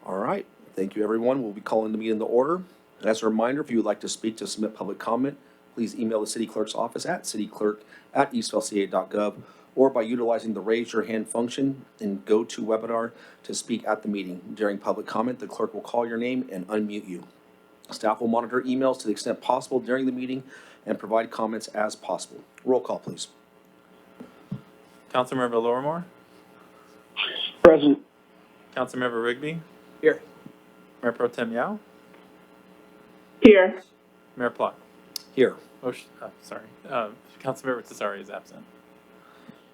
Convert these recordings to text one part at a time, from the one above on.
All right, thank you, everyone. We'll be calling the meeting to order. As a reminder, if you would like to speak to submit public comment, please email the city clerk's office at cityclerk@eastvaleca.gov or by utilizing the raise your hand function in GoToWebinar to speak at the meeting. During public comment, the clerk will call your name and unmute you. Staff will monitor emails to the extent possible during the meeting and provide comments as possible. Roll call, please. Councilmember Lorimore, Present. Councilmember Rigby, Here. Mayor Pro Tem Yao, Here. Mayor Plot. Here. Councilmember Tesari is absent.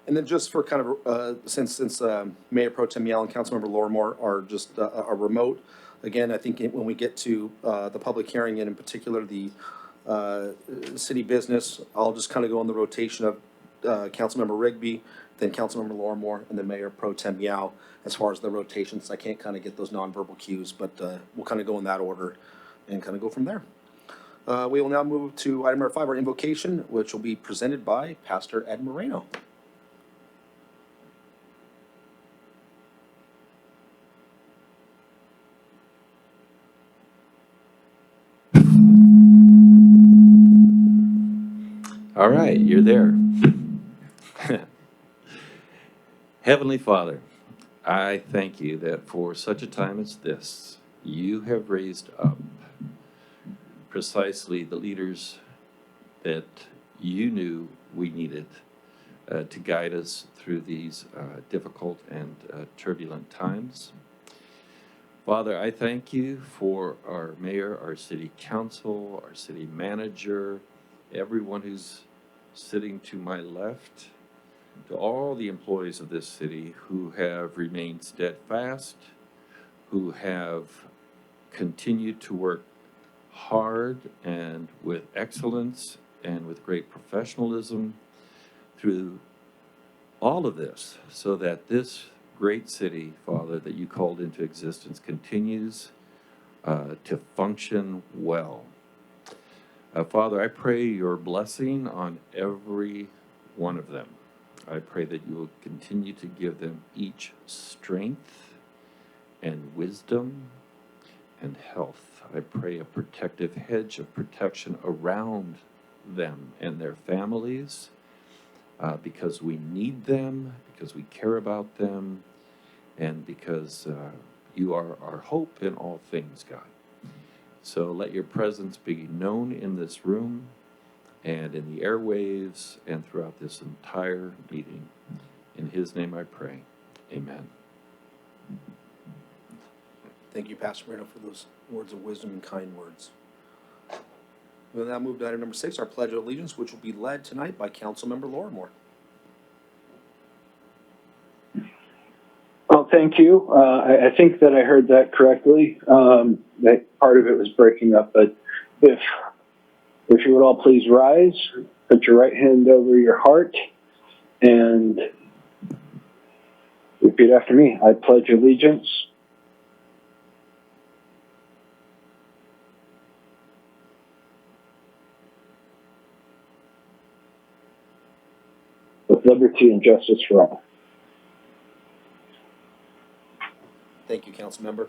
And then just for kind of, since Mayor Pro Tem Yao and Councilmember Lorimore are just are remote, again, I think when we get to the public hearing and in particular the city business, I'll just kind of go on the rotation of Councilmember Rigby, then Councilmember Lorimore, and then Mayor Pro Tem Yao as far as the rotations. I can't kind of get those nonverbal cues, but we'll kind of go in that order and kind of go from there. We will now move to item number 5, our invocation, which will be presented by Pastor Ed Moreno. All right, you're there. Heavenly Father, I thank you that for such a time as this, you have raised up precisely the leaders that you knew we needed to guide us through these difficult and turbulent times. Father, I thank you for our mayor, our city council, our city manager, everyone who's sitting to my left, to all the employees of this city who have remained steadfast, who have continued to work hard and with excellence and with great professionalism through all of this, so that this great city, Father, that you called into existence continues to function well. Father, I pray your blessing on every one of them. I pray that you will continue to give them each strength and wisdom and health. I pray a protective hedge of protection around them and their families because we need them, because we care about them, and because you are our hope in all things, God. So let your presence be known in this room and in the airwaves and throughout this entire meeting. In his name I pray. Amen. Thank you, Pastor Moreno, for those words of wisdom and kind words. We'll now move to item number 6, our Pledge of Allegiance, which will be led tonight by Councilmember Lorimore. Well, thank you. I think that I heard that correctly. That part of it was breaking up, but if you would all please rise, put your right hand over your heart, and repeat after me. I pledge allegiance with liberty and justice for all. Thank you, Councilmember.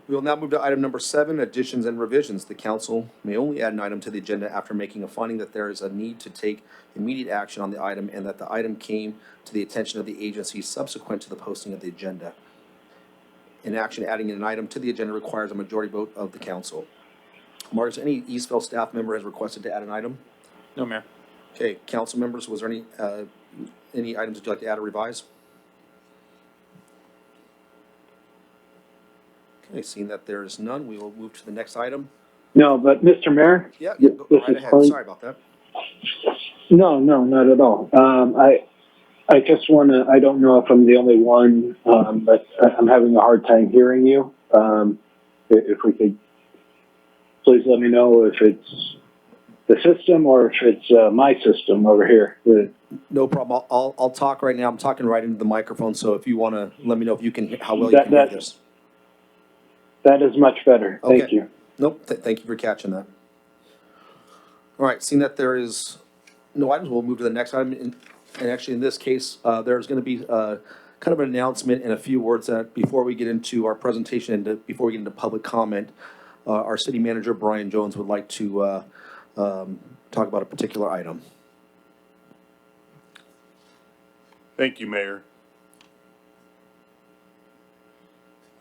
We will now move to item number 7, additions and revisions. The council may only add an item to the agenda after making a finding that there is a need to take immediate action on the item and that the item came to the attention of the agency subsequent to the posting of the agenda. In action, adding an item to the agenda requires a majority vote of the council. Marcus, any Eastvale staff member has requested to add an item? No, Mayor. Okay, council members, was there any items that you'd like to add or revise? Okay, seeing that there is none, we will move to the next item. No, but Mr. Mayor? Yeah, This go right is ahead. Clint. Sorry about that. No, not at all. I just want to, I don't know if I'm the only one, but I'm having a hard time hearing you. If we could please let me know if it's the system or if it's my system over here. No problem. I'll talk right now. I'm talking right into the microphone, so if you want to let me know if you can, how well you can hear this. That is much better. Thank Okay. you. Nope, thank you for catching that. All right, seeing that there is no items, we'll move to the next item. And actually, in this case, there's going to be kind of an announcement and a few words that before we get into our presentation and before we get into public comment, our city manager, Brian Jones, would like to talk about a particular item. Thank you, Mayor.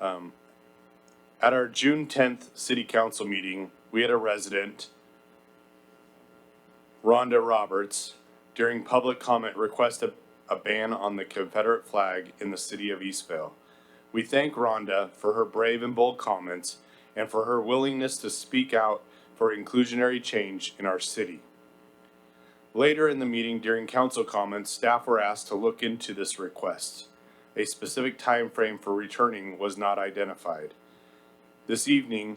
At our June 10th City Council meeting, we had a resident, Rhonda Roberts, during public comment request a ban on the Confederate flag in the city of Eastvale. We thank Rhonda for her brave and bold comments and for her willingness to speak out for inclusionary change in our city. Later in the meeting, during council comments, staff were asked to look into this request. A specific time frame for returning was not identified. This evening,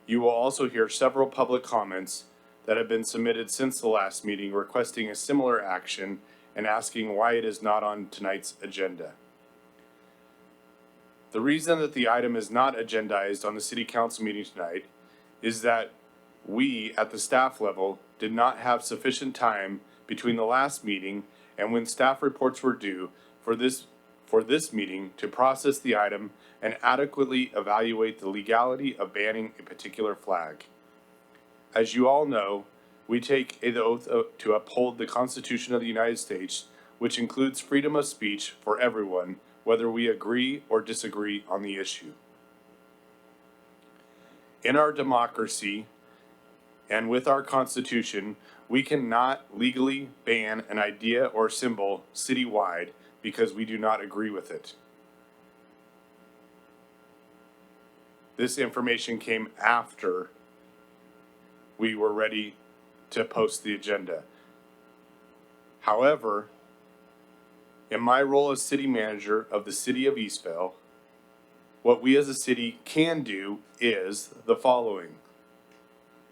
you will also hear several public comments that have been submitted since the last meeting requesting a similar action and asking why it is not on tonight's agenda. The reason that the item is not agendized on the city council meeting tonight is that we, at the staff level, did not have sufficient time between the last meeting and when staff reports were due for this meeting to process the item and adequately evaluate the legality of banning a particular flag. As you all know, we take the oath to uphold the Constitution of the United States, which includes freedom of speech for everyone, whether we agree or disagree on the issue. In our democracy and with our Constitution, we cannot legally ban an idea or symbol citywide because we do not agree with it. This information came after we were ready to post the agenda. However, in my role as city manager of the city of Eastvale, what we as a city can do is the following.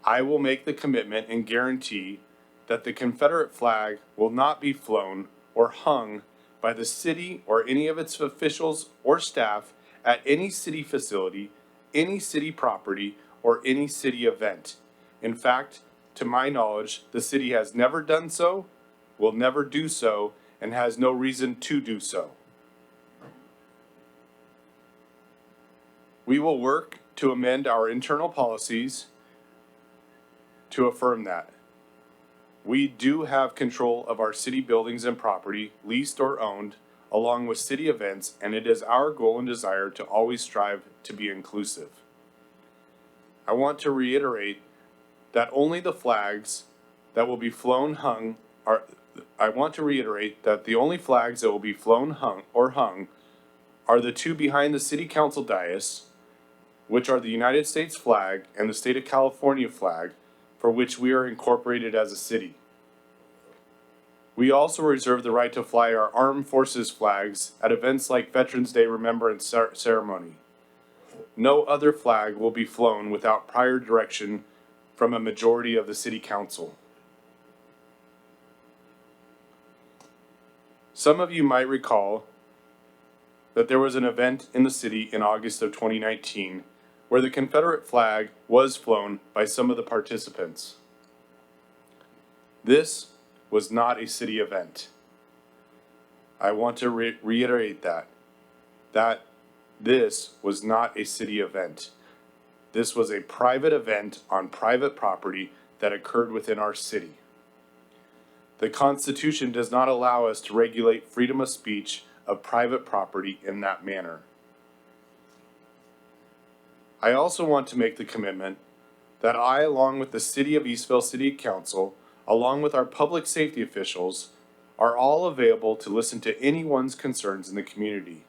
I will make the commitment and guarantee that the Confederate flag will not be flown or hung by the city or any of its officials or staff at any city facility, any city property, or any city event. In fact, to my knowledge, the city has never done so, will never do so, and has no reason to do so. We will work to amend our internal policies to affirm that. We do have control of our city buildings and property, leased or owned, along with city events, and it is our goal and desire to always strive to be inclusive. I want to reiterate that only the flags that will be flown hung are, I want to reiterate that the only flags that will be flown hung are the two behind the city council dais, which are the United States flag and the state of California flag, for which we are incorporated as a city. We also reserve the right to fly our armed forces flags at events like Veterans Day Remembrance Ceremony. No other flag will be flown without prior direction from a majority of the city council. Some of you might recall that there was an event in the city in August of 2019 where the Confederate flag was flown by some of the participants. This was not a city event. I want to reiterate that this was not a city event. This was a private event on private property that occurred within our city. The Constitution does not allow us to regulate freedom of speech of private property in that manner. I also want to make the commitment that I, along with the City of Eastvale City Council, along with our public safety officials, are all available to listen to anyone's concerns in the community,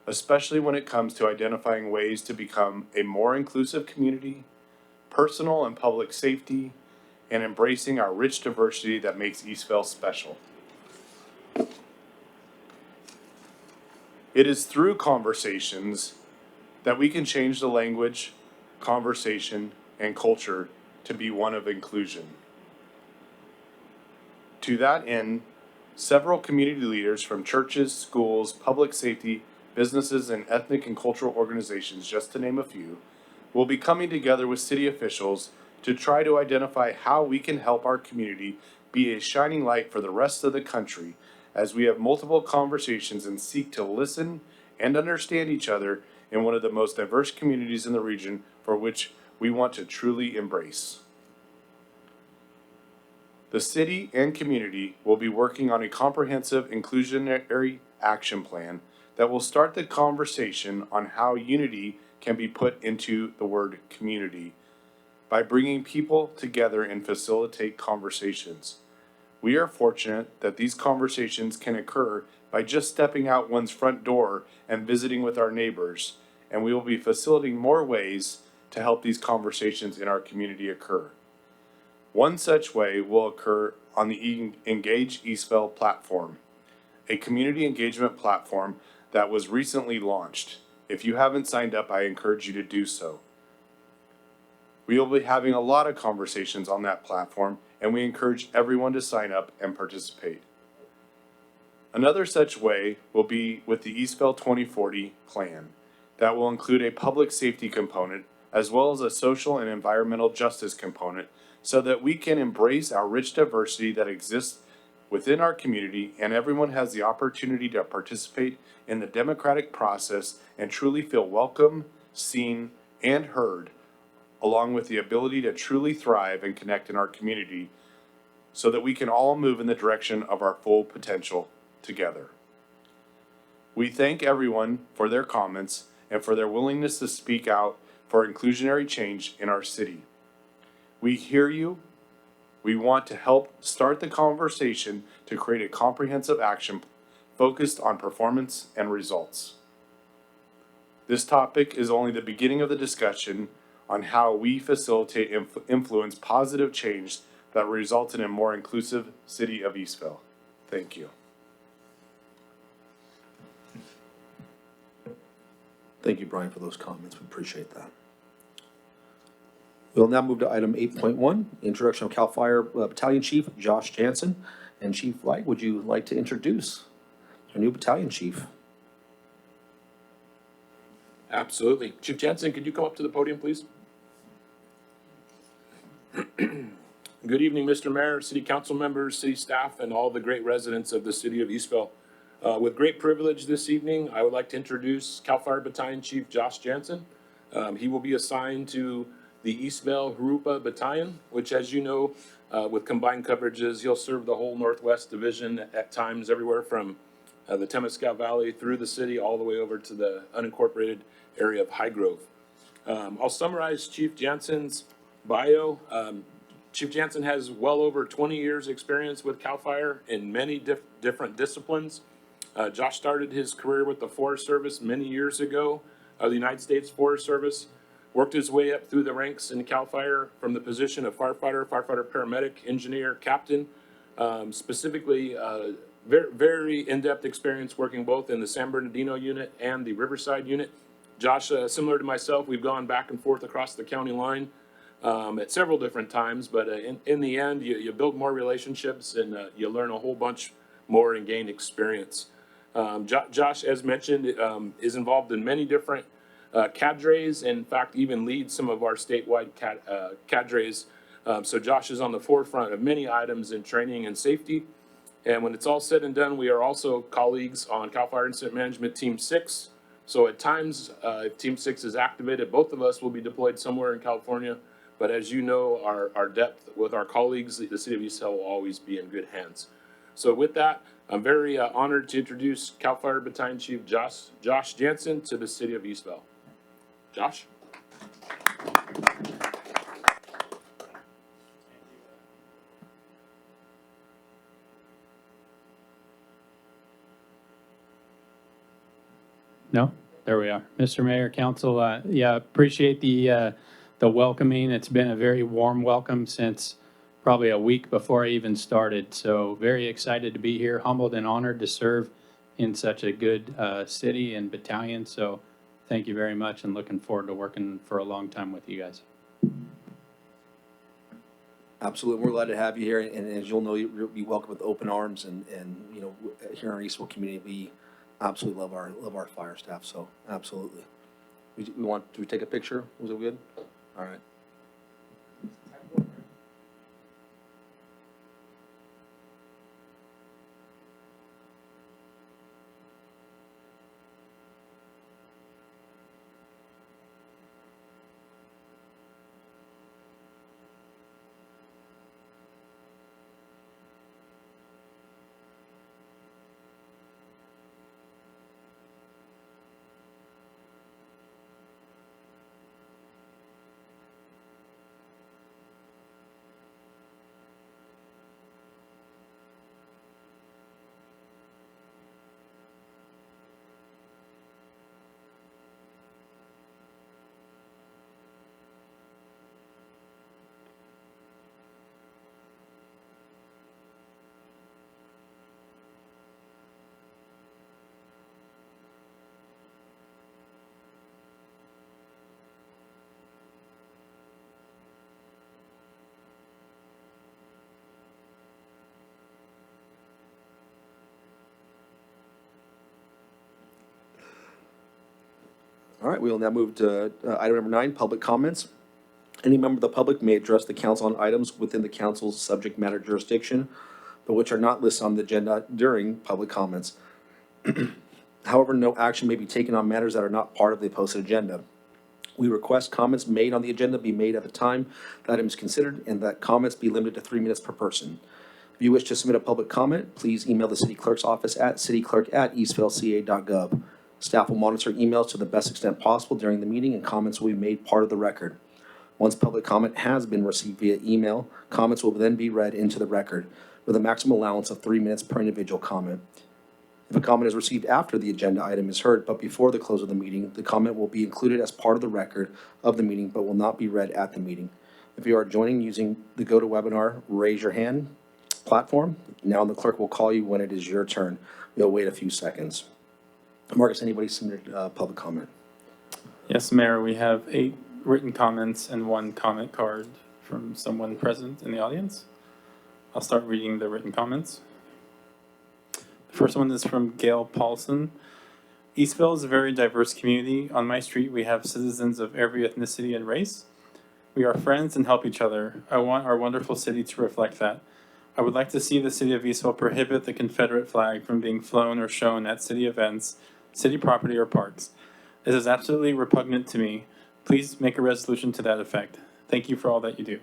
especially when it comes to identifying ways to become a more inclusive community, personal and public safety, and embracing our rich diversity that makes Eastvale special. It is through conversations that we can change the language, conversation, and culture to be one of inclusion. To that end, several community leaders from churches, schools, public safety, businesses, and ethnic and cultural organizations, just to name a few, will be coming together with city officials to try to identify how we can help our community be a shining light for the rest of the country as we have multiple conversations and seek to listen and understand each other in one of the most diverse communities in the region for which we want to truly embrace. The city and community will be working on a comprehensive inclusionary action plan that will start the conversation on how unity can be put into the word community by bringing people together and facilitate conversations. We are fortunate that these conversations can occur by just stepping out one's front door and visiting with our neighbors, and we will be facilitating more ways to help these conversations in our community occur. One such way will occur on the Engage Eastvale platform, a community engagement platform that was recently launched. If you haven't signed up, I encourage you to do so. We will be having a lot of conversations on that platform, and we encourage everyone to sign up and participate. Another such way will be with the Eastvale 2040 plan that will include a public safety component as well as a social and environmental justice component so that we can embrace our rich diversity that exists within our community and everyone has the opportunity to participate in the democratic process and truly feel welcome, seen, and heard, along with the ability to truly thrive and connect in our community so that we can all move in the direction of our full potential together. We thank everyone for their comments and for their willingness to speak out for inclusionary change in our city. We hear you. We want to help start the conversation to create a comprehensive action focused on performance and results. This topic is only the beginning of the discussion on how we facilitate and influence positive change that results in a more inclusive city of Eastvale. Thank you. Thank you, Brian, for those comments. We appreciate that. We'll now move to item 8.1, introduction of CAL FIRE Battalion Chief Josh Jansen. And Chief Light, would you like to introduce our new battalion chief? Absolutely. Chief Jansen, could you come up to the podium, please? Good evening, Mr. Mayor, City Council members, city staff, and all the great residents of the city of Eastvale. With great privilege this evening, I would like to introduce CAL FIRE Battalion Chief Josh Jansen. He will be assigned to the Eastvale Harupa Battalion, which, as you know, with combined coverages, he'll serve the whole Northwest Division at times everywhere from the Temescal Valley through the city all the way over to the unincorporated area of High Grove. I'll summarize Chief Jansen's bio. Chief Jansen has well over 20 years experience with CAL FIRE in many different disciplines. Josh started his career with the Forest Service many years ago, the United States Forest Service, worked his way up through the ranks in CAL FIRE from the position of firefighter, paramedic, engineer, captain, specifically very in-depth experience working both in the San Bernardino unit and the Riverside unit. Josh, similar to myself, we've gone back and forth across the county line at several different times, but in the end, you build more relationships and you learn a whole bunch more and gain experience. Josh, as mentioned, is involved in many different cadres, and in fact, even leads some of our statewide cadres. So Josh is on the forefront of many items in training and safety. And when it's all said and done, we are also colleagues on CAL FIRE Incident Management Team 6. So at times, if Team 6 is activated, both of us will be deployed somewhere in California. But as you know, our depth with our colleagues, the city of Eastvale will always be in good hands. So with that, I'm very honored to introduce CAL FIRE Battalion Chief Josh Jansen to the city of Eastvale. Josh? No, there we are. Mr. Mayor, Council, yeah, appreciate the welcoming. It's been a very warm welcome since probably a week before I even started. So very excited to be here, humbled and honored to serve in such a good city and battalion. So thank you very much and looking forward to working for a long time with you guys. Absolutely. We're glad to have you here. And as you'll know, you'll be welcome with open arms. And you know, here in our Eastvale community, we absolutely love our fire staff. So absolutely. Do we take a picture? Was it good? All right. All right, we will now move to item number 9, public comments. Any member of the public may address the council on items within the council's subject matter jurisdiction, but which are not listed on the agenda during public comments. However, no action may be taken on matters that are not part of the posted agenda. We request comments made on the agenda be made at the time the item is considered, and that comments be limited to 3 minutes per person. If you wish to submit a public comment, please email the city clerk's office at cityclerk@eastvaleca.gov. Staff will monitor emails to the best extent possible during the meeting, and comments will be made part of the record. Once public comment has been received via email, comments will then be read into the record with a maximum allowance of 3 minutes per individual comment. If a comment is received after the agenda item is heard but before the close of the meeting, the comment will be included as part of the record of the meeting but will not be read at the meeting. If you are joining using the GoToWebinar raise your hand platform, now the clerk will call you when it is your turn. You'll wait a few seconds. Marcus, anybody submitted public comment? Yes, Mayor, we have 8 written comments and 1 comment card from someone present in the audience. I'll start reading the written comments. The first one is from Gail Paulson. Eastvale is a very diverse community. On my street, we have citizens of every ethnicity and race. We are friends and help each other. I want our wonderful city to reflect that. I would like to see the city of Eastvale prohibit the Confederate flag from being flown or shown at city events, city property, or parks. This is absolutely repugnant to me. Please make a resolution to that effect. Thank you for all that you do.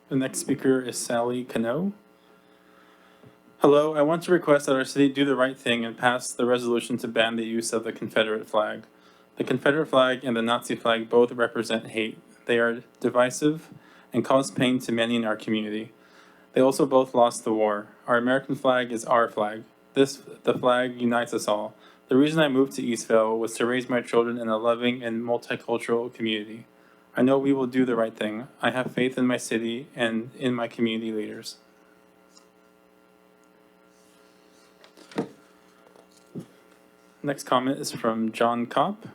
The next speaker is Sally Cano. Hello, I want to request that our city do the right thing and pass the resolution to ban the use of the Confederate flag. The Confederate flag and the Nazi flag both represent hate. They are divisive and cause pain to many in our community. They also both lost the war. Our American flag is our flag. The flag unites us all. The reason I moved to Eastvale was to raise my children in a loving and multicultural community. I know we will do the right thing. I have faith in my city and in my community leaders. Next comment is from John Kopp.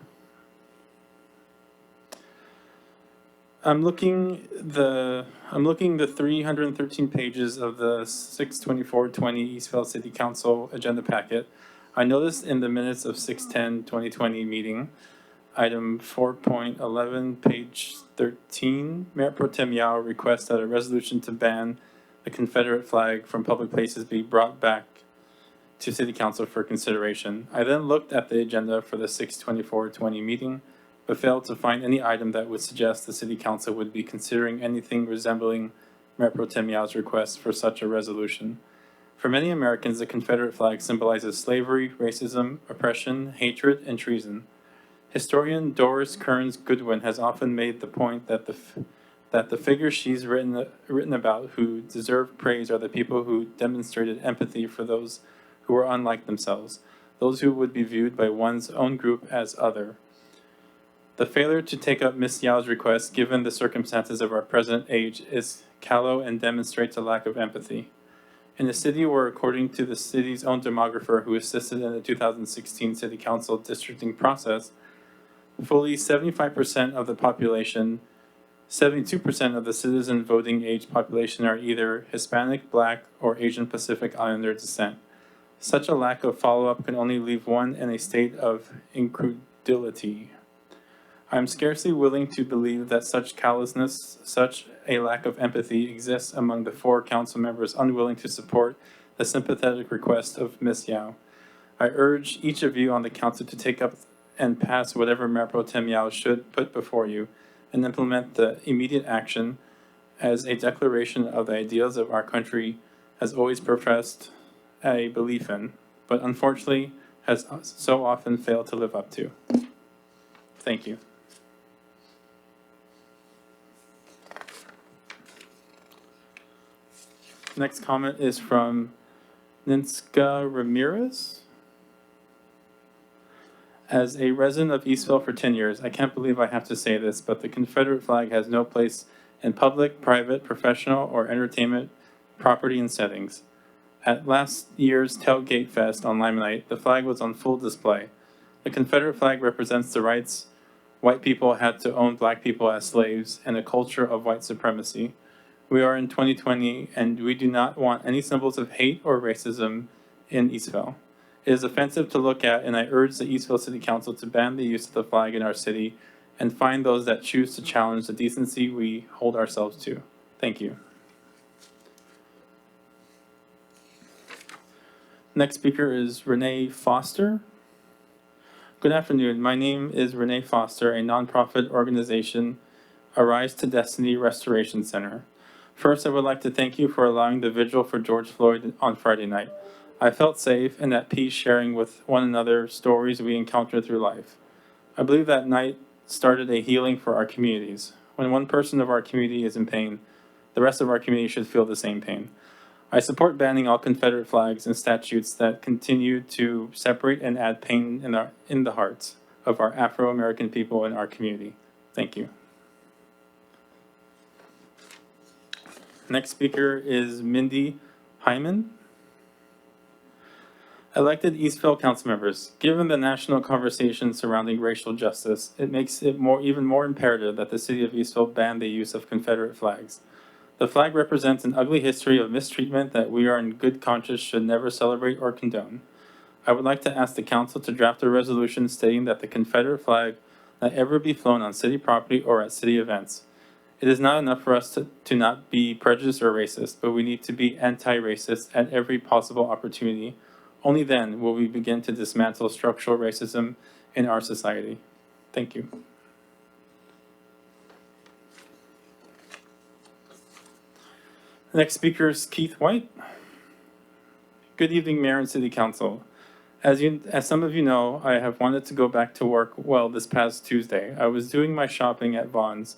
I'm looking the 313 pages of the 6/24/20 Eastvale City Council agenda packet. I noticed in the minutes of 6/10/2020 meeting, item 4.11, page 13, Mayor Pro Tem Yao requests that a resolution to ban the Confederate flag from public places be brought back to City Council for consideration. I then looked at the agenda for the 6/24/20 meeting, but failed to find any item that would suggest the City Council would be considering anything resembling Mayor Pro Tem Yao's request for such a resolution. For many Americans, the Confederate flag symbolizes slavery, racism, oppression, hatred, and treason. Historian Doris Kearns Goodwin has often made the point that the figures she's written about who deserve praise are the people who demonstrated empathy for those who were unlike themselves, those who would be viewed by one's own group as other. The failure to take up Ms. Yao's request, given the circumstances of our present age, is callow and demonstrates a lack of empathy. In a city where, according to the city's own demographer who assisted in the 2016 City Council districting process, fully 75% of the population, 72% of the citizen voting age population are either Hispanic, Black, or Asian Pacific Islander descent. Such a lack of follow-up can only leave one in a state of incredulity. I am scarcely willing to believe that such callousness, such a lack of empathy exists among the 4 council members unwilling to support the sympathetic request of Ms. Yao. I urge each of you on the council to take up and pass whatever Mayor Pro Tem Yao should put before you and implement the immediate action as a declaration of the ideals of our country has always professed a belief in, but unfortunately has so often failed to live up to. Thank you. Next comment is from Ninska Ramirez. As a resident of Eastvale for 10 years, I can't believe I have to say this, but the Confederate flag has no place in public, private, professional, or entertainment property and settings. At last year's Tailgate Fest on Lima Night, the flag was on full display. The Confederate flag represents the rights white people had to own black people as slaves and a culture of white supremacy. We are in 2020, and we do not want any symbols of hate or racism in Eastville. It is offensive to look at, and I urge the Eastville City Council to ban the use of the flag in our city and find those that choose to challenge the decency we hold ourselves to. Thank you. Next speaker is Renee Foster. Good afternoon. My name is Renee Foster, a nonprofit organization, Arise to Destiny Restoration Center. First, I would like to thank you for allowing the vigil for George Floyd on Friday night. I felt safe and at peace sharing with one another stories we encountered through life. I believe that night started a healing for our communities. When one person of our community is in pain, the rest of our community should feel the same pain. I support banning all Confederate flags and statutes that continue to separate and add pain in the hearts of our Afro-American people in our community. Thank you. Next speaker is Mindy Hyman. Elected Eastville council members, given the national conversation surrounding racial justice, it makes it even more imperative that the city of Eastville ban the use of Confederate flags. The flag represents an ugly history of mistreatment that we are in good conscience should never celebrate or condone. I would like to ask the council to draft a resolution stating that the Confederate flag not ever be flown on city property or at city events. It is not enough for us to not be prejudiced or racist, but we need to be anti-racist at every possible opportunity. Only then will we begin to dismantle structural racism in our society. Thank you. The next speaker is Keith White. Good evening, Mayor and City Council. As some of you know, I have wanted to go back to work this past Tuesday. I was doing my shopping at Vons.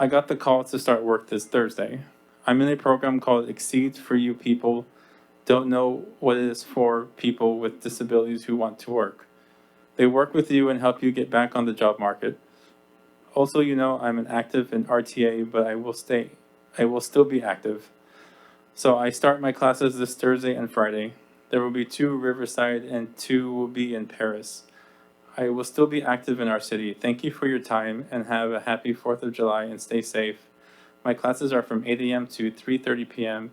I got the call to start work this Thursday. I'm in a program called Exceed for You People. Don't know what it is for people with disabilities who want to work. They work with you and help you get back on the job market. Also, you know, I'm an active in RTA, but I will still be active. So I start my classes this Thursday and Friday. There will be 2 Riverside and 2 will be in Paris. I will still be active in our city. Thank you for your time and have a happy 4th of July and stay safe. My classes are from 8 a.m. to 3:30 p.m.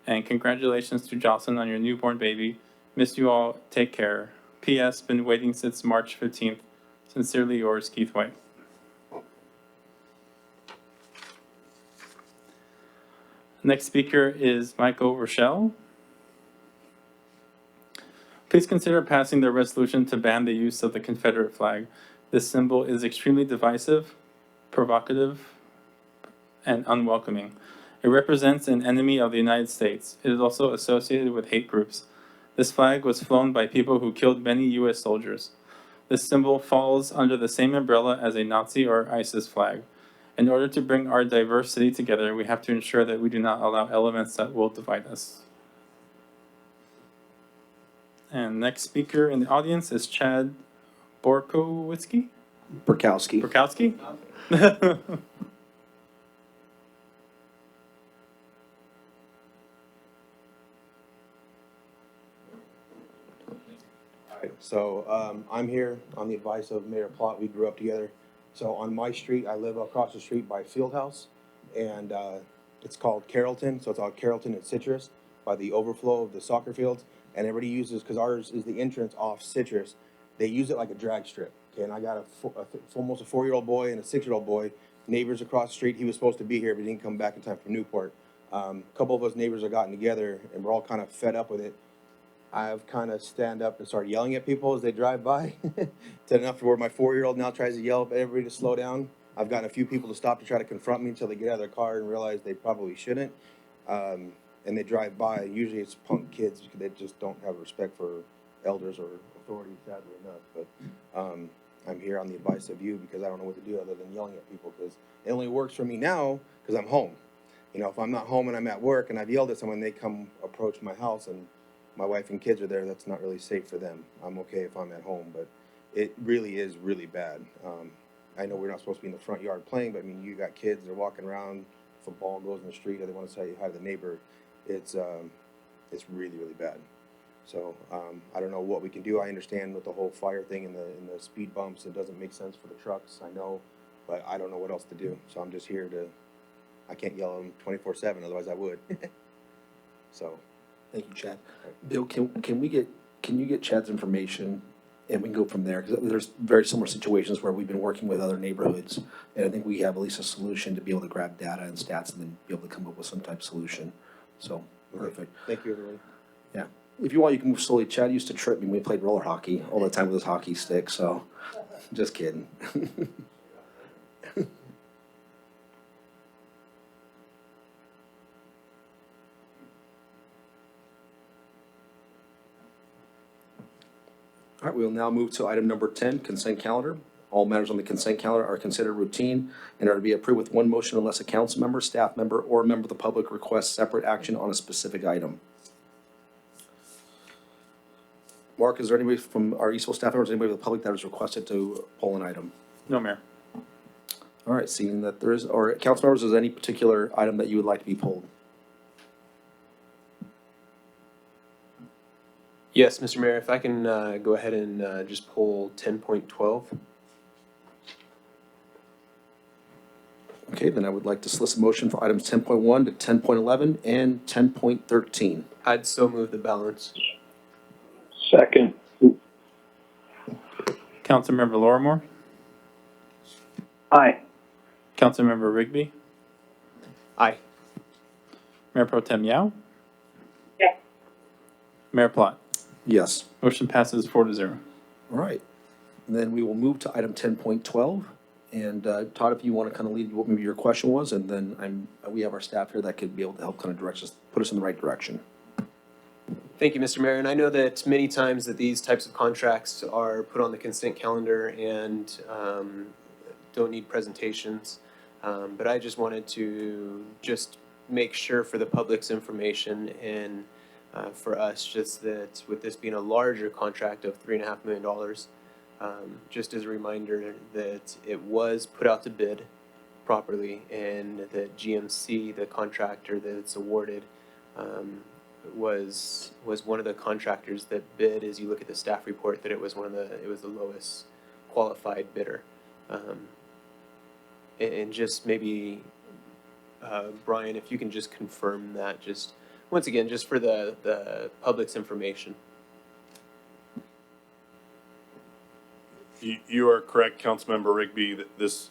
And congratulations to Jocelyn on your newborn baby. Miss you all. Take care. P.S. Been waiting since March 15th. Sincerely yours, Keith White. Next speaker is Michael Rochelle. Please consider passing the resolution to ban the use of the Confederate flag. This symbol is extremely divisive, provocative, and unwelcoming. It represents an enemy of the United States. It is also associated with hate groups. This flag was flown by people who killed many U.S. soldiers. This symbol falls under the same umbrella as a Nazi or ISIS flag. In order to bring our diverse city together, we have to ensure that we do not allow elements that will divide us. And next speaker in the audience is Chad Borkowski? Burkowski. Borkowski? So I'm here on the advice of Mayor Plott. We grew up together. So on my street, I live across the street by Fieldhouse, and it's called Carrollton. So it's on Carrollton and Citrus by the overflow of the soccer fields. And everybody uses, because ours is the entrance off Citrus, they use it like a drag strip. Okay, and I got almost a 4-year-old boy and a 6-year-old boy, neighbors across the street. He was supposed to be here, but he didn't come back in time from Newport. A couple of us neighbors have gotten together, and we're all kind of fed up with it. I've kind of stand up and start yelling at people as they drive by, to enough to where my 4-year-old now tries to yell at everybody to slow down. I've gotten a few people to stop to try to confront me until they get out of their car and realize they probably shouldn't. And they drive by. Usually it's punk kids because they just don't have respect for elders or authority, sadly enough. But I'm here on the advice of you because I don't know what to do other than yelling at people, because it only works for me now because I'm home. You know, if I'm not home and I'm at work and I've yelled at someone, they come approach my house and my wife and kids are there, that's not really safe for them. I'm okay if I'm at home, but it really is really bad. I know we're not supposed to be in the front yard playing, but I mean, you got kids, they're walking around, if a ball goes in the street or they want to say hi to the neighbor, it's really, really bad. So I don't know what we can do. I understand with the whole fire thing and the speed bumps, it doesn't make sense for the trucks, I know, but I don't know what else to do. So I'm just here to I can't yell at them 24/7, otherwise I would. So, Thank you, Chad. Bill, can you get Chad's information and we can go from there? Because there's very similar situations where we've been working with other neighborhoods. And I think we have at least a solution to be able to grab data and stats and then be able to come up with some type of solution. So, perfect. thank you, everybody. Yeah. If you want, you can move slowly. Chad used to trip me when we played roller hockey all the time with his hockey stick, so just kidding. All right, we will now move to item number 10, consent calendar. All matters on the consent calendar are considered routine and are to be approved with one motion unless a council member, staff member, or a member of the public requests separate action on a specific item. Mark, is there anybody from our Eastville staff members, anybody of the public that has requested to pull an item? No, Mayor. All right, seeing that there is, or council members, is there any particular item that you would like to be pulled? Yes, Mr. Mayor, if I can go ahead and just pull 10.12. Okay, then I would like to solicit a motion for items 10.1 to 10.11 and 10.13. I'd so move the balance. Second. Councilmember Lorimore, Aye. Councilmember Rigby, Aye. Mayor Pro Tem Yao, Yes. Mayor Plot. Yes. Motion passes 4-0. All right. And then we will move to item 10.12. And Todd, if you want to kind of lead what maybe your question was, and then we have our staff here that could be able to help kind of direct us, put us in the right direction. Thank you, Mr. Mayor. And I know that many times that these types of contracts are put on the consent calendar and don't need presentations. But I just wanted to just make sure for the public's information and for us, just that with this being a larger contract of $3.5 million, just as a reminder that it was put out to bid properly and that GMC, the contractor that it's awarded, was one of the contractors that bid. As you look at the staff report, that it was the lowest qualified bidder. And just maybe, Brian, if you can just confirm that, just once again, just for the public's information. You are correct, Councilmember Rigby, that this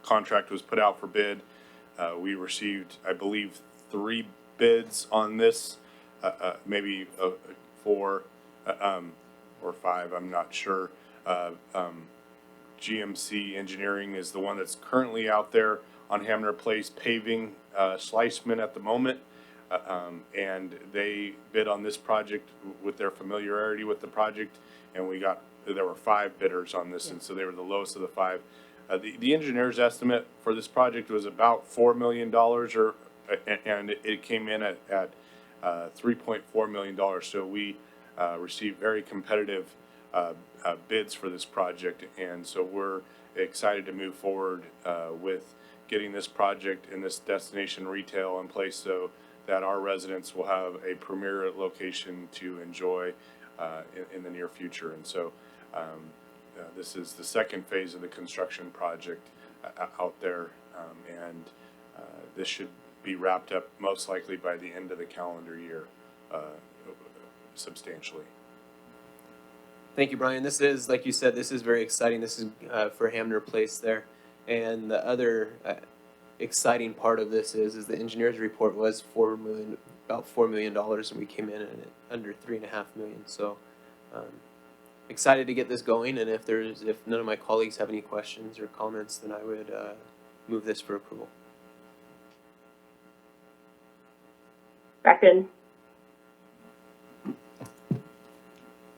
contract was put out for bid. We received, I believe, 3 bids on this, maybe 4 or 5, I'm not sure. GMC Engineering is the one that's currently out there on Hamner Place paving Sliceman at the moment. And they bid on this project with their familiarity with the project, and there were 5 bidders on this, and so they were the lowest of the 5. The engineer's estimate for this project was about $4 million, and it came in at $3.4 million. So we received very competitive bids for this project, and so we're excited to move forward with getting this project and this destination retail in place so that our residents will have a premier location to enjoy in the near future. And so this is the second phase of the construction project out there, and this should be wrapped up most likely by the end of the calendar year substantially. Thank you, Brian. This is, like you said, this is very exciting. This is for Hamner Place there. And the other exciting part of this is the engineer's report was about $4 million, and we came in at under $3.5 million. So excited to get this going. And if none of my colleagues have any questions or comments, then I would move this for approval. Second.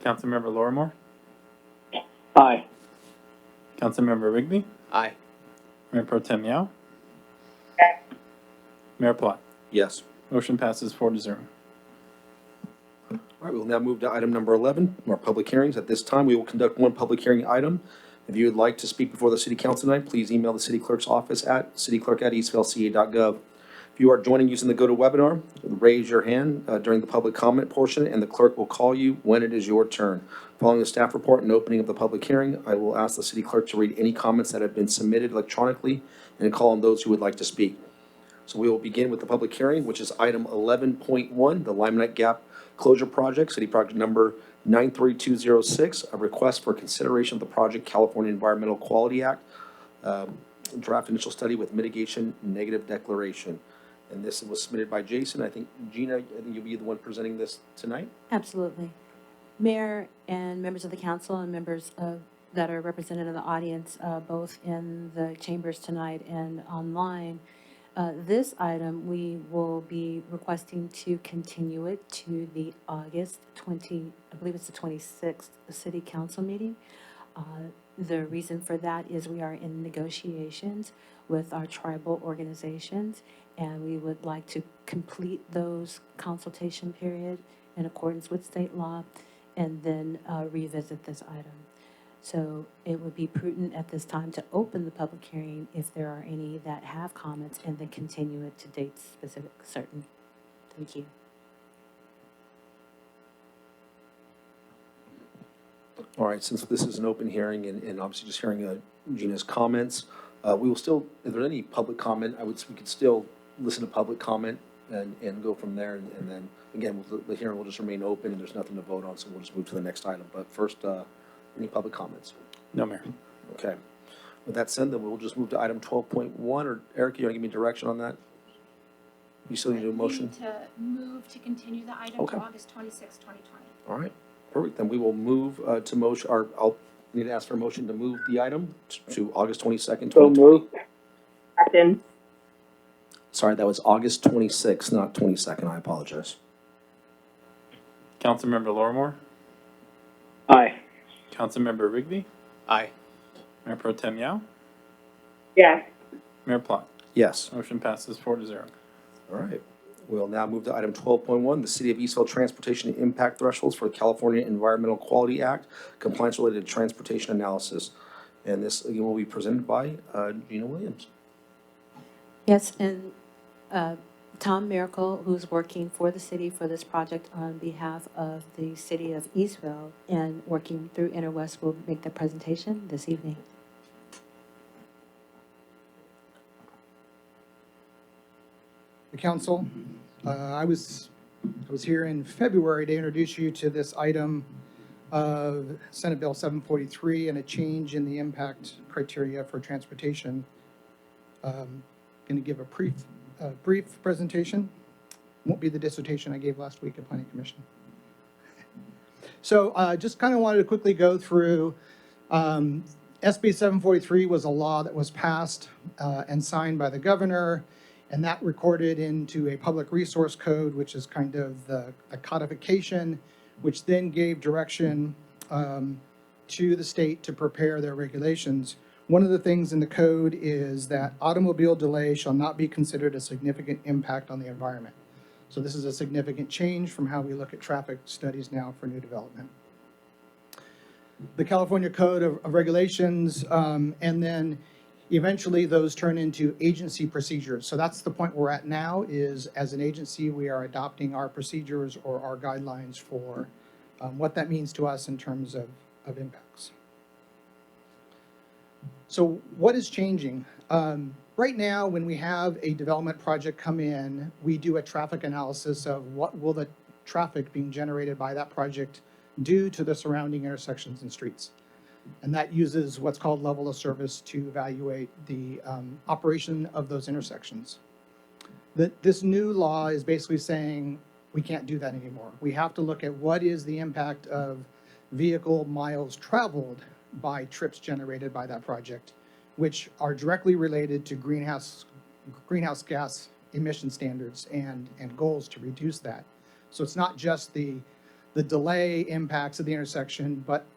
Councilmember Lorimore, Aye. Councilmember Rigby, Aye. Mayor Pro Tem Yao, Yes. Mayor Plot. Yes. Motion passes 4-0. All right, we'll now move to item number 11, our public hearings. At this time, we will conduct one public hearing item. If you would like to speak before the city council tonight, please email the city clerk's office at cityclerk@eastvaleca.gov. If If you are joining using the GoToWebinar, raise your hand during the public comment portion, and the clerk will call you when it is your turn. Following the staff report and opening of the public hearing, I will ask the city clerk to read any comments that have been submitted electronically and call on those who would like to speak. So we will begin with the public hearing, which is item 11.1, the Limonite Gap Closure Project, city project number 93206, a request for consideration of the project California Environmental Quality Act, draft initial study with mitigation negative declaration. And this was submitted by Jason. I think, Gina, I think you'll be the one presenting this tonight. Absolutely. Mayor and members of the council and members that are represented in the audience, both in the chambers tonight and online, this item, we will be requesting to continue it to the August 20, I believe it's the 26th city council meeting. The reason for that is we are in negotiations with our tribal organizations, and we would like to complete those consultation period in accordance with state law, and then revisit this item. So it would be prudent at this time to open the public hearing if there are any that have comments, and then continue it to dates specific, certain. Thank you. All right, since this is an open hearing and obviously just hearing Gina's comments, we will still, if there's any public comment, we could still listen to public comment and go from there. And then, again, the hearing will just remain open and there's nothing to vote on, so we'll just move to the next item. But first, any public comments? No, Mayor. Okay. With that said, then we'll just move to item 12.1, or Eric, you want to give me direction on that? You still need a motion? Need to move to continue the item Okay. to August 26, 2020. All right, perfect. Then we will move to motion, or I'll need to ask for a motion to move the item to August 22nd. So moved. Second. Sorry, that was August 26th, not 22nd. I apologize. Councilmember Lorimore, Aye. Councilmember Rigby, Aye. Mayor Pro Tem Yao, Yes. Mayor Plot. Yes. Motion passes 4-0. All right. We'll now move to item 12.1, the City of Eastville Transportation Impact Thresholds for the California Environmental Quality Act, compliance-related transportation analysis. And this, again, will be presented by Gina Williams. Yes, and Tom Miracle, who's working for the city for this project on behalf of the city of Eastville and working through Interwest, will make the presentation this evening. The council, I was here in February to introduce you to this item of Senate Bill 743 and a change in the impact criteria for transportation. Going to give a brief presentation. Won't be the dissertation I gave last week at Planning Commission. So just kind of wanted to quickly go through SB 743 was a law that was passed and signed by the governor, and that recorded into a public resource code, which is kind of the codification, which then gave direction to the state to prepare their regulations. One of the things in the code is that automobile delay shall not be considered a significant impact on the environment. So this is a significant change from how we look at traffic studies now for new development. The California Code of Regulations, and then eventually those turn into agency procedures. So that's the point we're at now, is as an agency, we are adopting our procedures or our guidelines for what that means to us in terms of impacts. So what is changing? Right now, when we have a development project come in, we do a traffic analysis of what will the traffic being generated by that project do to the surrounding intersections and streets. And that uses what's called level of service to evaluate the operation of those intersections. This new law is basically saying we can't do that anymore. We have to look at what is the impact of vehicle miles traveled by trips generated by that project, which are directly related to greenhouse gas emission standards and goals to reduce that. So it's not just the delay impacts of the intersection, but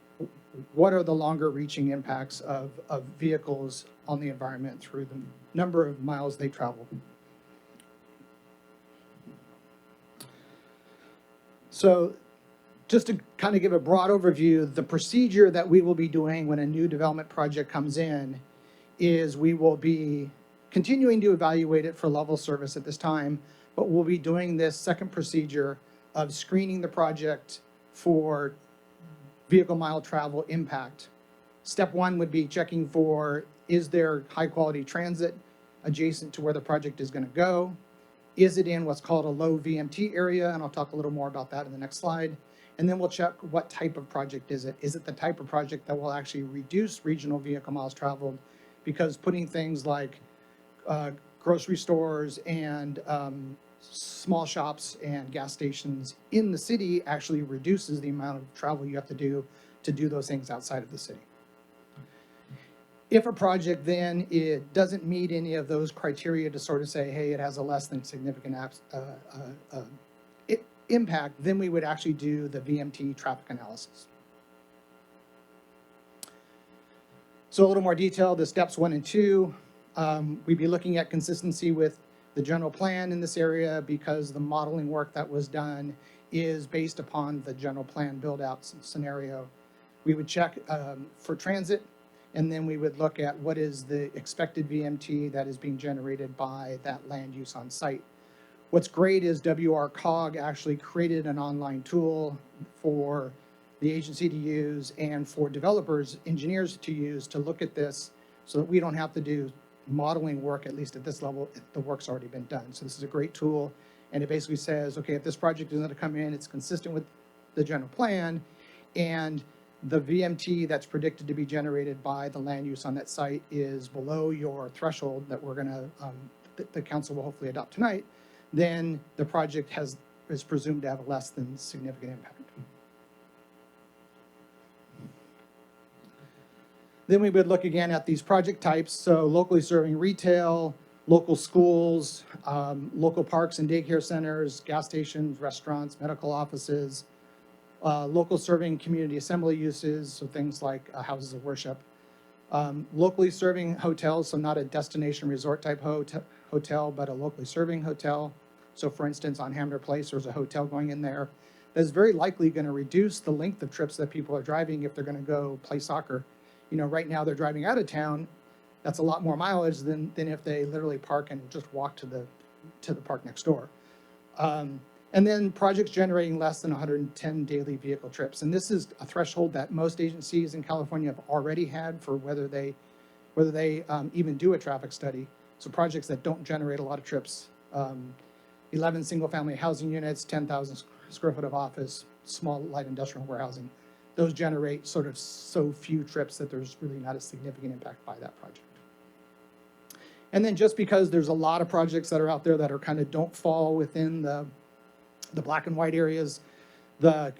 what are the longer reaching impacts of vehicles on the environment through the number of miles they travel. So just to kind of give a broad overview, the procedure that we will be doing when a new development project comes in is we will be continuing to evaluate it for level service at this time, but we'll be doing this second procedure of screening the project for vehicle mile travel impact. Step one would be checking for, is there high-quality transit adjacent to where the project is going to go? Is it in what's called a low VMT area? And I'll talk a little more about that in the next slide. And then we'll check what type of project is it. Is it the type of project that will actually reduce regional vehicle miles traveled? Because putting things like grocery stores and small shops and gas stations in the city actually reduces the amount of travel you have to do those things outside of the city. If a project then it doesn't meet any of those criteria to sort of say, hey, it has a less than significant impact, then we would actually do the VMT traffic analysis. So a little more detail, the steps 1 and 2, we'd be looking at consistency with the general plan in this area because the modeling work that was done is based upon the general plan build-out scenario. We would check for transit, and then we would look at what is the expected VMT that is being generated by that land use on site. What's great is WRCOG actually created an online tool for the agency to use and for developers, engineers to use to look at this so that we don't have to do modeling work, at least at this level, if the work's already been done. So this is a great tool, and it basically says, okay, if this project is going to come in, it's consistent with the general plan, and the VMT that's predicted to be generated by the land use on that site is below your threshold that we're going to, the council will hopefully adopt tonight, then the project is presumed to have a less than significant impact. Then we would look again at these project types, so locally serving retail, local schools, local parks and daycare centers, gas stations, restaurants, medical offices, local serving community assembly uses, so things like houses of worship, locally serving hotels, so not a destination resort type hotel, but a locally serving hotel. So for instance, on Hamner Place, there's a hotel going in there that's very likely going to reduce the length of trips that people are driving if they're going to go play soccer. You know, right now they're driving out of town. That's a lot more mileage than if they literally park and just walk to the park next door. And then projects generating less than 110 daily vehicle trips. And this is a threshold that most agencies in California have already had for whether they even do a traffic study. So projects that don't generate a lot of trips, 11 single-family housing units, 10,000 square foot of office, small light industrial warehousing. Those generate sort of so few trips that there's really not a significant impact by that project. And then just because there's a lot of projects that are out there that are kind of don't fall within the black and white areas, the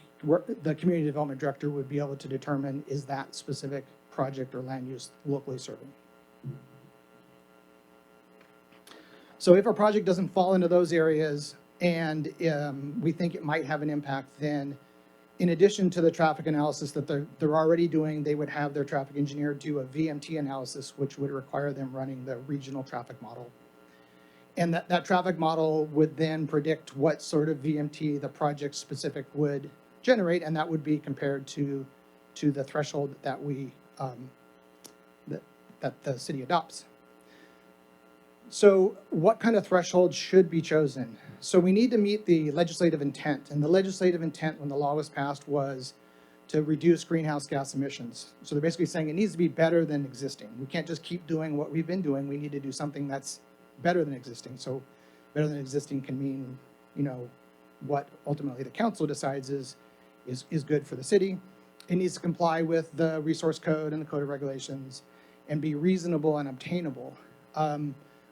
community development director would be able to determine is that specific project or land use locally serving. So if a project doesn't fall into those areas and we think it might have an impact, then in addition to the traffic analysis that they're already doing, they would have their traffic engineer do a VMT analysis, which would require them running the regional traffic model. And that traffic model would then predict what sort of VMT the project specific would generate, and that would be compared to the threshold that that the city adopts. So what kind of threshold should be chosen? So we need to meet the legislative intent, and the legislative intent when the law was passed was to reduce greenhouse gas emissions. So they're basically saying it needs to be better than existing. We can't just keep doing what we've been doing. We need to do something that's better than existing. So better than existing can mean, you know, what ultimately the council decides is good for the city. It needs to comply with the resource code and the code of regulations and be reasonable and obtainable.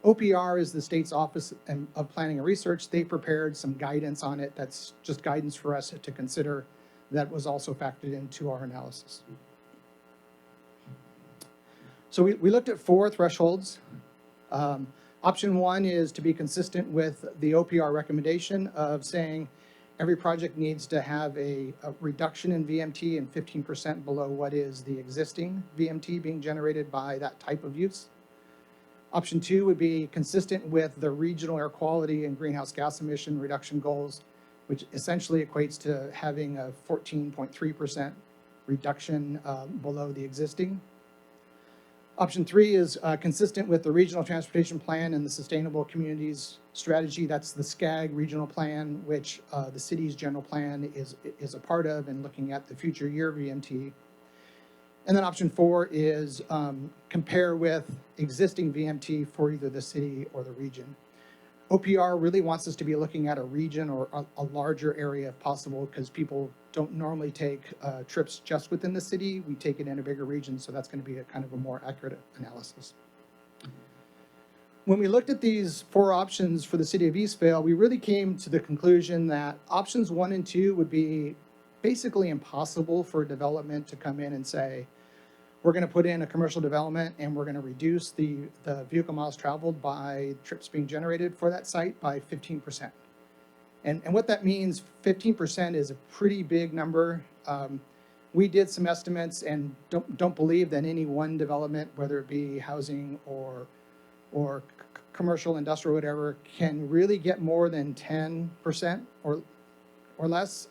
OPR is the state's Office of Planning and Research. They prepared some guidance on it. That's just guidance for us to consider. That was also factored into our analysis. So we looked at 4 thresholds. Option 1 is to be consistent with the OPR recommendation of saying every project needs to have a reduction in VMT and 15% below what is the existing VMT being generated by that type of use. Option 2 would be consistent with the regional air quality and greenhouse gas emission reduction goals, which essentially equates to having a 14.3% reduction below the existing. Option 3 is consistent with the Regional Transportation Plan and the Sustainable Communities Strategy. That's the SCAG Regional Plan, which the city's general plan is a part of, and looking at the future year VMT. And then option 4 is compare with existing VMT for either the city or the region. OPR really wants us to be looking at a region or a larger area if possible, because people don't normally take trips just within the city. We take it in a bigger region, so that's going to be a kind of a more accurate analysis. When we looked at these 4 options for the city of Eastvale, we really came to the conclusion that options 1 and 2 would be basically impossible for development to come in and say, we're going to put in a commercial development and we're going to reduce the vehicle miles traveled by trips being generated for that site by 15%. And what that means, 15% is a pretty big number. We did some estimates and don't believe that any one development, whether it be housing or commercial, industrial, whatever, can really get more than 10% or less.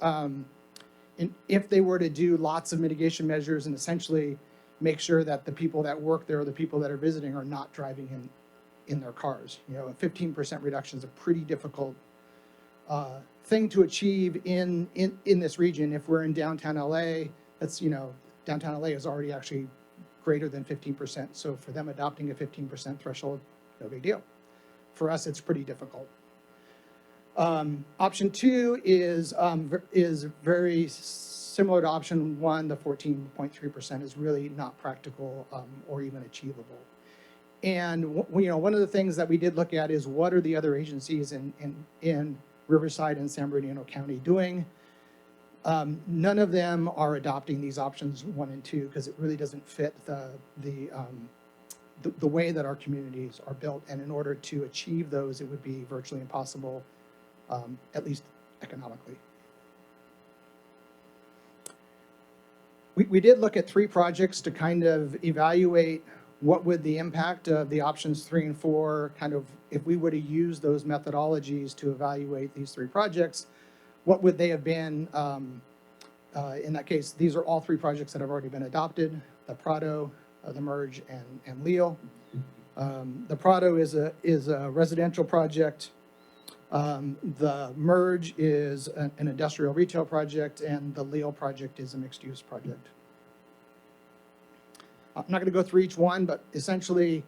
If they were to do lots of mitigation measures and essentially make sure that the people that work there or the people that are visiting are not driving in their cars. You know, a 15% reduction is a pretty difficult thing to achieve in this region. If we're in downtown LA, that's, you know, downtown LA is already actually greater than 15%. So for them adopting a 15% threshold, no big deal. For us, it's pretty difficult. Option 2 is very similar to option 1. The 14.3% is really not practical or even achievable. And one of the things that we did look at is what are the other agencies in Riverside and San Bernardino County doing? None of them are adopting these options 1 and 2 because it really doesn't fit the way that our communities are built. And in order to achieve those, it would be virtually impossible, at least economically. We did look at 3 projects to kind of evaluate what would the impact of the options 3 and 4, kind of if we were to use those methodologies to evaluate these 3 projects, what would they have been? In that case, these are all 3 projects that have already been adopted: the Prado, the Merge, and Leal. The Prado is a residential project. The Merge is an industrial retail project, and the Leal project is a mixed-use project. I'm not going to go through each one, but essentially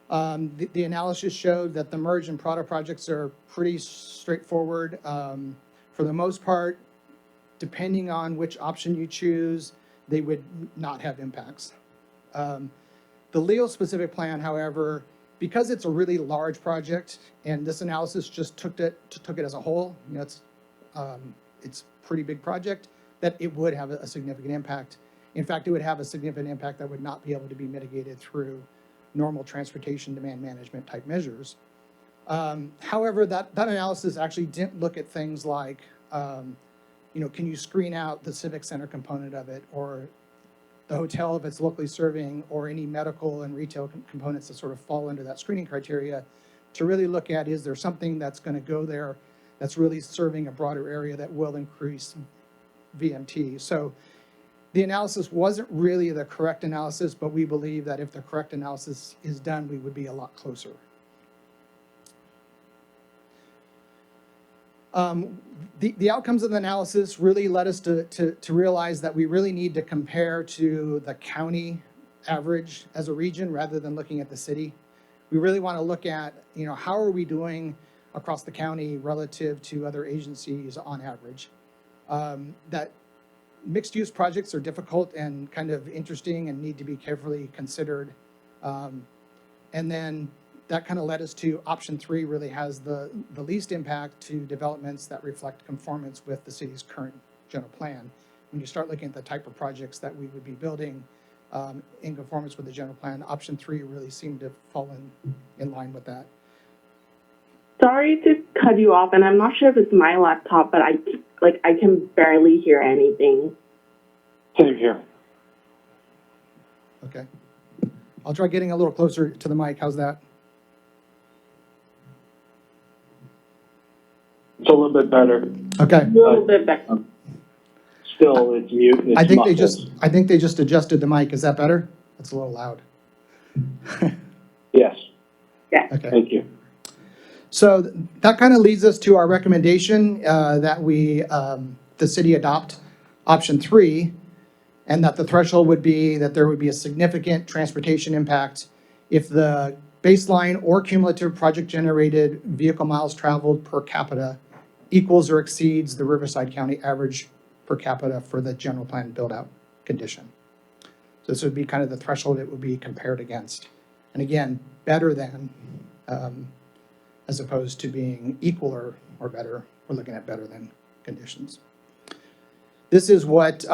the analysis showed that the Merge and Prado projects are pretty straightforward. For the most part, depending on which option you choose, they would not have impacts. The Leal specific plan, however, because it's a really large project, and this analysis just took it as a whole, you know, it's a pretty big project, that it would have a significant impact. In fact, it would have a significant impact that would not be able to be mitigated through normal transportation demand management type measures. However, that analysis actually didn't look at things like, can you screen out the civic center component of it, or the hotel if it's locally serving, or any medical and retail components that sort of fall under that screening criteria, to really look at, is there something that's going to go there that's really serving a broader area that will increase VMT. So the analysis wasn't really the correct analysis, but we believe that if the correct analysis is done, we would be a lot closer. The outcomes of the analysis really led us to realize that we really need to compare to the county average as a region rather than looking at the city. We really want to look at, how are we doing across the county relative to other agencies on average. That mixed-use projects are difficult and kind of interesting and need to be carefully considered. And then that kind of led us to option 3 really has the least impact to developments that reflect conformance with the city's current general plan. When you start looking at the type of projects that we would be building in conformance with the general plan, option 3 really seemed to fall in line with that. Sorry to cut you off, and I'm not sure if it's my laptop, but I can barely hear anything. Same here. Okay. I'll try getting a little closer to the mic. How's that? It's a little bit better. Okay. A little bit better. Still, it's mute. It's I think muffled. they just adjusted the mic. Is that better? That's a little loud. Yes. Okay. Thank you. So that kind of leads us to our recommendation that the city adopt option 3, and that the threshold would be that there would be a significant transportation impact if the baseline or cumulative project-generated vehicle miles traveled per capita equals or exceeds the Riverside County average per capita for the general plan build-out condition. So this would be kind of the threshold it would be compared against. And again, better than, as opposed to being equal or better. We're looking at better than conditions. This is what,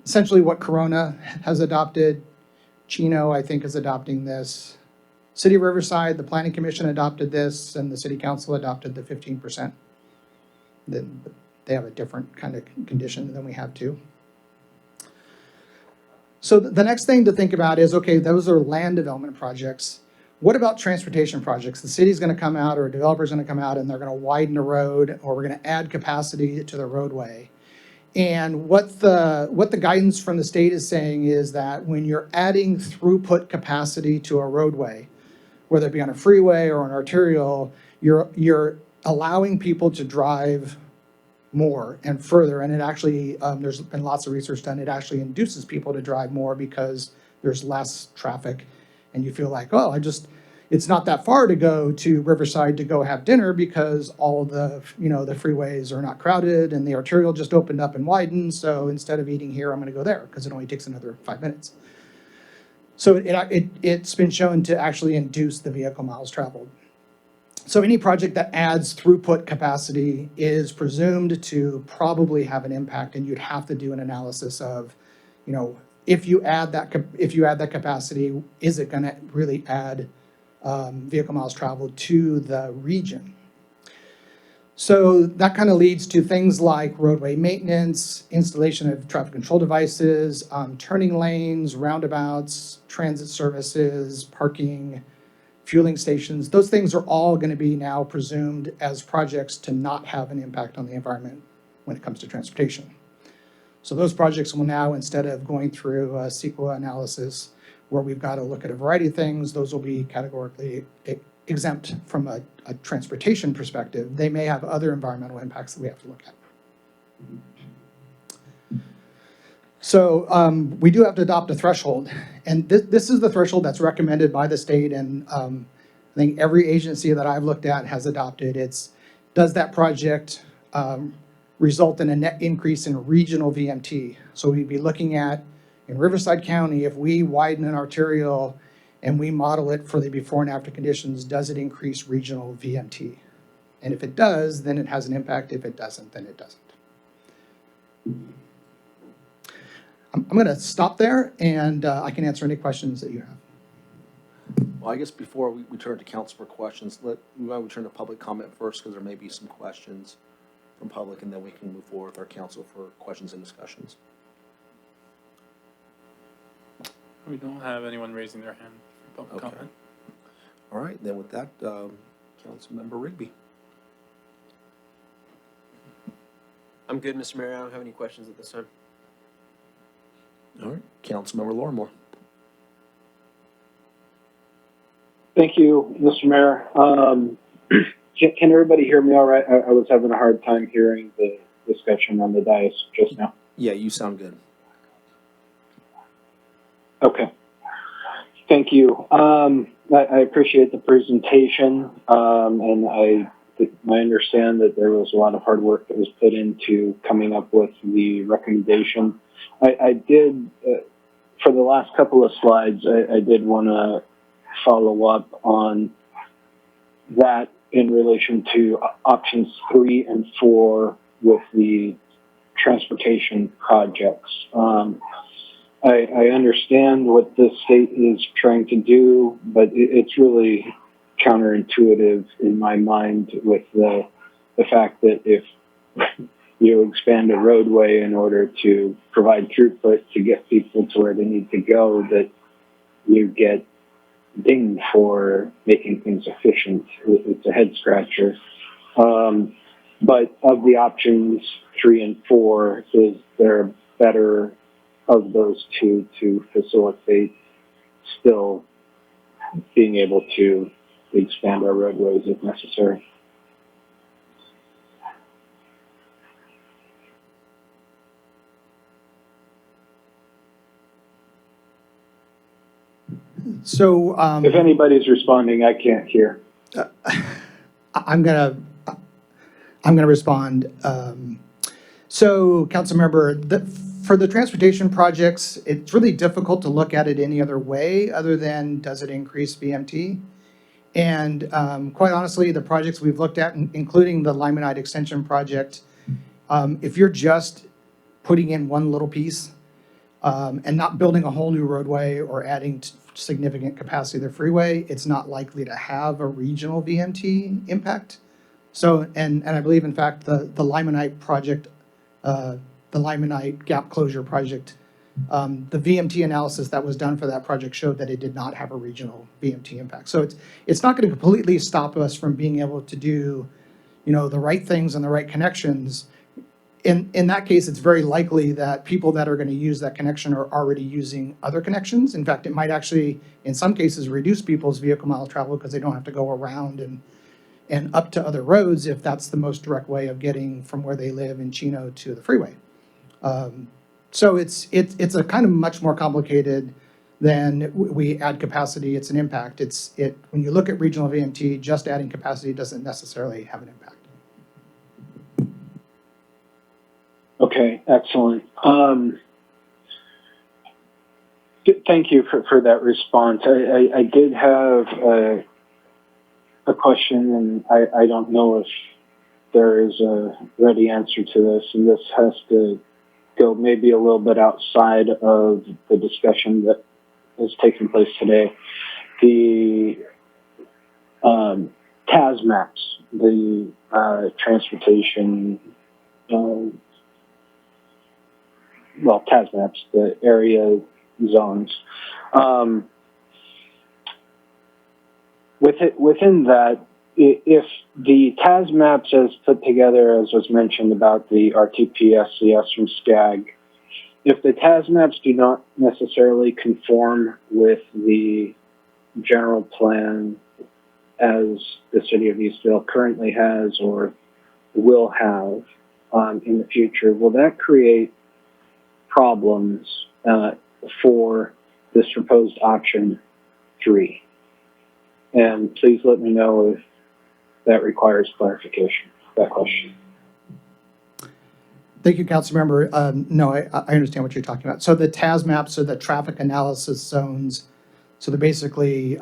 essentially what Corona has adopted. Chino, I think, is adopting this. City of Riverside, the Planning Commission adopted this, and the City Council adopted the 15%. Then they have a different kind of condition than we have too. So the next thing to think about is, okay, those are land development projects. What about transportation projects? The city's going to come out, or a developer's going to come out, and they're going to widen a road, or we're going to add capacity to the roadway. And what the guidance from the state is saying is that when you're adding throughput capacity to a roadway, whether it be on a freeway or an arterial, you're allowing people to drive more and further. And it actually, there's been lots of research done, it actually induces people to drive more because there's less traffic. And you feel like, oh, it's not that far to go to Riverside to go have dinner because all of the freeways are not crowded and the arterial just opened up and widened. So instead of eating here, I'm going to go there because it only takes another 5 minutes. So it's been shown to actually induce the vehicle miles traveled. So any project that adds throughput capacity is presumed to probably have an impact, and you'd have to do an analysis of, if you add that capacity, is it going to really add vehicle miles traveled to the region? So that kind of leads to things like roadway maintenance, installation of traffic control devices, turning lanes, roundabouts, transit services, parking, fueling stations. Those things are all going to be now presumed as projects to not have an impact on the environment when it comes to transportation. So those projects will now, instead of going through a CEQA analysis where we've got to look at a variety of things, those will be categorically exempt from a transportation perspective. They may have other environmental impacts that we have to look at. So we do have to adopt a threshold, and this is the threshold that's recommended by the state, and I think every agency that I've looked at has adopted. It's, does that project result in a net increase in regional VMT? So we'd be looking at, in Riverside County, if we widen an arterial and we model it for the before and after conditions, does it increase regional VMT? And if it does, then it has an impact. If it doesn't, then it doesn't. I'm going to stop there, and I can answer any questions that you have. Well, I guess before we turn to council for questions, we might turn to public comment first, because there may be some questions from public, and then we can move forward with our council for questions and discussions. We don't have anyone raising their hand for public Okay. comment. All right, then with that, Councilmember Rigby. I'm good, Mr. Mayor. I don't have any questions at this time. All right, Councilmember Lorimore. Thank you, Mr. Mayor. Can everybody hear me all right? I was having a hard time hearing the discussion on the dais just now. Yeah, you sound good. Okay. Thank you. I appreciate the presentation, and I understand that there was a lot of hard work that was put into coming up with the recommendation. I did, for the last couple of slides, I did want to follow up on that in relation to options 3 and 4 with the transportation projects. I understand what the state is trying to do, but it's really counterintuitive in my mind with the fact that if you expand a roadway in order to provide throughput to get people to where they need to go, that you get dinged for making things efficient. It's a head scratcher. But of the options 3 and 4, is there better of those two to facilitate still being able to expand our roadways if necessary. So, If anybody's responding, I can't hear. I'm gonna respond. So, Councilmember, for the transportation projects, it's really difficult to look at it any other way other than does it increase VMT? And quite honestly, the projects we've looked at, including the Limonite Extension project, if you're just putting in one little piece and not building a whole new roadway or adding significant capacity to the freeway, it's not likely to have a regional VMT impact. So, and I believe, in fact, the Limonite project, the Limonite gap closure project, the VMT analysis that was done for that project showed that it did not have a regional VMT impact. So it's not going to completely stop us from being able to do, the right things and the right connections. In that case, it's very likely that people that are going to use that connection are already using other connections. In fact, it might actually, in some cases, reduce people's vehicle mile travel because they don't have to go around and up to other roads if that's the most direct way of getting from where they live in Chino to the freeway. So it's a kind of much more complicated than we add capacity, it's an impact. When you look at regional VMT, just adding capacity doesn't necessarily have an impact. Okay, excellent. Thank you for that response. I did have a question, and I don't know if there is a ready answer to this, and this has to go maybe a little bit outside of the discussion that has taken place today. The TAS maps, the transportation, TAS maps, the area zones. Within that, if the TAS maps as put together, as was mentioned about the RTP SCS from SCAG, if the TAS maps do not necessarily conform with the general plan as the city of Eastville currently has or will have in the future, will that create problems for this proposed option 3? And please let me know if that requires clarification, that question. Thank you, Councilmember. No, I understand what you're talking about. So the TAS maps are the traffic analysis zones. So they're basically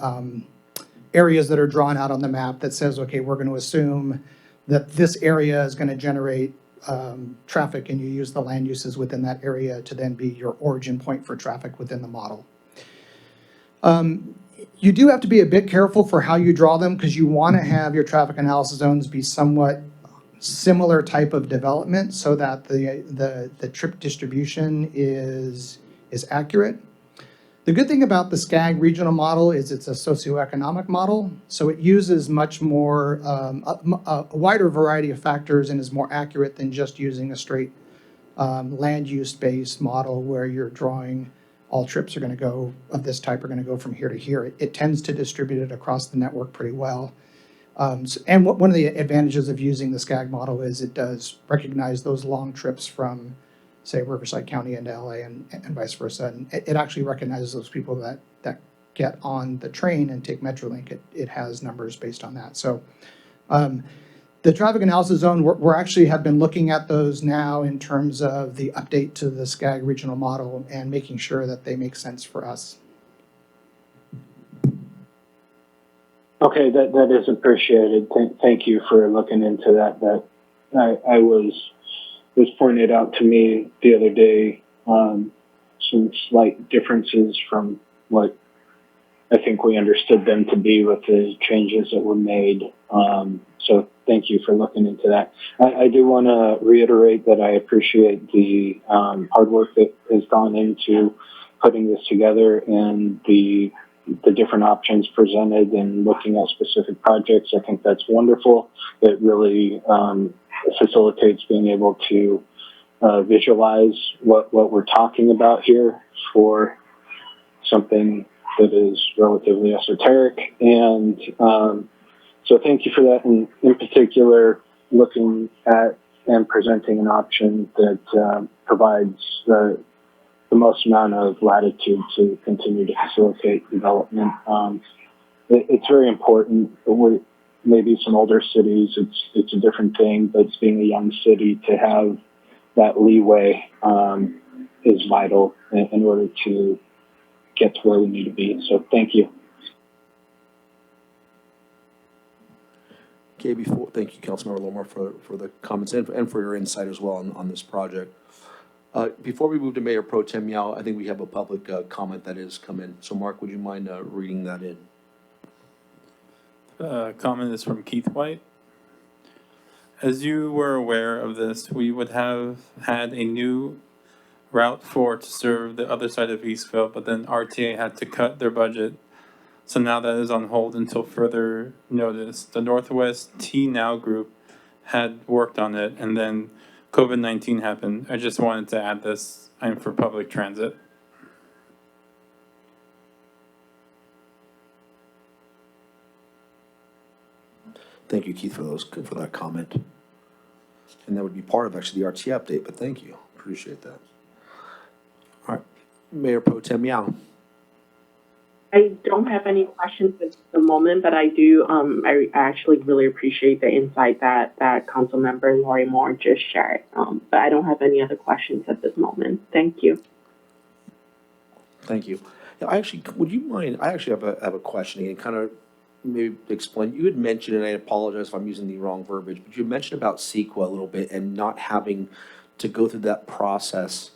areas that are drawn out on the map that says, okay, we're going to assume that this area is going to generate traffic, and you use the land uses within that area to then be your origin point for traffic within the model. You do have to be a bit careful for how you draw them because you want to have your traffic analysis zones be somewhat similar type of development so that the trip distribution is accurate. The good thing about the SCAG regional model is it's a socioeconomic model, so it uses much more, a wider variety of factors and is more accurate than just using a straight land use-based model where you're drawing all trips are going to go of this type are going to go from here to here. It tends to distribute it across the network pretty well. And one of the advantages of using the SCAG model is it does recognize those long trips from, say, Riverside County into LA and vice versa. And it actually recognizes those people that get on the train and take Metrolink. It has numbers based on that. So the traffic analysis zone, we're actually have been looking at those now in terms of the update to the SCAG regional model and making sure that they make sense for us. Okay, that is appreciated. Thank you for looking into that. That I was pointed out to me the other day, some slight differences from what I think we understood them to be with the changes that were made. So thank you for looking into that. I do want to reiterate that I appreciate the hard work that has gone into putting this together and the different options presented and looking at specific projects. I think that's wonderful. It really facilitates being able to visualize what we're talking about here for something that is relatively esoteric. And so thank you for that. And in particular, looking at and presenting an option that provides the most amount of latitude to continue to facilitate development. It's very important. Maybe some older cities, it's a different thing, but being a young city, to have that leeway is vital in order to get to where we need to be. So thank you. Okay, thank you, Councilmember Lormore, for the comments and for your insight as well on this project. Before we move to Mayor Pro Tem Yao, I think we have a public comment that has come in. So Mark, would you mind reading that in? Comment is from Keith White. As you were aware of this, we would have had a new Route 4 to serve the other side of Eastville, but then RTA had to cut their budget. So now that is on hold until further notice. The Northwest T Now group had worked on it, and then COVID-19 happened. I just wanted to add this. I'm for public transit. Thank you, Keith, for that comment. And that would be part of actually the RTA update, but thank you. Appreciate that. All right, Mayor Pro Tem Yao. I don't have any questions at the moment, but I do, I actually really appreciate the insight that Councilmember Lori Moore just shared. But I don't have any other questions at this moment. Thank you. Thank you. Now, would you mind, I actually have a question and kind of maybe explain. You had mentioned, and I apologize if I'm using the wrong verbiage, but you mentioned about CEQA a little bit and not having to go through that process.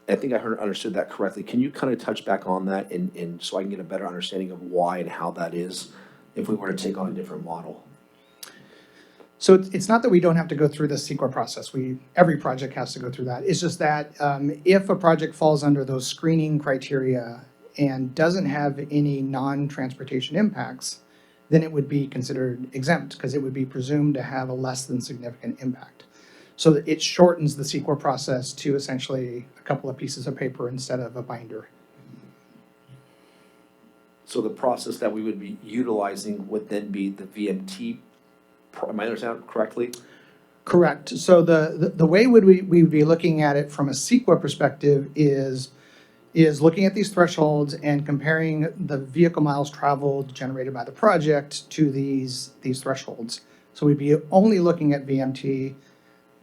I think I understood that correctly. Can you kind of touch back on that and so I can get a better understanding of why and how that is if we were to take on a different model? So it's not that we don't have to go through the CEQA process. Every project has to go through that. It's just that if a project falls under those screening criteria and doesn't have any non-transportation impacts, then it would be considered exempt because it would be presumed to have a less than significant impact. So that it shortens the CEQA process to essentially a couple of pieces of paper instead of a binder. So the process that we would be utilizing would then be the VMT, am I understanding correctly? Correct. So the way we would be looking at it from a CEQA perspective is looking at these thresholds and comparing the vehicle miles traveled generated by the project to these thresholds. So we'd be only looking at VMT.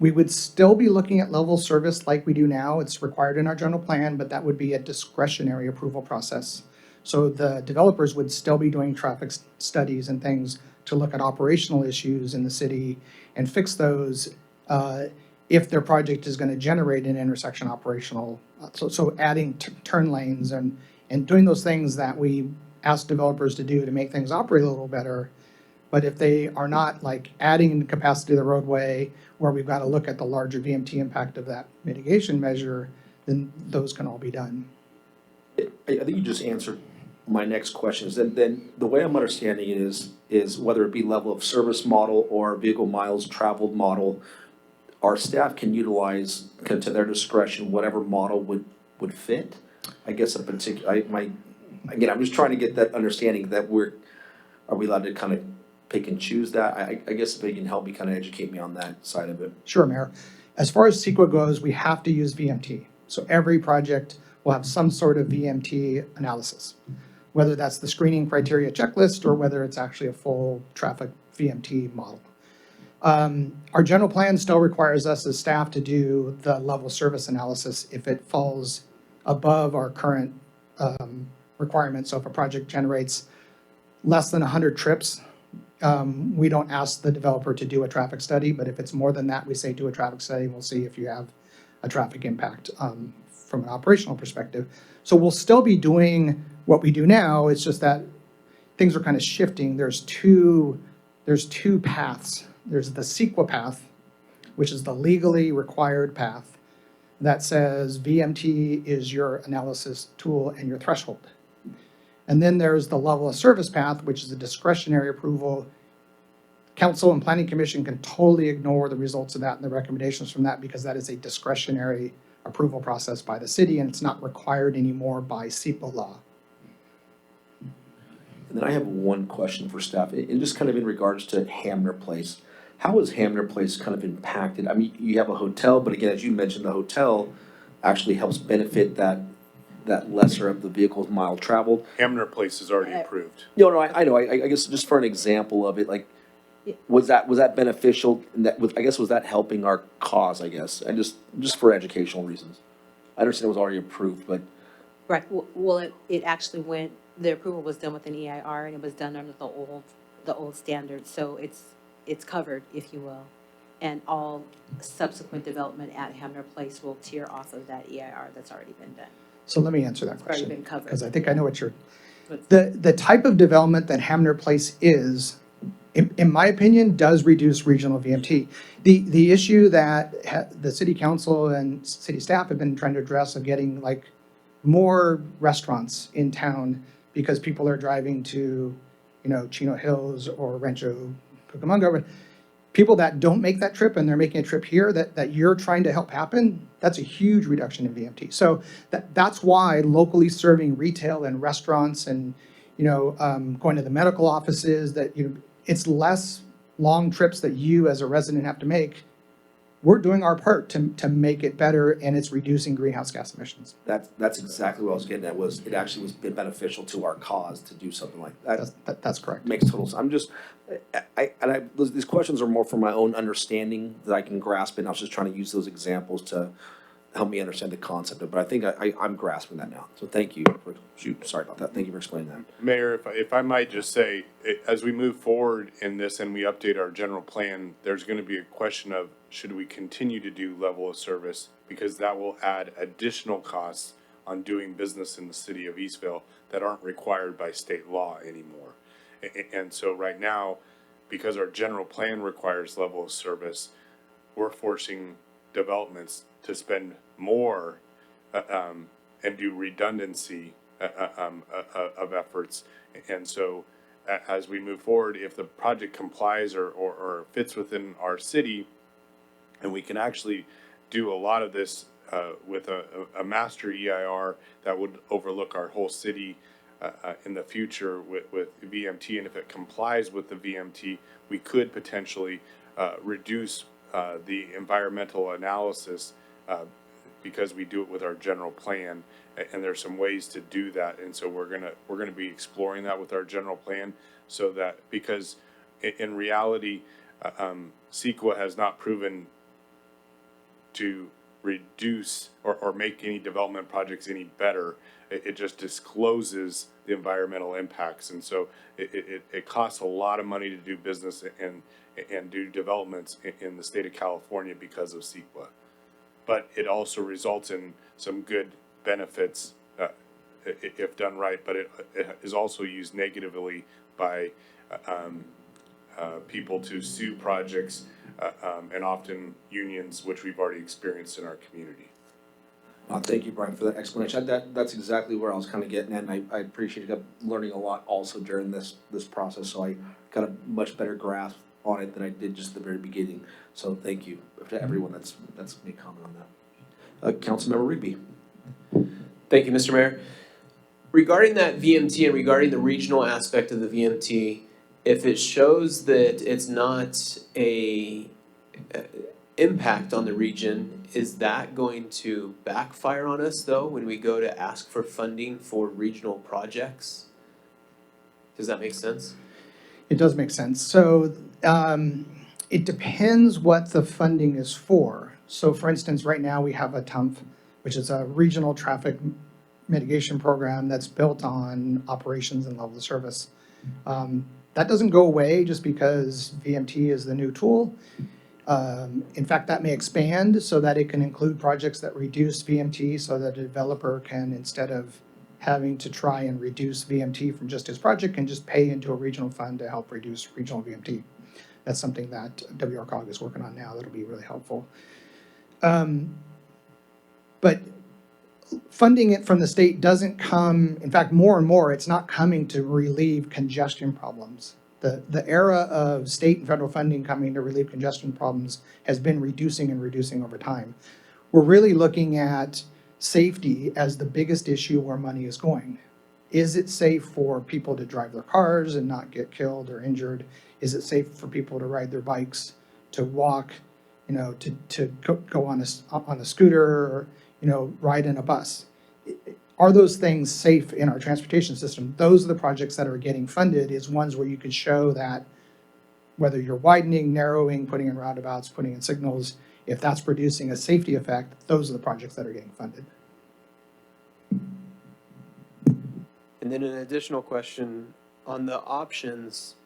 We would still be looking at level service like we do now. It's required in our general plan, but that would be a discretionary approval process. So the developers would still be doing traffic studies and things to look at operational issues in the city and fix those if their project is going to generate an intersection operational. So adding turn lanes and doing those things that we ask developers to do to make things operate a little better. But if they are not like adding capacity to the roadway where we've got to look at the larger VMT impact of that mitigation measure, then those can all be done. I think you just answered my next question. Is then the way I'm understanding it is whether it be level of service model or vehicle miles traveled model, our staff can utilize to their discretion whatever model would fit. I guess a particular, again, I'm just trying to get that understanding that are we allowed to kind of pick and choose that? I guess if they can help me kind of educate me on that side of it. Sure, Mayor. As far as CEQA goes, we have to use VMT. So every project will have some sort of VMT analysis, whether that's the screening criteria checklist or whether it's actually a full traffic VMT model. Our general plan still requires us as staff to do the level service analysis if it falls above our current requirements. So if a project generates less than 100 trips, we don't ask the developer to do a traffic study, but if it's more than that, we say do a traffic study and we'll see if you have a traffic impact from an operational perspective. So we'll still be doing what we do now. It's just that things are kind of shifting. There's two paths. There's the CEQA path, which is the legally required path that says VMT is your analysis tool and your threshold. And then there's the level of service path, which is a discretionary approval. Council and Planning Commission can totally ignore the results of that and the recommendations from that because that is a discretionary approval process by the city and it's not required anymore by SEPA law. And then I have one question for staff, and just kind of in regards to Hamner Place. How is Hamner Place kind of impacted? I mean, you have a hotel, but again, as you mentioned, the hotel actually helps benefit that lesser of the vehicles mile traveled. Hamner Place is already approved. No, I know, I guess just for an example of it, like, was that beneficial, and was that helping our cause, I guess, and just for educational reasons? I understand it was already approved, but, Right, well, it actually went, the approval was done with an EIR, and it was done under the old standards, so it's covered, if you will. And all subsequent development at Hamner Place will tier off of that EIR that's already been done. So let me answer that It's already question, been covered. because I think I know what you're, But- the type of development that Hamner Place is, in my opinion, does reduce regional VMT. The issue that the city council and city staff have been trying to address of getting like more restaurants in town because people are driving to, Chino Hills or Rancho Cucamonga. But people that don't make that trip and they're making a trip here that you're trying to help happen, that's a huge reduction in VMT. So that's why locally serving retail and restaurants and, going to the medical offices, that, it's less long trips that you as a resident have to make. We're doing our part to make it better, and it's reducing greenhouse gas emissions. that's exactly what I was getting at, was it actually was been beneficial to our cause to do something like that. That's correct. Makes total sense. I'm just, these questions are more for my own understanding that I can grasp, and I was just trying to use those examples to help me understand the concept of it, but I think I'm grasping that now. So thank you for, sorry about that. Thank you for explaining that. Mayor, if I might just say, as we move forward in this and we update our general plan, there's gonna be a question of, should we continue to do level of service? Because that will add additional costs on doing business in the city of Eastville that aren't required by state law anymore. And so right now, because our general plan requires level of service, we're forcing developments to spend more and do redundancy of efforts. And so as we move forward, if the project complies or fits within our city, and we can actually do a lot of this with a master EIR that would overlook our whole city in the future with VMT, and if it complies with the VMT, we could potentially reduce the environmental analysis because we do it with our general plan, and there's some ways to do that, and so we're gonna be exploring that with our general plan, so that, because in reality, CEQA has not proven to reduce or make any development projects any better. It just discloses the environmental impacts, and so it costs a lot of money to do business and do developments in the state of California because of CEQA. But it also results in some good benefits if done right, but it is also used negatively by people to sue projects and often unions, which we've already experienced in our community. Thank you, Brian, for that explanation. That's exactly where I was kind of getting at, and I appreciate learning a lot also during this process, so I got a much better grasp on it than I did just at the very beginning. So thank you to everyone that's made comment on that. Councilmember Rigby. Thank you, Mr. Mayor. Regarding that VMT and regarding the regional aspect of the VMT, if it shows that it's not a impact on the region, is that going to backfire on us though when we go to ask for funding for regional projects? Does that make sense? It does make sense. So it depends what the funding is for. So for instance, right now we have a TUMF, which is a regional traffic mitigation program that's built on operations and level of service. That doesn't go away just because VMT is the new tool. In fact, that may expand so that it can include projects that reduce VMT, so that a developer can, instead of having to try and reduce VMT from just his project, can just pay into a regional fund to help reduce regional VMT. That's something that WRCOG is working on now. That'll be really helpful. But funding it from the state doesn't come, in fact, more and more, it's not coming to relieve congestion problems. The era of state and federal funding coming to relieve congestion problems has been reducing and reducing over time. We're really looking at safety as the biggest issue where money is going. Is it safe for people to drive their cars and not get killed or injured? Is it safe for people to ride their bikes, to walk, to go on a scooter, or, ride in a bus? Are those things safe in our transportation system? Those are the projects that are getting funded, is ones where you could show that whether you're widening, narrowing, putting in roundabouts, putting in signals, if that's producing a safety effect, those are the projects that are getting funded. And then an additional question on the options.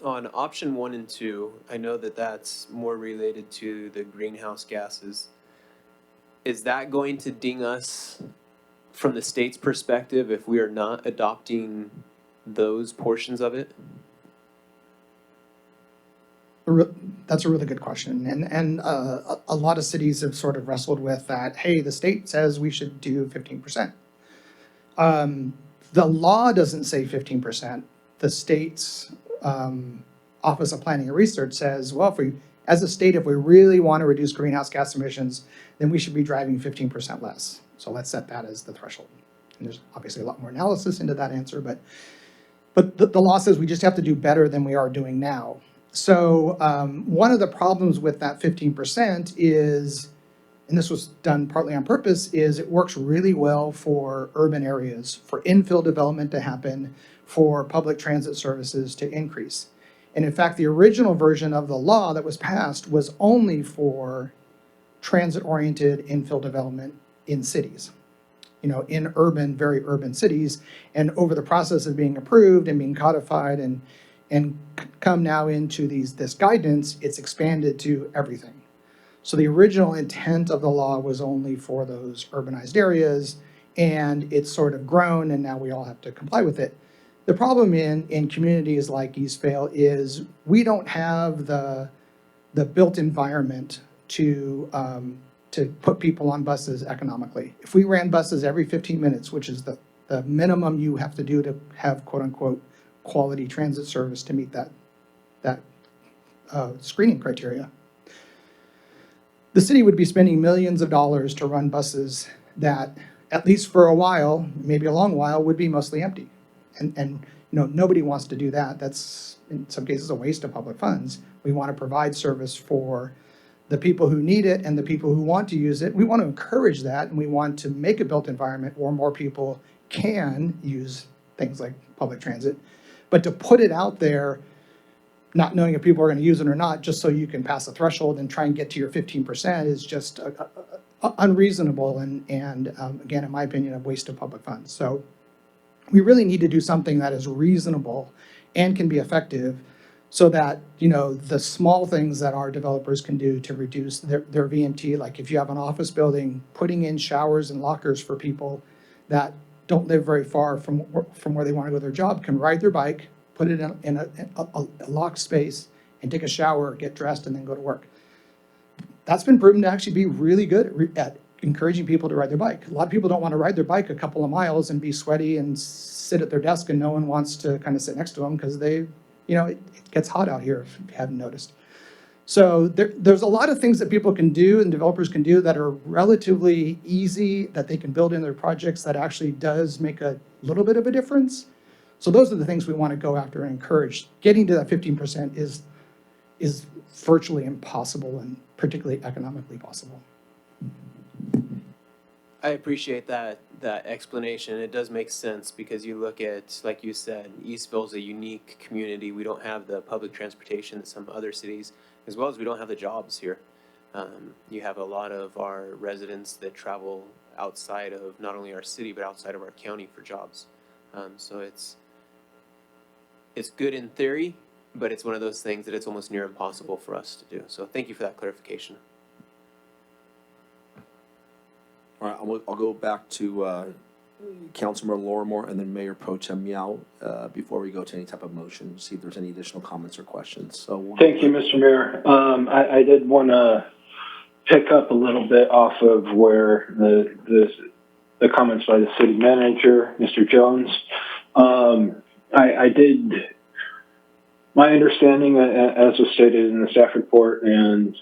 On option 1 and 2, I know that that's more related to the greenhouse gases. Is that going to ding us from the state's perspective if we are not adopting those portions of it? That's a really good question. And a lot of cities have sort of wrestled with that. Hey, the state says we should do 15%. The law doesn't say 15%. The state's Office of Planning and Research says, well, as a state, if we really want to reduce greenhouse gas emissions, then we should be driving 15% less. So let's set that as the threshold. And there's obviously a lot more analysis into that answer, but the law says we just have to do better than we are doing now. So one of the problems with that 15% is, and this was done partly on purpose, is it works really well for urban areas, for infill development to happen, for public transit services to increase. And in fact, the original version of the law that was passed was only for transit-oriented infill development in cities, in urban, very urban cities. And over the process of being approved and being codified and come now into this guidance, it's expanded to everything. So the original intent of the law was only for those urbanized areas, and it's sort of grown, and now we all have to comply with it. The problem in communities like Eastvale is we don't have the built environment to put people on buses economically. If we ran buses every 15 minutes, which is the minimum you have to do to have quote unquote quality transit service to meet that screening criteria, the city would be spending millions of dollars to run buses that, at least for a while, maybe a long while, would be mostly empty. And nobody wants to do that. That's, in some cases, a waste of public funds. We want to provide service for the people who need it and the people who want to use it. We want to encourage that, and we want to make a built environment where more people can use things like public transit. But to put it out there, not knowing if people are going to use it or not, just so you can pass a threshold and try and get to your 15% is just unreasonable and again, in my opinion, a waste of public funds. So we really need to do something that is reasonable and can be effective, so that, the small things that our developers can do to reduce their VMT, like if you have an office building, putting in showers and lockers for people that don't live very far from where they want to go to their job, can ride their bike, put it in a locked space, and take a shower, get dressed, and then go to work. That's been proven to actually be really good at encouraging people to ride their bike. A lot of people don't want to ride their bike a couple of miles and be sweaty and sit at their desk, and no one wants to kind of sit next to them because it gets hot out here, if you haven't noticed. So there's a lot of things that people can do and developers can do that are relatively easy, that they can build in their projects, that actually does make a little bit of a difference. So those are the things we want to go after and encourage. Getting to that 15% is virtually impossible, and particularly economically possible. I appreciate that explanation. It does make sense, because you look at, like you said, Eastville's a unique community. We don't have the public transportation that some other cities, as well as we don't have the jobs here. You have a lot of our residents that travel outside of not only our city, but outside of our county for jobs. So it's good in theory, but it's one of those things that it's almost near impossible for us to do. So thank you for that clarification. All right, I'll go back to Councilmember Lorimore and then Mayor Pro Tem Miao before we go to any type of motion, see if there's any additional comments or questions. So Thank you, Mr. Mayor. I did want to pick up a little bit off of where the comments by the city manager, Mr. Jones. My understanding, as was stated in the staff report, and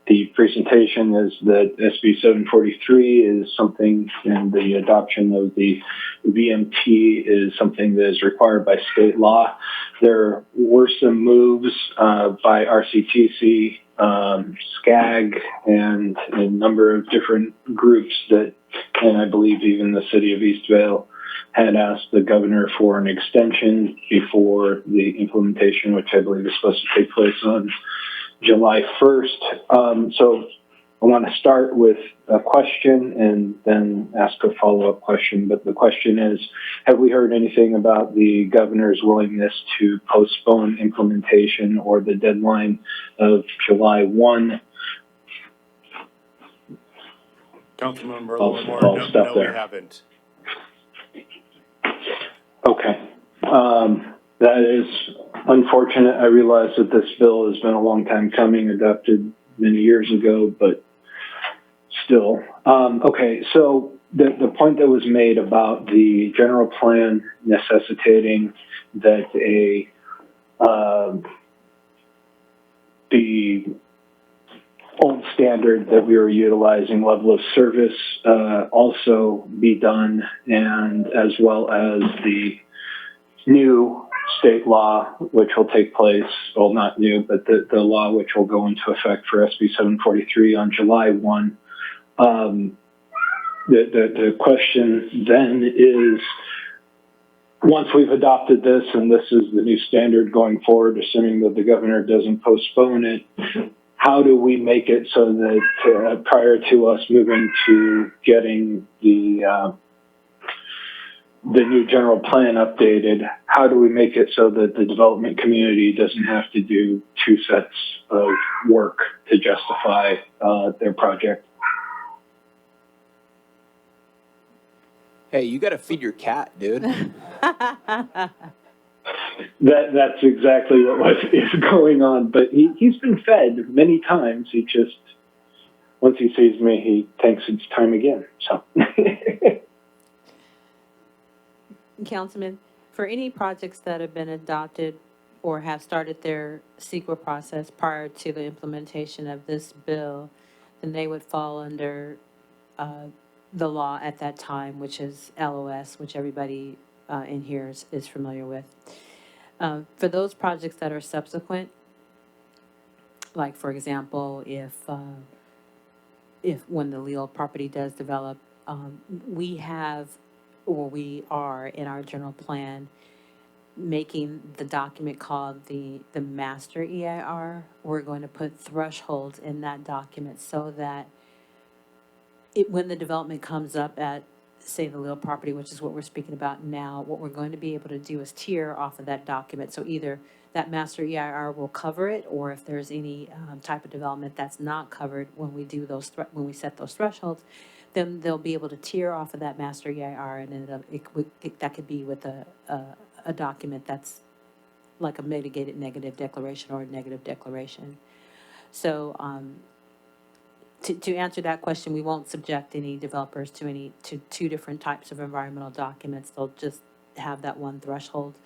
the presentation is that SB 743 is something, and the adoption of the VMT is something that is required by state law. There were some moves by RCTC, SCAG, and a number of different groups that, and I believe even the city of Eastvale, had asked the governor for an extension before the implementation, which I believe is supposed to take place on July 1st. So I want to start with a question and then ask a follow-up question. But the question is, have we heard anything about the governor's willingness to postpone implementation or the deadline of July 1? Councilmember I'll Lorrimore, stop no, we there. haven't. Okay. That is unfortunate. I realize that this bill has been a long time coming, adopted many years ago, but still. Okay, so the point that was made about the general plan necessitating that the old standard that we were utilizing, level of service, also be done, and as well as the new state law, which will take place, well, not new, but the law which will go into effect for SB 743 on July 1. The question then is, once we've adopted this, and this is the new standard going forward, assuming that the governor doesn't postpone it, how do we make it so that prior to us moving to getting the new general plan updated, how do we make it so that the development community doesn't have to do two sets of work to justify their project? Hey, you got to feed your cat, dude. That's exactly what is going on. But he's been fed many times. He just, once he sees me, he thinks it's time again. So. Councilman, for any projects that have been adopted or have started their CEQA process prior to the implementation of this bill, then they would fall under the law at that time, which is LOS, which everybody in here is familiar with. For those projects that are subsequent, like for example, if when the Leo property does develop, we have, or we are in our general plan, making the document called the master EIR. We're going to put thresholds in that document so that when the development comes up at, say, the Leo property, which is what we're speaking about now, what we're going to be able to do is tier off of that document. So either that master EIR will cover it, or if there's any type of development that's not covered when we do those, when we set those thresholds, then they'll be able to tier off of that master EIR, and that could be with a document that's like a mitigated negative declaration or a negative declaration. So to answer that question, we won't subject any developers to two different types of environmental documents. They'll just have that one threshold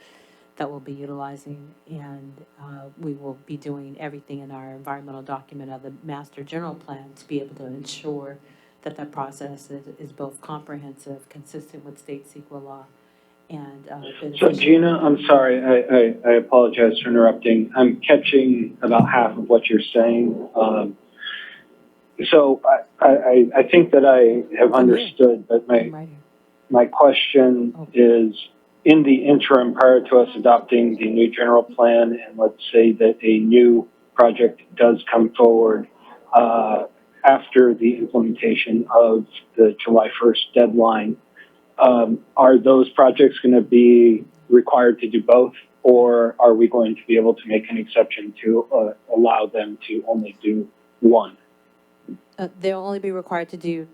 that we'll be utilizing, and we will be doing everything in our environmental document of the master general plan to be able to ensure that that process is both comprehensive, consistent with state CEQA law, and So Gina, I'm sorry, I apologize for interrupting. I'm catching about half of what you're saying. So I think that I have understood, but my question is, in the interim, prior to us adopting the new general plan, and let's say that a new project does come forward after the implementation of the July 1st deadline, are those projects going to be required to do both, or are we going to be able to make an exception to allow them to only do one? They'll only be required to do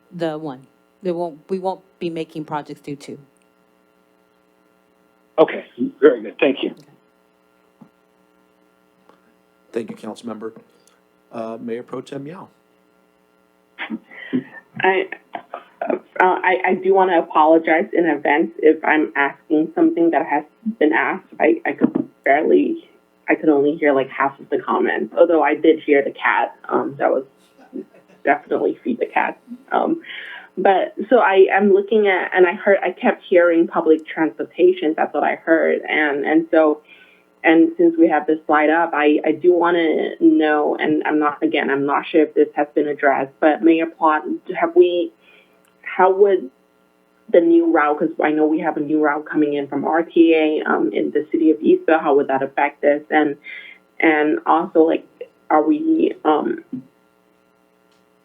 the one. We won't be making projects do two. Okay, very good. Thank you. Thank you, Councilmember. Mayor Pro Tem Yao. I do want to apologize in advance if I'm asking something that has been asked. I could barely I could only hear like half of the comments, although I did hear the cat. That was definitely feed the cat. But so I am looking at, and I kept hearing public transportation. That's what I heard. And since we have this slide up, I do want to know, and I'm not sure if this has been addressed, but Mayor Plott, how would the new route, because I know we have a new route coming in from RTA in the city of Eastville, how would that affect this? And also, like, are we,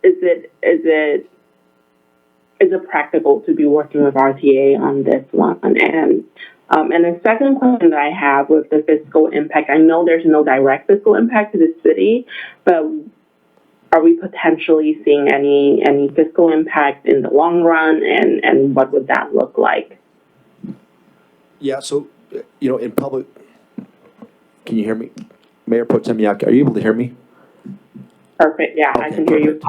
is it practical to be working with RTA on this one? And the second question that I have with the fiscal impact, I know there's no direct fiscal impact to the city, but are we potentially seeing any fiscal impact in the long run, and what would that look like? Yeah, so, in public, can you hear me? Mayor Pro Tem Miyake, are you able to hear me? Perfect, yeah, I can hear you.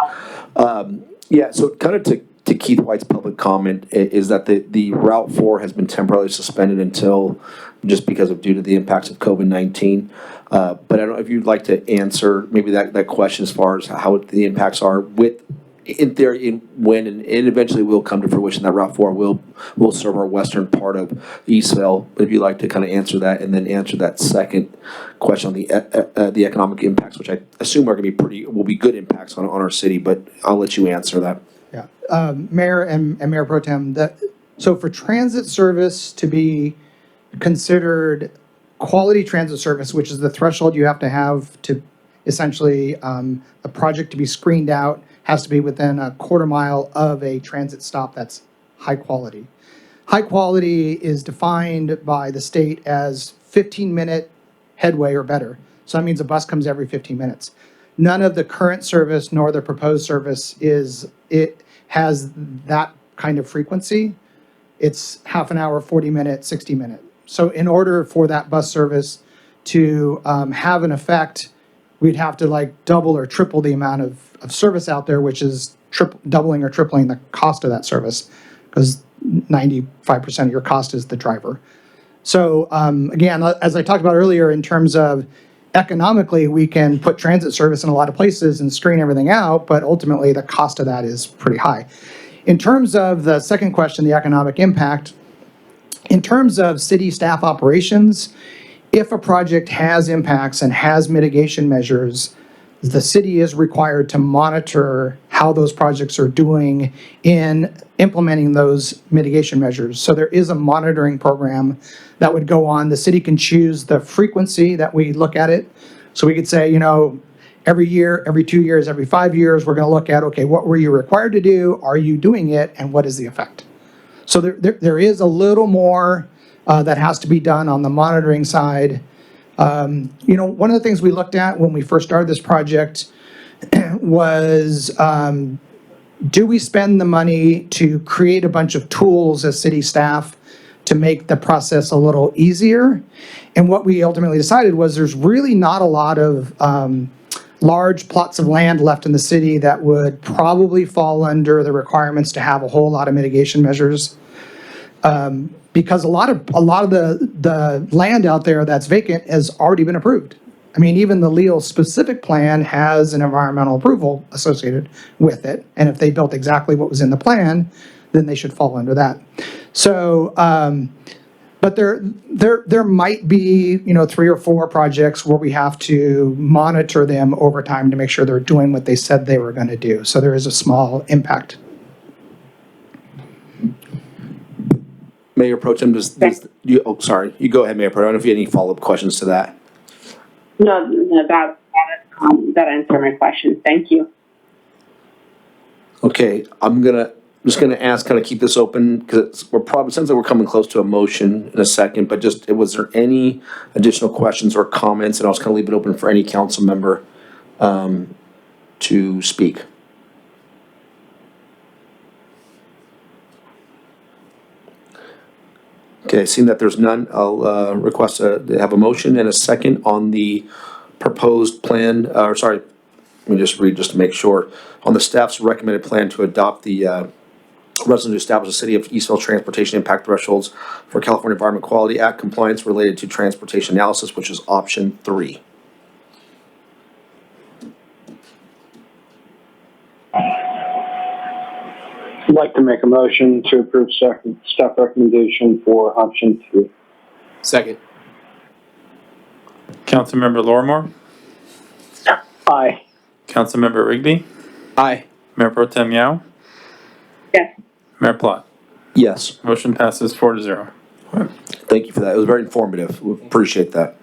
Yeah, so kind of to Keith White's public comment is that the Route 4 has been temporarily suspended until, just due to the impacts of COVID-19. But I don't know if you'd like to answer maybe that question as far as how the impacts are in theory, when and eventually will come to fruition that Route 4 will serve our western part of Eastville. But if you'd like to kind of answer that and then answer that second question on the economic impacts, which I assume are going to will be good impacts on our city, but I'll let you answer that. Yeah, Mayor and Mayor Pro Tem, so for transit service to be considered quality transit service, which is the threshold you have to essentially a project to be screened out, has to be within a quarter mile of a transit stop that's high quality. High quality is defined by the state as 15-minute headway or better. So that means a bus comes every 15 minutes. None of the current service nor the proposed service has that kind of frequency. It's half an hour, 40-minute, 60-minute. So in order for that bus service to have an effect, we'd have to double or triple the amount of service out there, which is doubling or tripling the cost of that service, because 95% of your cost is the driver. So again, as I talked about earlier, in terms of economically, we can put transit service in a lot of places and screen everything out, but ultimately the cost of that is pretty high. In terms of the second question, the economic impact, in terms of city staff operations, if a project has impacts and has mitigation measures, the city is required to monitor how those projects are doing in implementing those mitigation measures. So there is a monitoring program that would go on. The city can choose the frequency that we look at it. So we could say, every year, every 2 years, every 5 years, we're going to look at, okay, what were you required to do? Are you doing it? And what is the effect? So there is a little more that has to be done on the monitoring side. One of the things we looked at when we first started this project was, do we spend the money to create a bunch of tools as city staff to make the process a little easier? And what we ultimately decided was there's really not a lot of large plots of land left in the city that would probably fall under the requirements to have a whole lot of mitigation measures. Because a lot of the land out there that's vacant has already been approved. I mean, even the Leo specific plan has an environmental approval associated with it. And if they built exactly what was in the plan, then they should fall under that. So, but there might be, 3 or 4 projects where we have to monitor them over time to make sure they're doing what they said they were going to do. So there is a small impact. Mayor Pro Tem, sorry, you go ahead, Mayor Pro Tem. I don't know if you have any follow-up questions to that. No, that answered my question. Thank you. Okay, I'm just gonna ask, kind of keep this open, because sounds like we're coming close to a motion in a second, but was there any additional questions or comments? And I was gonna leave it open for any council member to speak. Okay, seeing that there's none, I'll request to have a motion and a second on the proposed plan, let me just read just to make sure. On the staff's recommended plan to adopt the resolution to establish the City of Eastville transportation impact thresholds for California Environment Quality Act compliance related to transportation analysis, which is option 3. I'd like to make a motion to approve staff recommendation for option 3. Second. Councilmember Lorrimore, Aye. Councilmember Rigby, Aye. Mayor Pro Tem Yao, Yes. Mayor Plot. Yes. Motion passes 4-0. Thank you for that. It was very informative. We appreciate that.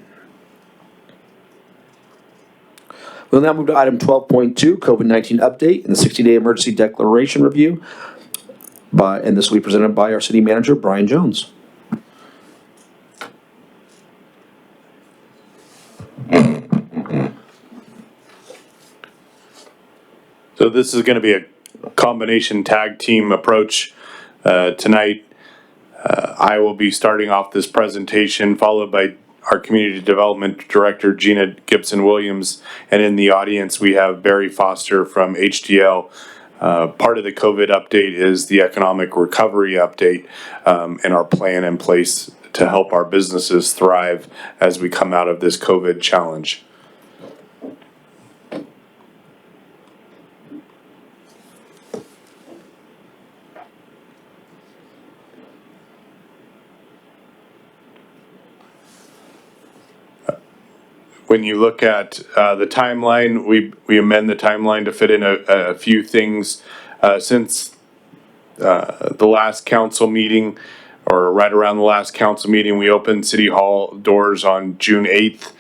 We'll now move to item 12.2, COVID-19 update and the 60-day emergency declaration review. And this will be presented by our city manager, Brian Jones. So this is going to be a combination tag team approach tonight. I will be starting off this presentation, followed by our Community Development Director, Gina Gibson-Williams. And in the audience, we have Barry Foster from HDL. Part of the COVID update is the economic recovery update and our plan in place to help our businesses thrive as we come out of this COVID challenge. When you look at the timeline, we amend the timeline to fit in a few things. Since the last council meeting, or right around the last council meeting, we opened City Hall doors on June 8th.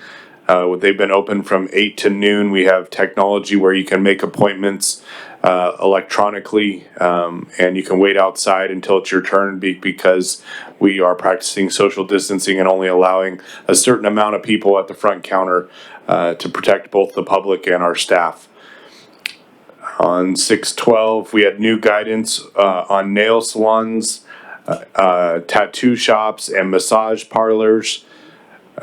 They've been open from 8 to noon. We have technology where you can make appointments electronically, and you can wait outside until it's your turn because we are practicing social distancing and only allowing a certain amount of people at the front counter to protect both the public and our staff. On 6/12, we had new guidance on nail salons, tattoo shops, and massage parlors.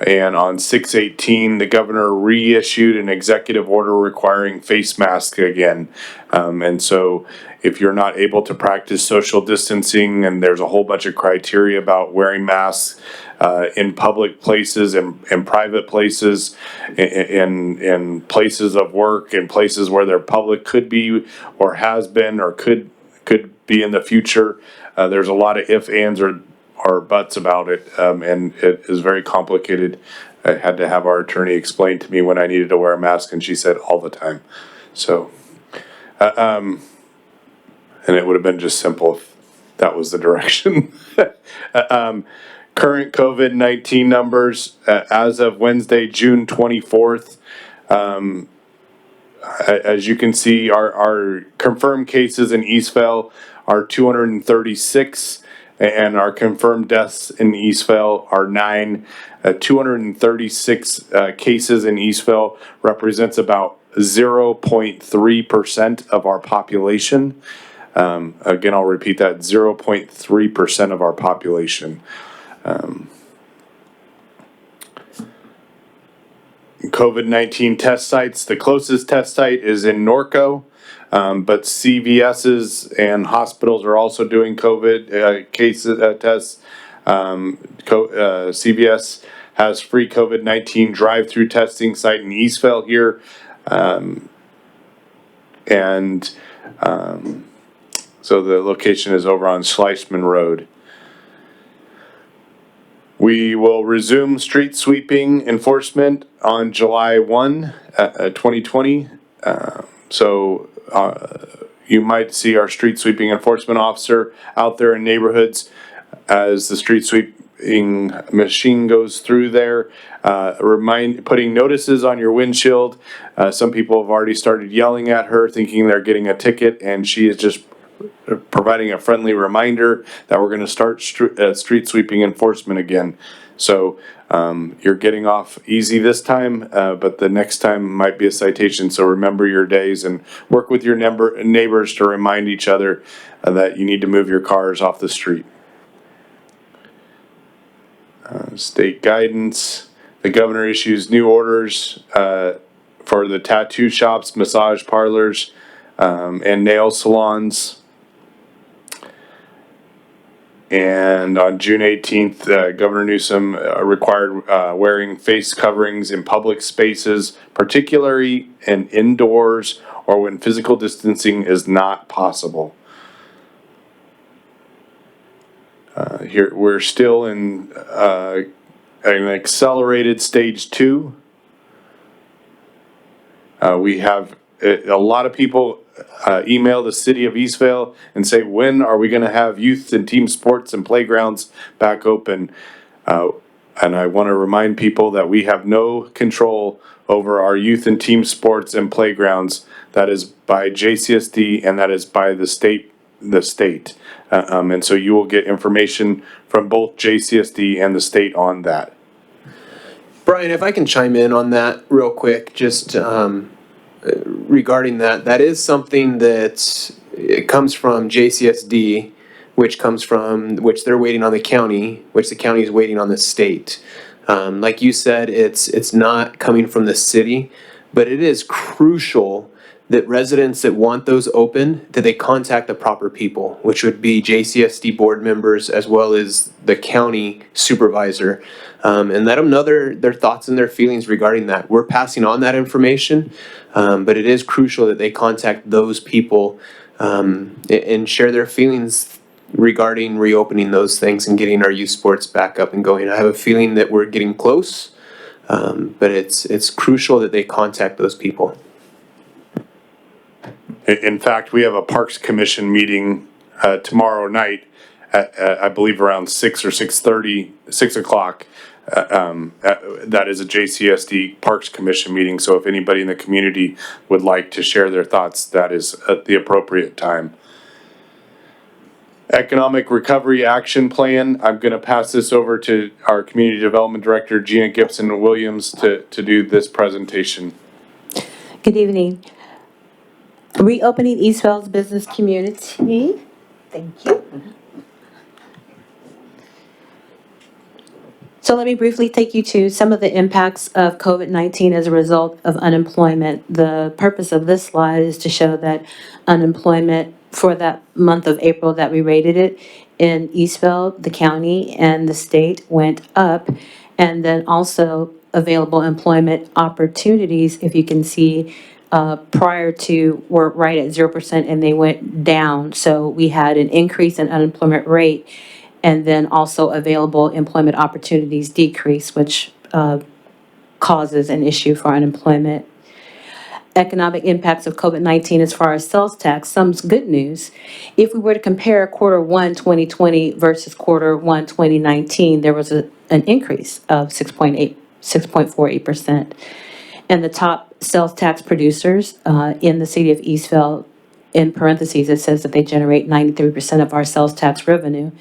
And on 6/18, the governor reissued an executive order requiring face masks again. And so if you're not able to practice social distancing, and there's a whole bunch of criteria about wearing masks in public places and private places, in places of work, and places where their public could be or has been or could be in the future, there's a lot of ifs, ands, or buts about it, and it is very complicated. I had to have our attorney explain to me when I needed to wear a mask, and she said all the time. So, and it would have been just simple if that was the direction. Current COVID-19 numbers as of Wednesday, June 24th. As you can see, our confirmed cases in Eastvale are 236. And our confirmed deaths in Eastvale are 9. 236 cases in Eastvale represents about 0.3% of our population. Again, I'll repeat that, 0.3% of our population. COVID-19 test sites, the closest test site is in Norco. But CVS's and hospitals are also doing COVID cases tests. CVS has free COVID-19 drive-through testing site in Eastvale here, so the location is over on Schleichman Road. We will resume street sweeping enforcement on July 1, 2020. You might see our street sweeping enforcement officer out there in neighborhoods as the street sweeping machine goes through there, putting notices on your windshield. Some people have already started yelling at her, thinking they're getting a ticket, and she is just providing a friendly reminder that we're going to start street sweeping enforcement again. So you're getting off easy this time, but the next time might be a citation. So remember your days and work with your neighbors to remind each other that you need to move your cars off the street. State guidance. The governor issues new orders for the tattoo shops, massage parlors, and nail salons. And on June 18th, Governor Newsom required wearing face coverings in public spaces, particularly in indoors or when physical distancing is not possible. Here, we're still in an accelerated stage 2. We have a lot of people email the city of Eastvale and say, when are we gonna have youth and team sports and playgrounds back open? And I wanna remind people that we have no control over our youth and team sports and playgrounds. That is by JCSD and that is by the state. And so you will get information from both JCSD and the state on that. Brian, if I can chime in on that real quick, just regarding that, that is something that it comes from JCSD, which they're waiting on the county, which the county is waiting on the state. Like you said, it's not coming from the city, but it is crucial that residents that want those open, that they contact the proper people, which would be JCSD board members as well as the county supervisor, and let them know their thoughts and their feelings regarding that. We're passing on that information, but it is crucial that they contact those people and share their feelings regarding reopening those things and getting our youth sports back up and going. I have a feeling that we're getting close, but it's crucial that they contact those people. In fact, we have a Parks Commission meeting tomorrow night at, I believe around 6 or 6:30, 6 o'clock. That is a JCSD Parks Commission meeting, so if anybody in the community would like to share their thoughts, that is at the appropriate time. Economic Recovery Action Plan, I'm gonna pass this over to our Community Development Director, Gina Gibson Williams, to do this presentation. Good evening. Reopening Eastvale's business community. Thank you. So let me briefly take you to some of the impacts of COVID-19 as a result of unemployment. The purpose of this slide is to show that unemployment for that month of April that we rated it in Eastvale, the county, and the state went up. And then also available employment opportunities, if you can see, prior to were right at 0% and they went down. So we had an increase in unemployment rate and then also available employment opportunities decrease, which causes an issue for unemployment. Economic impacts of COVID-19 as far as sales tax, some good news. If we were to compare Q1 2020 versus Q1 2019, there was an increase of 6.48%. And the top sales tax producers in the city of Eastvale, in parentheses, it says that they generate 93% of our sales tax revenue.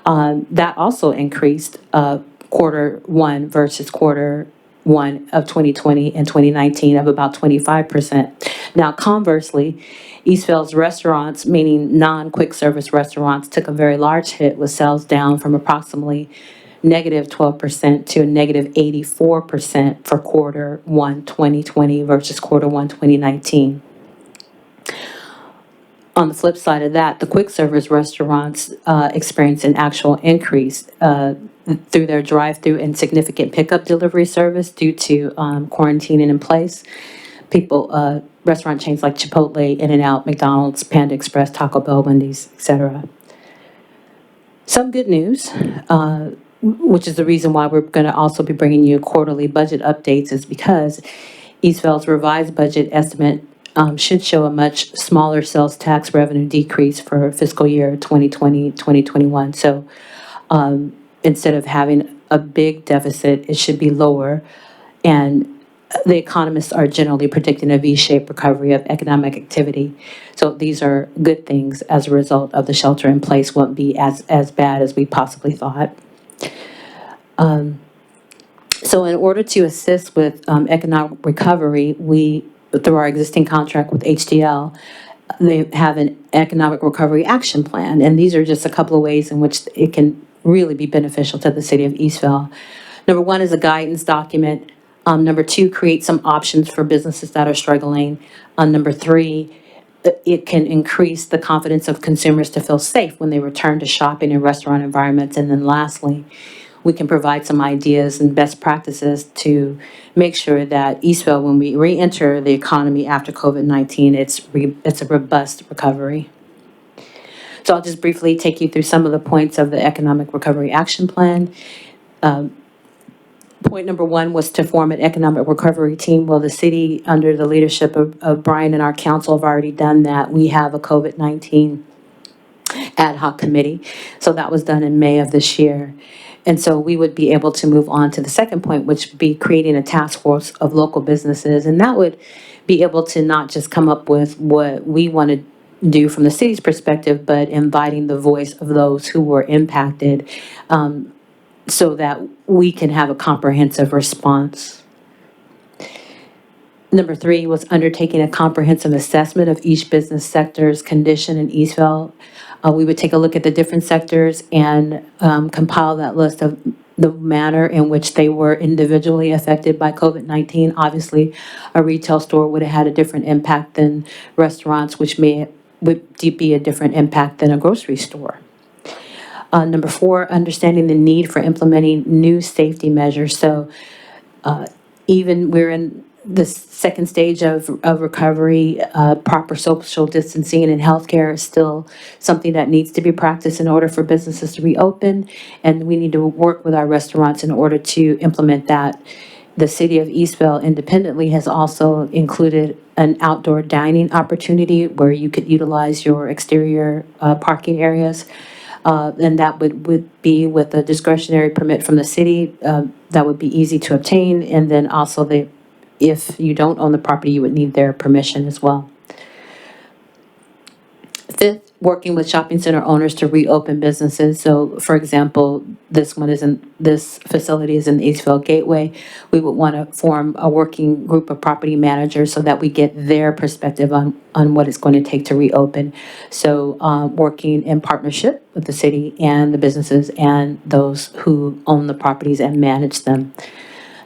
That also increased Q1 versus Q1 of 2020 and 2019 of about 25%. Now, conversely, Eastvale's restaurants, meaning non-quick service restaurants, took a very large hit with sales down from approximately negative 12% to negative 84% for Q1 2020 versus Q1 2019. On the flip side of that, the quick service restaurants experienced an actual increase through their drive-through and significant pickup delivery service due to quarantining in place. People, restaurant chains like Chipotle, In-N-Out, McDonald's, Panda Express, Taco Bell, Wendy's, etc. Some good news, which is the reason why we're going to also be bringing you quarterly budget updates, is because Eastvale's revised budget estimate should show a much smaller sales tax revenue decrease for fiscal year 2020-2021. So instead of having a big deficit, it should be lower. And the economists are generally predicting a V-shaped recovery of economic activity. So these are good things as a result of the shelter in place won't be as bad as we possibly thought. So in order to assist with economic recovery, we, through our existing contract with HDL, they have an economic recovery action plan. And these are just a couple of ways in which it can really be beneficial to the city of Eastvale. Number one is a guidance document. Number two, create some options for businesses that are struggling. Number three, it can increase the confidence of consumers to feel safe when they return to shopping in restaurant environments. And then lastly, we can provide some ideas and best practices to make sure that Eastville, when we re-enter the economy after COVID-19, it's a robust recovery. So I'll just briefly take you through some of the points of the Economic Recovery Action Plan. Point number one was to form an economic recovery team. Well, the city, under the leadership of Brian and our council, have already done that. We have a COVID-19 ad hoc committee. So that was done in May of this year. And so we would be able to move on to the second point, which would be creating a task force of local businesses. And that would be able to not just come up with what we want to do from the city's perspective, but inviting the voice of those who were impacted, so that we can have a comprehensive response. Number three was undertaking a comprehensive assessment of each business sector's condition in Eastville. We would take a look at the different sectors and compile that list of the manner in which they were individually affected by COVID-19. Obviously, a retail store would have had a different impact than restaurants, which would be a different impact than a grocery store. Number four, understanding the need for implementing new safety measures. So even we're in the second stage of recovery, proper social distancing and healthcare is still something that needs to be practiced in order for businesses to reopen. And we need to work with our restaurants in order to implement that. The city of Eastville independently has also included an outdoor dining opportunity where you could utilize your exterior parking areas. And that would be with a discretionary permit from the city. That would be easy to obtain. And then also if you don't own the property, you would need their permission as well. Fifth, working with shopping center owners to reopen businesses. So for example, this facility is in the Eastville Gateway. We would want to form a working group of property managers so that we get their perspective on what it's going to take to reopen. So working in partnership with the city and the businesses and those who own the properties and manage them.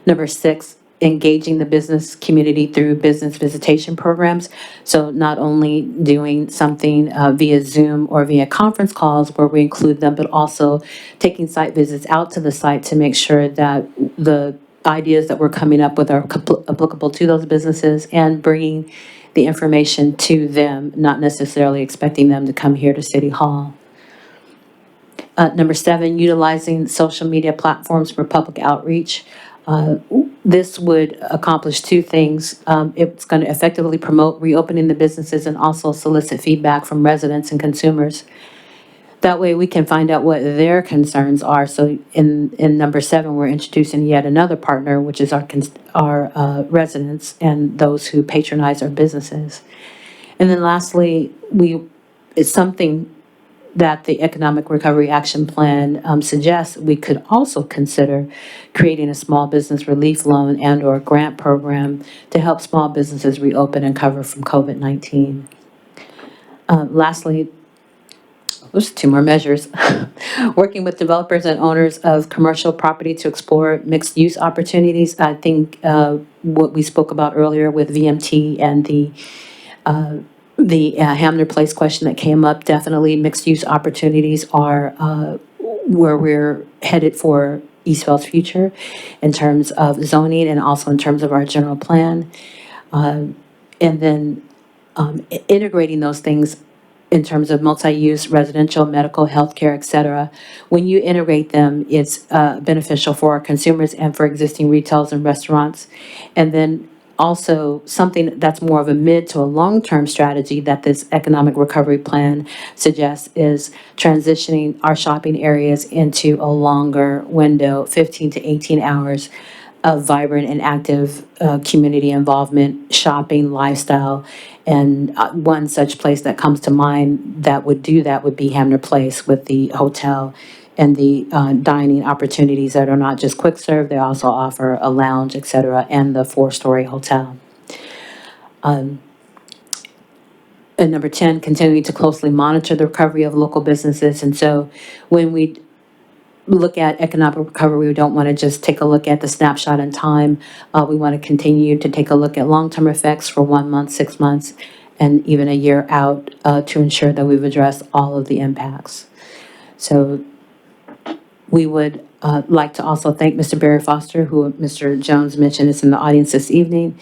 Number six, engaging the business community through business visitation programs. So not only doing something via Zoom or via conference calls where we include them, but also taking site visits out to the site to make sure that the ideas that we're coming up with are applicable to those businesses and bringing the information to them, not necessarily expecting them to come here to City Hall. Number seven, utilizing social media platforms for public outreach. This would accomplish two things. It's going to effectively promote reopening the businesses and also solicit feedback from residents and consumers. That way we can find out what their concerns are. So in number seven, we're introducing yet another partner, which is our residents and those who patronize our businesses. And then lastly, it's something that the Economic Recovery Action Plan suggests. We could also consider creating a small business relief loan and or grant program to help small businesses reopen and recover from COVID-19. Lastly, there's two more measures. Working with developers and owners of commercial property to explore mixed use opportunities. I think what we spoke about earlier with VMT and the Hamner Place question that came up, definitely mixed use opportunities are where we're headed for Eastville's future in terms of zoning and also in terms of our general plan. And then integrating those things in terms of multi-use, residential, medical, healthcare, et cetera. When you integrate them, it's beneficial for our consumers and for existing retailers and restaurants. And then also something that's more of a mid to a long-term strategy that this economic recovery plan suggests is transitioning our shopping areas into a longer window, 15 to 18 hours of vibrant and active community involvement, shopping, lifestyle. And one such place that comes to mind that would do that would be Hamner Place with the hotel and the dining opportunities that are not just quick serve, they also offer a lounge, et cetera, and the 4-story hotel. And number 10, continuing to closely monitor the recovery of local businesses. And so when we look at economic recovery, we don't want to just take a look at the snapshot in time. We want to continue to take a look at long-term effects for 1 month, 6 months, and even a year out to ensure that we've addressed all of the impacts. So we would like to also thank Mr. Barry Foster, who Mr. Jones mentioned is in the audience this evening.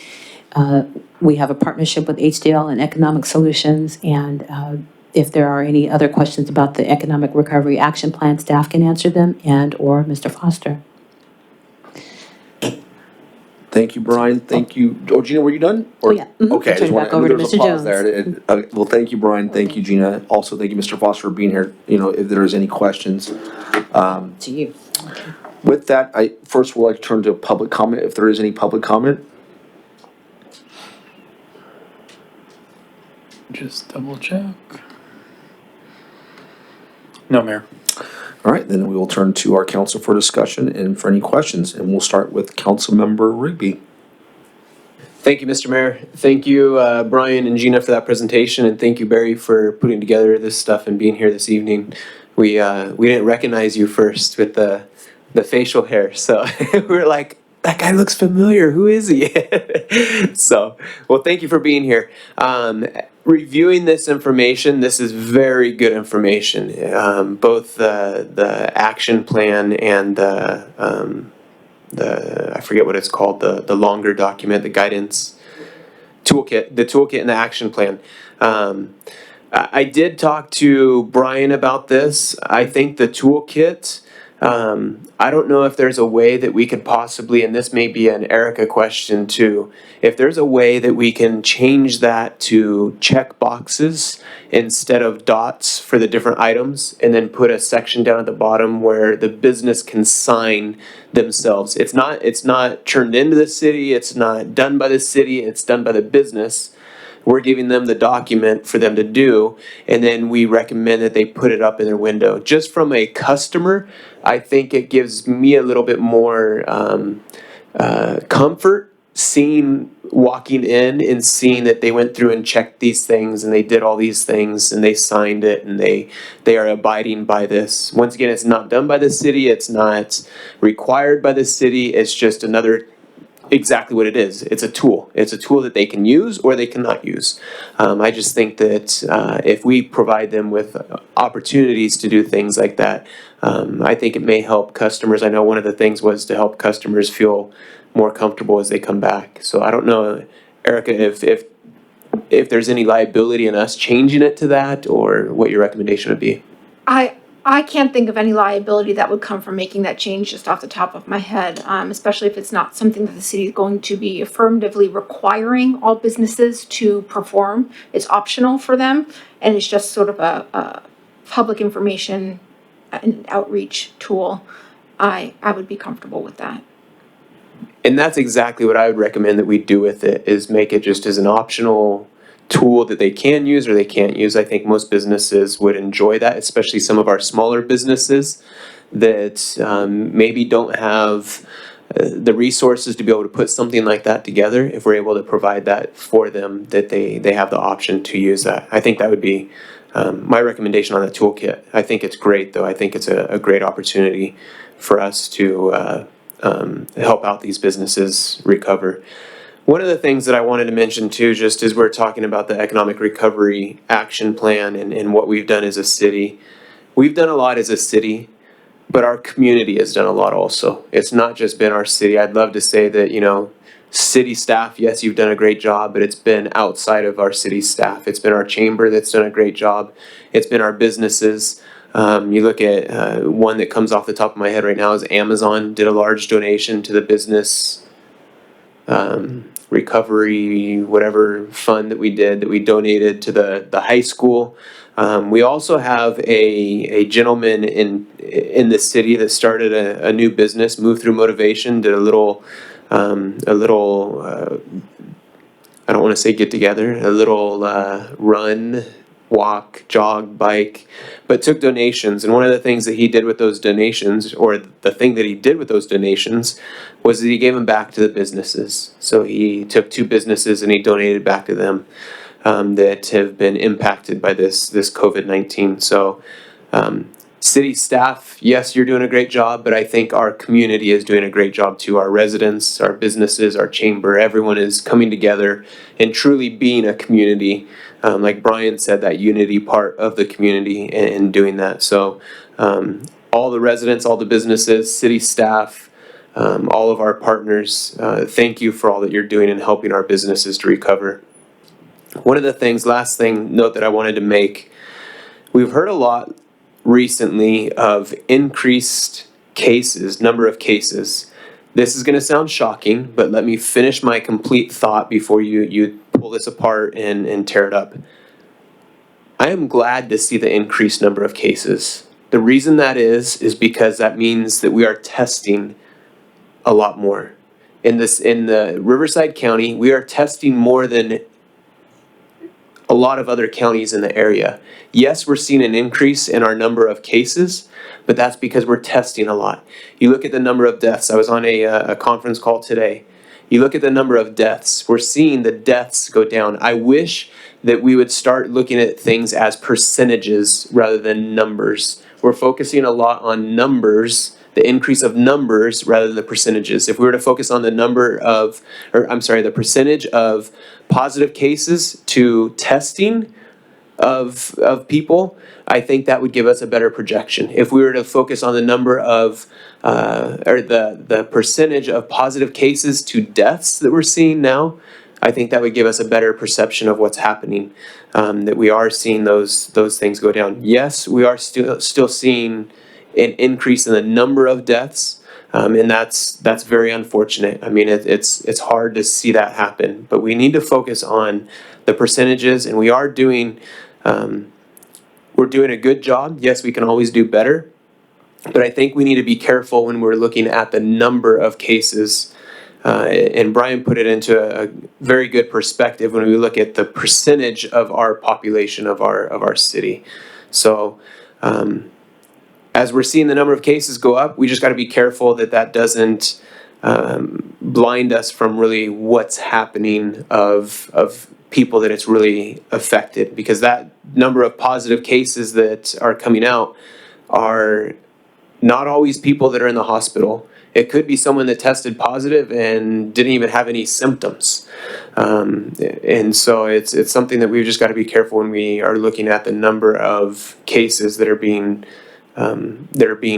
We have a partnership with HDL and Economic Solutions, and if there are any other questions about the Economic Recovery Action Plan, staff can answer them, and/or Mr. Foster. Thank you, Brian. Thank you. Oh, Gina, were you done? Or- Oh, yeah. Mhm. Okay. I Turn just it wanna- back over to there was Mr. a pause Jones. there. Well, thank you, Brian. Thank you, Gina. Also, thank you, Mr. Foster, for being here. You know, if there's any questions. To you. With that, I first would like to turn to public comment, if there is any public comment. Just double check. No, Mayor. All right, then we will turn to our council for discussion and for any questions, and we'll start with Councilmember Rigby. Thank you, Mr. Mayor. Thank you, Brian and Gina, for that presentation, and thank you, Barry, for putting together this stuff and being here this evening. We didn't recognize you first with the facial hair, so we were like, that guy looks familiar. Who is he? So, well, thank you for being here. Reviewing this information, this is very good information. Both the action plan and the I forget what it's called, the longer document, the guidance toolkit, the toolkit and the action plan. I did talk to Brian about this. I think the toolkit, I don't know if there's a way that we could possibly, and this may be an Erica question too, if there's a way that we can change that to check boxes instead of dots for the different items, and then put a section down at the bottom where the business can sign themselves. It's not turned into the city, it's not done by the city, it's done by the business. We're giving them the document for them to do, and then we recommend that they put it up in their window. Just from a customer, I think it gives me a little bit more comfort walking in and seeing that they went through and checked these things and they did all these things and they signed it and they are abiding by this. Once again, it's not done by the city, it's not required by the city, it's just exactly what it is. It's a tool. It's a tool that they can use or they cannot use. I just think that if we provide them with opportunities to do things like that, I think it may help customers. I know one of the things was to help customers feel more comfortable as they come back. So I don't know, Erica, if there's any liability in us changing it to that, or what your recommendation would be. I can't think of any liability that would come from making that change just off the top of my head, especially if it's not something that the city is going to be affirmatively requiring all businesses to perform. It's optional for them, and it's just sort of a public information and outreach tool. I would be comfortable with that. And that's exactly what I would recommend that we do with it, is make it just as an optional tool that they can use or they can't use. I think most businesses would enjoy that, especially some of our smaller businesses that maybe don't have the resources to be able to put something like that together. If we're able to provide that for them, that they have the option to use that. I think that would be my recommendation on the toolkit. I think it's great, though. I think it's a great opportunity for us to help out these businesses recover. One of the things that I wanted to mention too, just as we're talking about the Economic Recovery Action Plan and what we've done as a city, we've done a lot as a city, but our community has done a lot also. It's not just been our city. I'd love to say that, city staff, yes, you've done a great job, but it's been outside of our city staff. It's been our chamber that's done a great job. It's been our businesses. You look at one that comes off the top of my head right now is Amazon did a large donation to the business recovery, whatever fund that we did, that we donated to the high school. We also have a gentleman in the city that started a new business, Move Through Motivation, did a little I don't want to say get together, a little run, walk, jog, bike, but took donations. And one of the things that he did with those donations, or the thing that he did with those donations, was that he gave them back to the businesses. So he took 2 businesses and he donated back to them that have been impacted by this COVID-19. So City staff, yes, you're doing a great job, but I think our community is doing a great job too. Our residents, our businesses, our chamber, everyone is coming together and truly being a community. Like Brian said, that unity part of the community and doing that. So all the residents, all the businesses, city staff, all of our partners, thank you for all that you're doing in helping our businesses to recover. One of the things, last thing, note that I wanted to make, we've heard a lot recently of increased cases, number of cases. This is going to sound shocking, but let me finish my complete thought before you pull this apart and tear it up. I am glad to see the increased number of cases. The reason that is because that means that we are testing a lot more. In the Riverside County, we are testing more than a lot of other counties in the area. Yes, we're seeing an increase in our number of cases, but that's because we're testing a lot. You look at the number of deaths. I was on a conference call today. You look at the number of deaths. We're seeing the deaths go down. I wish that we would start looking at things as percentages rather than numbers. We're focusing a lot on numbers, the increase of numbers rather than the percentages. If we were to focus on the the percentage of positive cases to testing of people, I think that would give us a better projection. If we were to focus on the number of, or the percentage of positive cases to deaths that we're seeing now, I think that would give us a better perception of what's happening, that we are seeing those things go down. Yes, we are still seeing an increase in the number of deaths, and that's very unfortunate. I mean, it's hard to see that happen, but we need to focus on the percentages, and we are doing, we're doing a good job. Yes, we can always do better, but I think we need to be careful when we're looking at the number of cases. And Brian put it into a very good perspective when we look at the percentage of our population of our city. So, as we're seeing the number of cases go up, we just got to be careful that doesn't blind us from really what's happening of people that it's really affected, because that number of positive cases that are coming out are not always people that are in the hospital. It could be someone that tested positive and didn't even have any symptoms. And so it's something that we've just got to be careful when we are looking at the number of cases that are being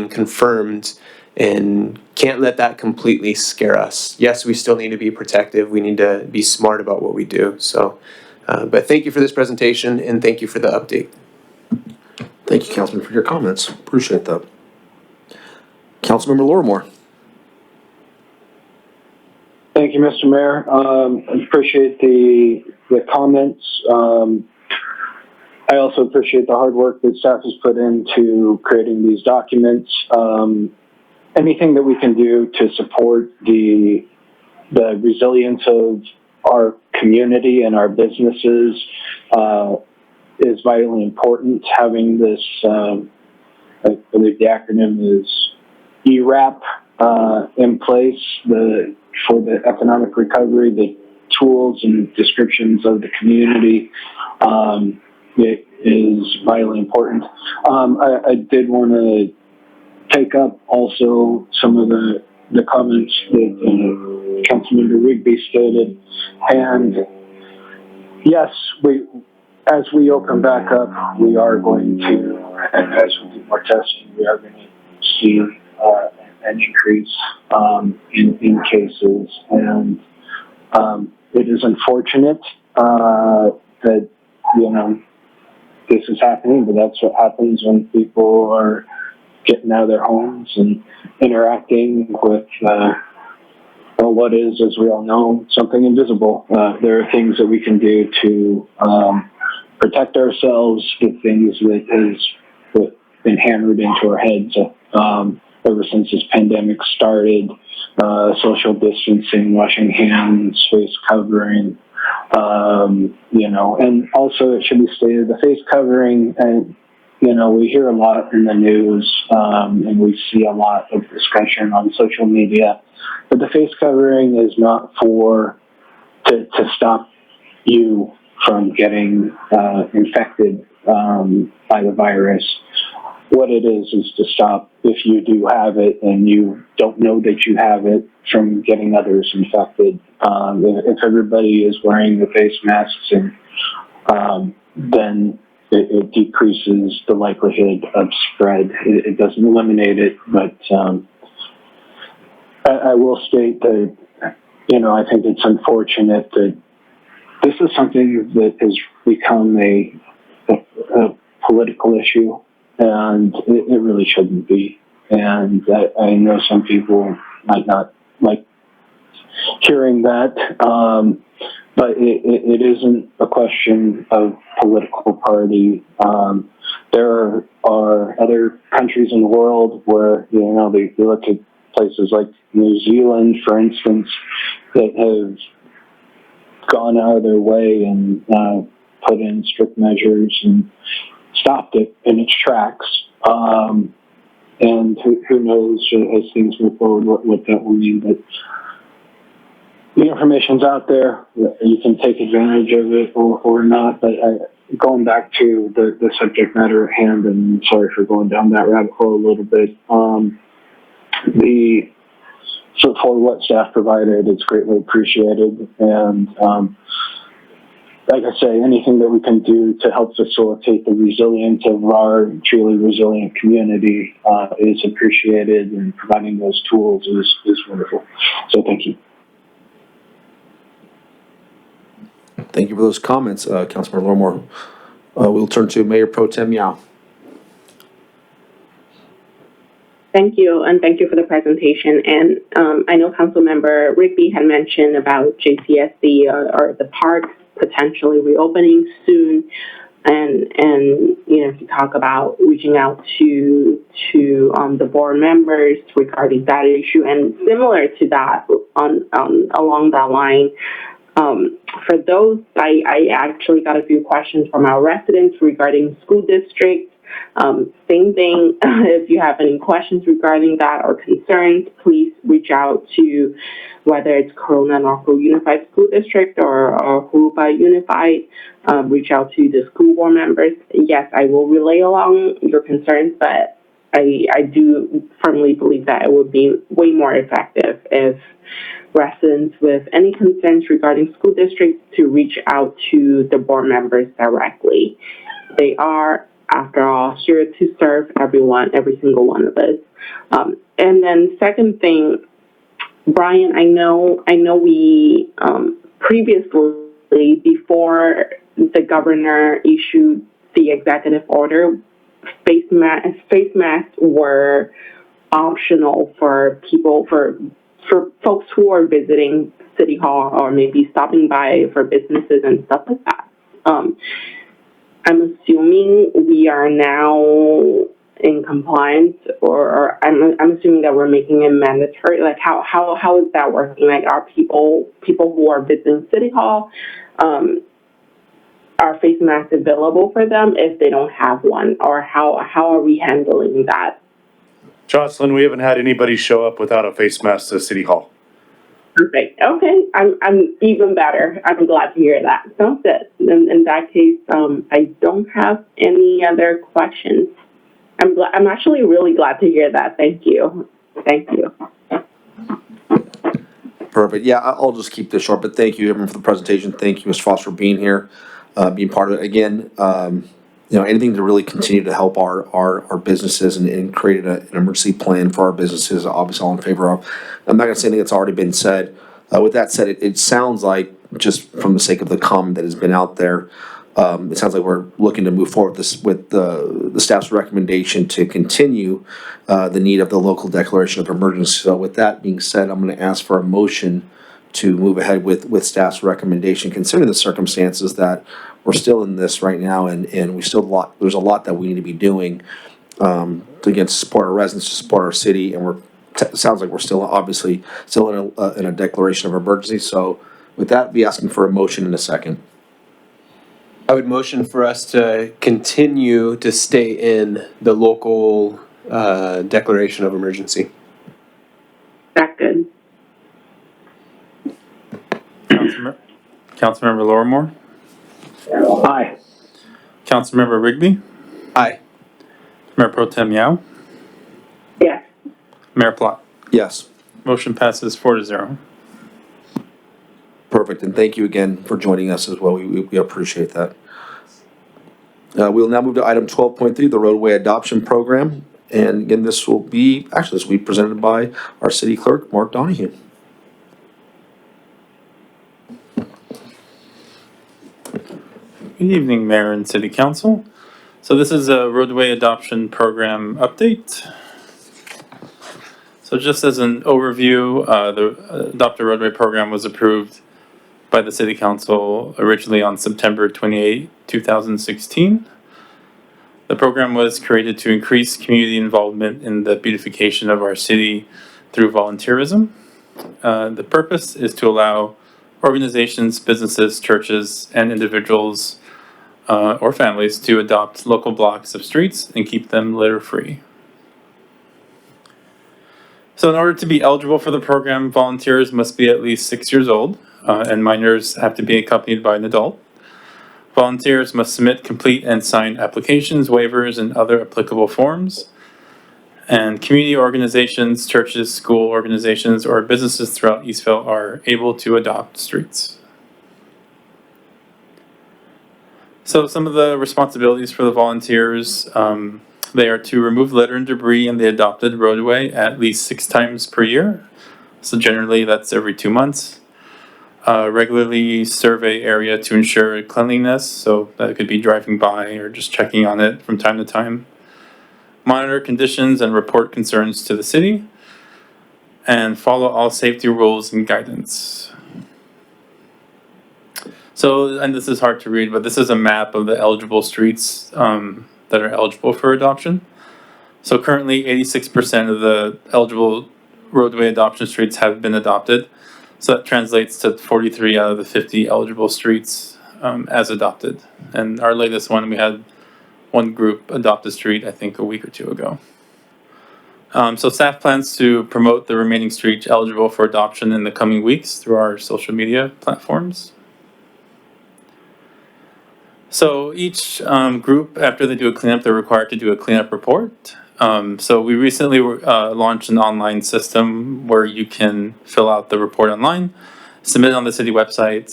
confirmed, and can't let that completely scare us. Yes, we still need to be protective. We need to be smart about what we do. So, but thank you for this presentation, and thank you for the update. Thank you, Councilman, for your comments. Appreciate that. Councilmember Lorimore. Thank you, Mr. Mayor. I appreciate the comments. I also appreciate the hard work that staff has put into creating these documents. Anything that we can do to support the resilience of our community and our businesses is vitally important. Having this, I believe the acronym is ERAP, in place for the economic recovery, the tools and descriptions of the community. It is vitally important. I did want to take up also some of the comments that Councilmember Rigby stated. And yes, as we open back up, we are going to, and as we do more testing, we are going to see an increase in cases. And it is unfortunate that, this is happening, but that's what happens when people are getting out of their homes and interacting with, what is, as we all know, something invisible. There are things that we can do to protect ourselves, the things that has been hammered into our heads ever since this pandemic started. Social distancing, washing hands, face covering, and also it should be stated, the face covering, and we hear a lot in the news, and we see a lot of discussion on social media, but the face covering is not to stop you from getting infected by the virus. what it is to stop, if you do have it and you don't know that you have it, from getting others infected. If everybody is wearing the face masks, and then it decreases the likelihood of spread. It doesn't eliminate it, but I will state that, I think it's unfortunate that this is something that has become a political issue, and it really shouldn't be. And I know some people might not like hearing that, but it isn't a question of political party. There are other countries in the world where, they look at places like New Zealand, for instance, that have gone out of their way and put in strict measures and stopped it in its tracks. And who knows, as things move forward, what that will mean. But the information's out there. You can take advantage of it or not. But going back to the subject matter at hand, and I'm sorry for going down that rabbit hole a little bit. For what staff provided, it's greatly appreciated. And like I say, anything that we can do to help facilitate the resilience of our truly resilient community is appreciated, and providing those tools is wonderful. So thank you. Thank you for those comments, Councilmember Lormore. We'll turn to Mayor Pro Tem Yao. Thank you, and thank you for the presentation. And I know Councilmember Rigby had mentioned about JCSC or the park potentially reopening soon, and if you talk about reaching out to the board members regarding that issue, and similar to that, along that line. For those, I actually got a few questions from our residents regarding school districts. Same thing, if you have any questions regarding that or concerns, please reach out to whether it's Corona Norfolk Unified School District or Hurupa Unified. Reach out to the school board members. Yes, I will relay along your concerns, but I do firmly believe that it would be way more effective if residents with any concerns regarding school districts to reach out to the board members directly. They are, after all, here to serve everyone, every single one of us. And then second thing, Brian, I know we previously, before the governor issued the executive order, face masks were optional for people, for folks who are visiting City Hall or maybe stopping by for businesses and stuff like that. I'm assuming we are now in compliance, or I'm assuming that we're making it mandatory. Like how is that working? Like, are people who are visiting City Hall, are face masks available for them if they don't have one, or how are we handling that? Jocelyn, we haven't had anybody show up without a face mask to City Hall. Perfect. Okay, I'm even better. I'm glad to hear that. Sounds good. In that case, I don't have any other questions. I'm actually really glad to hear that. Thank you. Thank you. Perfect. Yeah, I'll just keep this short, but thank you, everyone, for the presentation. Thank you, Mr. Foster, for being here, being part of it. Again, anything to really continue to help our businesses and create an emergency plan for our businesses, obviously all in favor of. I'm not going to say anything that's already been said. With that said, it sounds like, just from the sake of the comment that has been out there, it sounds like we're looking to move forward with the staff's recommendation to continue the need of the local declaration of emergency. So with that being said, I'm going to ask for a motion to move ahead with staff's recommendation, considering the circumstances that we're still in this right now, and there's a lot that we need to be doing to support our residents, to support our city, and it sounds like we're still in a declaration of emergency. So with that, be asking for a motion in a second. I would motion for us to continue to stay in the local declaration of emergency. Second. Councilmember Lormore? Aye. Councilmember Rigby? Aye. Mayor Pro Tem Yao, Yes. Mayor Plot. Yes. Motion passes 4-0. Perfect, and thank you again for joining us as well. We appreciate that. We'll now move to item 12.3, the roadway adoption program. And again, this will be presented by our city clerk, Mark Donahue. Good evening, Mayor and City Council. So this is a roadway adoption program update. So just as an overview, the Adopt a Roadway program was approved by the City Council originally on September 28, 2016. The program was created to increase community involvement in the beautification of our city through volunteerism. The purpose is to allow organizations, businesses, churches, and individuals or families to adopt local blocks of streets and keep them litter-free. So in order to be eligible for the program, volunteers must be at least 6 years old, and minors have to be accompanied by an adult. Volunteers must submit, complete, and sign applications, waivers, and other applicable forms. And community organizations, churches, school organizations, or businesses throughout Eastville are able to adopt streets. So some of the responsibilities for the volunteers, they are to remove litter and debris in the adopted roadway at least 6 times per year. So generally that's every 2 months. Regularly survey area to ensure cleanliness, so that could be driving by or just checking on it from time to time. Monitor conditions and report concerns to the city. And follow all safety rules and guidance. So, and this is hard to read, but this is a map of the eligible streets that are eligible for adoption. So currently 86% of the eligible roadway adoption streets have been adopted. So that translates to 43 out of the 50 eligible streets as adopted. And our latest one, we had one group adopt a street, I think a week or two ago. So staff plans to promote the remaining streets eligible for adoption in the coming weeks through our social media platforms. So each group, after they do a cleanup, they're required to do a cleanup report. So we recently launched an online system where you can fill out the report online, submit it on the city website.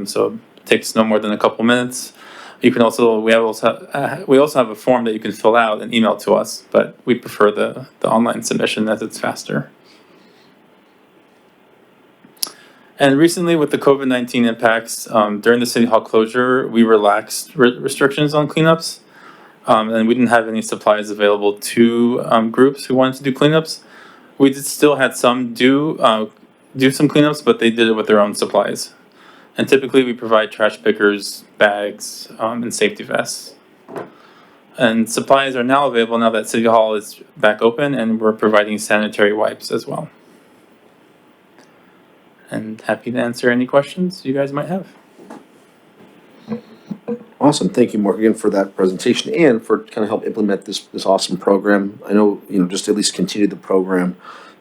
So it takes no more than a couple minutes. You can also, we also have a form that you can fill out and email to us, but we prefer the online submission as it's faster. And recently with the COVID-19 impacts, during the City Hall closure, we relaxed restrictions on cleanups. And we didn't have any supplies available to groups who wanted to do cleanups. We still had some do some cleanups, but they did it with their own supplies. And typically we provide trash pickers, bags, and safety vests. And supplies are now available now that City Hall is back open, and we're providing sanitary wipes as well. And happy to answer any questions you guys might have. Awesome. Thank you, Mark, again for that presentation and for kind of help implement this awesome program. I know, just to at least continue the program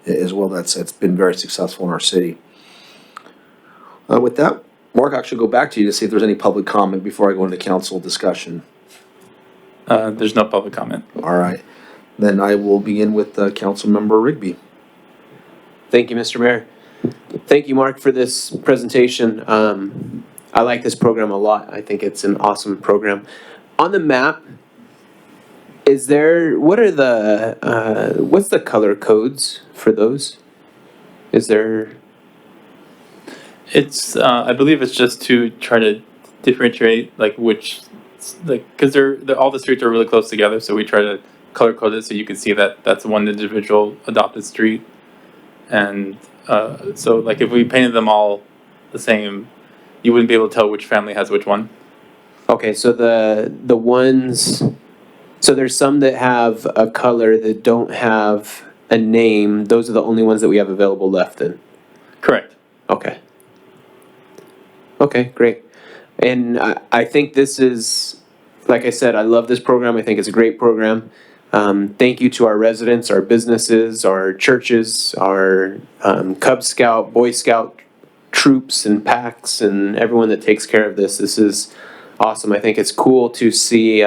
as well. It's been very successful in our city. With that, Mark, I'll actually go back to you to see if there's any public comment before I go into council discussion. There's no public comment. All right. Then I will begin with Councilmember Rigby. Thank you, Mr. Mayor. Thank you, Mark, for this presentation. I like this program a lot. I think it's an awesome program. On the map, what's the color codes for those? It's, I believe it's just to try to differentiate because all the streets are really close together, so we try to color code it so you can see that that's one individual adopted street. And so like if we painted them all the same, you wouldn't be able to tell which family has which one. Okay, so the ones, so there's some that have a color that don't have a name. Those are the only ones that we have available left then? Correct. Okay. Okay, great. And I think this is, like I said, I love this program. I think it's a great program. Thank you to our residents, our businesses, our churches, our Cub Scout, Boy Scout troops and packs and everyone that takes care of this. This is awesome. I think it's cool to see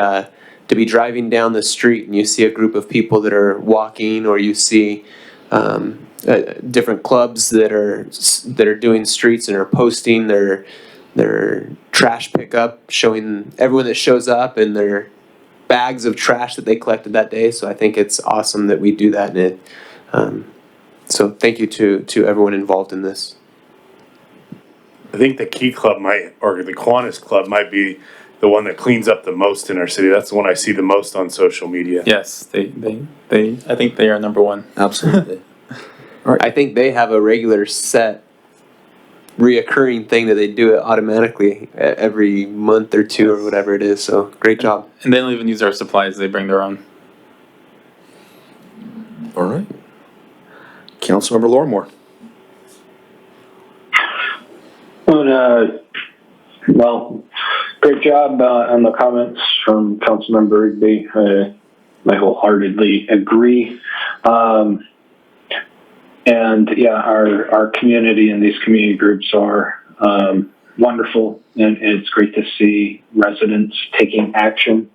to be driving down the street and you see a group of people that are walking, or you see different clubs that are doing streets and are posting their trash pickup, showing everyone that shows up and their bags of trash that they collected that day. So I think it's awesome that we do that, and it. So thank you to everyone involved in this. I think the Key Club might, or the Kiwanis Club might be the one that cleans up the most in our city. That's the one I see the most on social media. Yes, they, I think they are number one. Absolutely. I think they have a regular set, reoccurring thing that they do it automatically every month or two or whatever it is. So great job. And they don't even use our supplies, they bring their own. All right. Councilmember Lorimore. Well, great job on the comments from Councilmember Rigby. I wholeheartedly agree. And yeah, our community and these community groups are wonderful, and it's great to see residents taking action.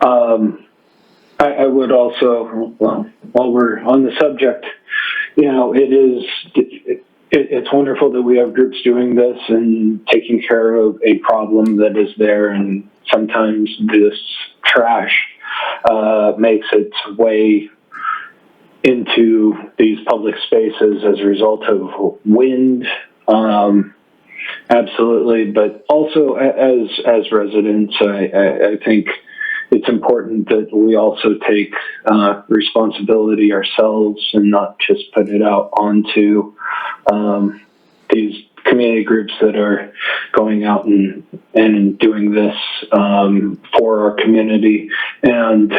I would also, well, while we're on the subject, it's wonderful that we have groups doing this and taking care of a problem that is there, and sometimes this trash makes its way into these public spaces as a result of wind, absolutely, but also as residents, I think it's important that we also take responsibility ourselves and not just put it out onto these community groups that are going out and doing this for our community. And,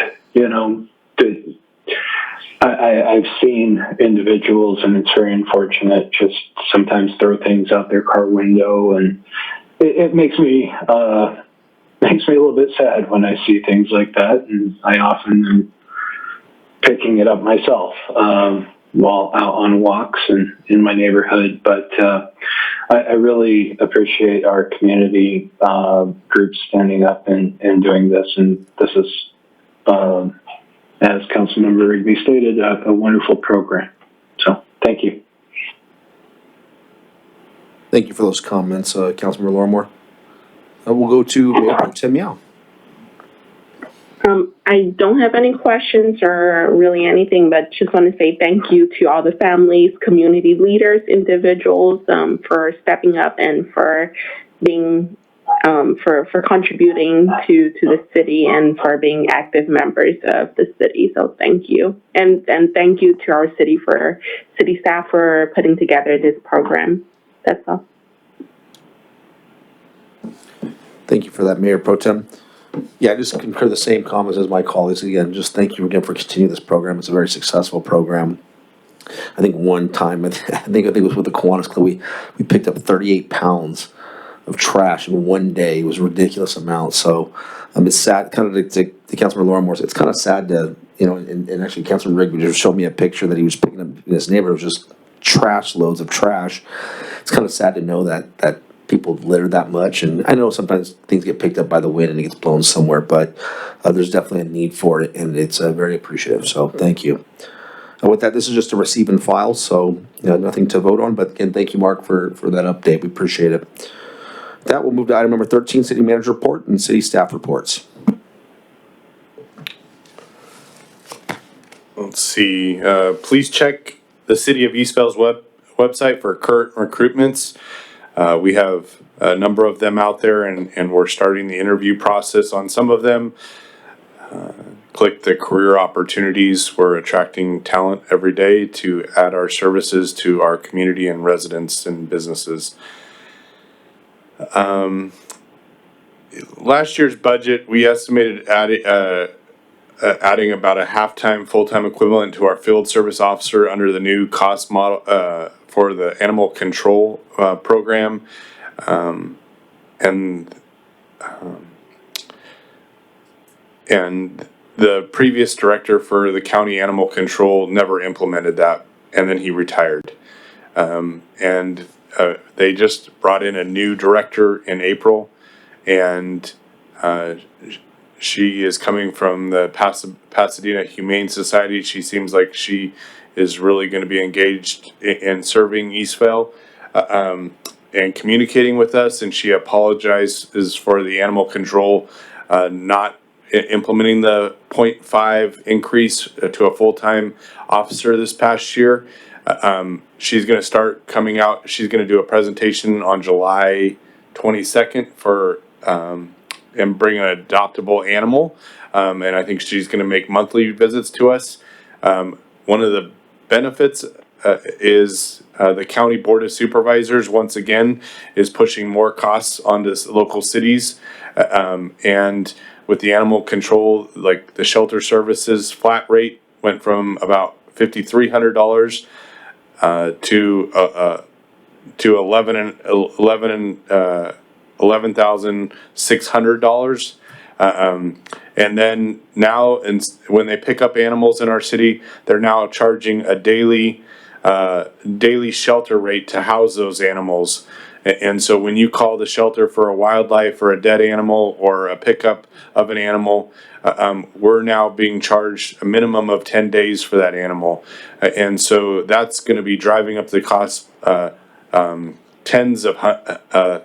I've seen individuals, and it's very unfortunate, just sometimes throw things out their car window, and it makes me a little bit sad when I see things like that, and I often am picking it up myself while out on walks and in my neighborhood. But I really appreciate our community groups standing up and doing this, and this is, as Councilmember Rigby stated, a wonderful program. So thank you. Thank you for those comments, Councilmember Lorimore. We'll go to Mayor Pro Tem Miao. I don't have any questions or really anything, but just want to say thank you to all the families, community leaders, individuals for stepping up and for being for contributing to the city and for being active members of the city. So thank you. And thank you to our city staff for putting together this program. That's all. Thank you for that, Mayor Pro Tem. Yeah, I just concur the same comments as my colleagues. Again, just thank you again for continuing this program. It's a very successful program. I think one time, I think it was with the Kiwanis Club, we picked up 38 pounds of trash in one day. It was a ridiculous amount. So it's sad, kind of to Councilman Lorimore, it's kind of sad to, and actually Councilman Rigby just showed me a picture that he was picking up in his neighborhood. It was just trash, loads of trash. It's kind of sad to know that people litter that much. And I know sometimes things get picked up by the wind and it gets blown somewhere, but there's definitely a need for it, and it's very appreciative. So thank you. With that, this is just a receive and file, so nothing to vote on. But again, thank you, Mark, for that update. We appreciate it. With that, we'll move to item number 13, City Manager Report and City Staff Reports. Let's see. Please check the City of East Bell's website for current recruitments. We have a number of them out there, and we're starting the interview process on some of them. Click the career opportunities. We're attracting talent every day to add our services to our community and residents and businesses. Last year's budget, we estimated adding about a half-time, full-time equivalent to our field service officer under the new cost model for the animal control program. And the previous director for the county animal control never implemented that, and then he retired. They just brought in a new director in April, and She is coming from the Pasadena Humane Society. She seems like she is really going to be engaged in serving Eastvale and communicating with us. And she apologizes for the animal control not implementing the 0.5 increase to a full-time officer this past year. She's going to start coming out. She's going to do a presentation on July 22nd for and bring an adoptable animal. And I think she's going to make monthly visits to us. One of the benefits is the County Board of Supervisors, once again, is pushing more costs onto local cities. And with the animal control, like the shelter services flat rate went from about $5,300 to $11,600. And then now, when they pick up animals in our city, they're now charging a daily shelter rate to house those animals. And so when you call the shelter for a wildlife or a dead animal or a pickup of an animal, we're now being charged a minimum of 10 days for that animal. And so that's going to be driving up the cost tens of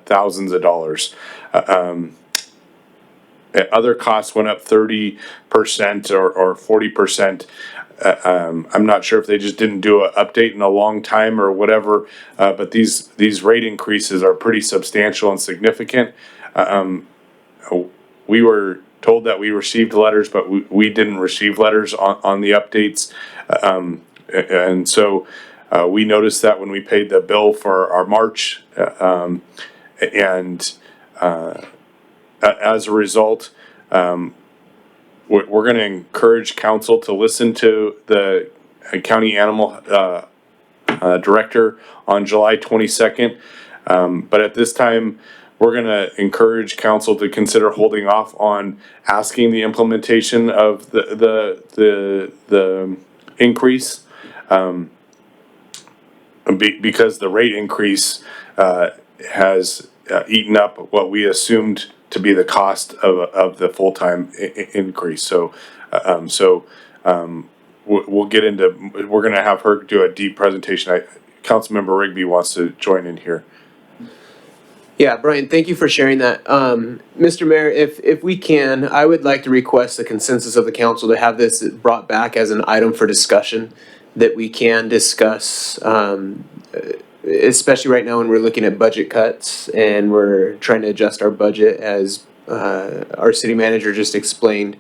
thousands of dollars. Other costs went up 30% or 40%. I'm not sure if they just didn't do an update in a long time or whatever, but these rate increases are pretty substantial and significant. We were told that we received letters, but we didn't receive letters on the updates. And so we noticed that when we paid the bill for our March, as a result, we're going to encourage council to listen to the county animal director on July 22nd. But at this time, we're going to encourage council to consider holding off on asking the implementation of the increase, because the rate increase has eaten up what we assumed to be the cost of the full-time increase. So we'll get into, we're going to have her do a deep presentation. Councilmember Rigby wants to join in here. Yeah, Brian, thank you for sharing that. Mr. Mayor, if we can, I would like to request the consensus of the council to have this brought back as an item for discussion that we can discuss, especially right now when we're looking at budget cuts and we're trying to adjust our budget, as our city manager just explained,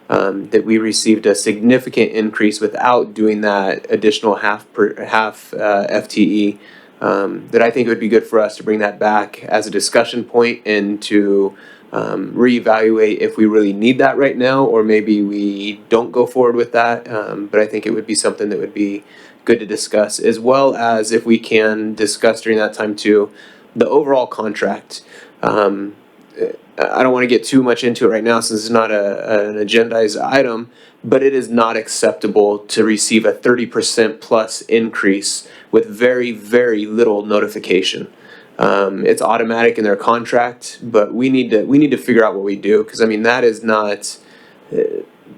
that we received a significant increase without doing that additional half FTE. That I think it would be good for us to bring that back as a discussion point and to reevaluate if we really need that right now, or maybe we don't go forward with that. But I think it would be something that would be good to discuss, as well as if we can discuss during that time too, the overall contract. I don't want to get too much into it right now since it's not an agendized item, but it is not acceptable to receive a 30% plus increase with very, very little notification. It's automatic in their contract, but we need to figure out what we do, because I mean that is not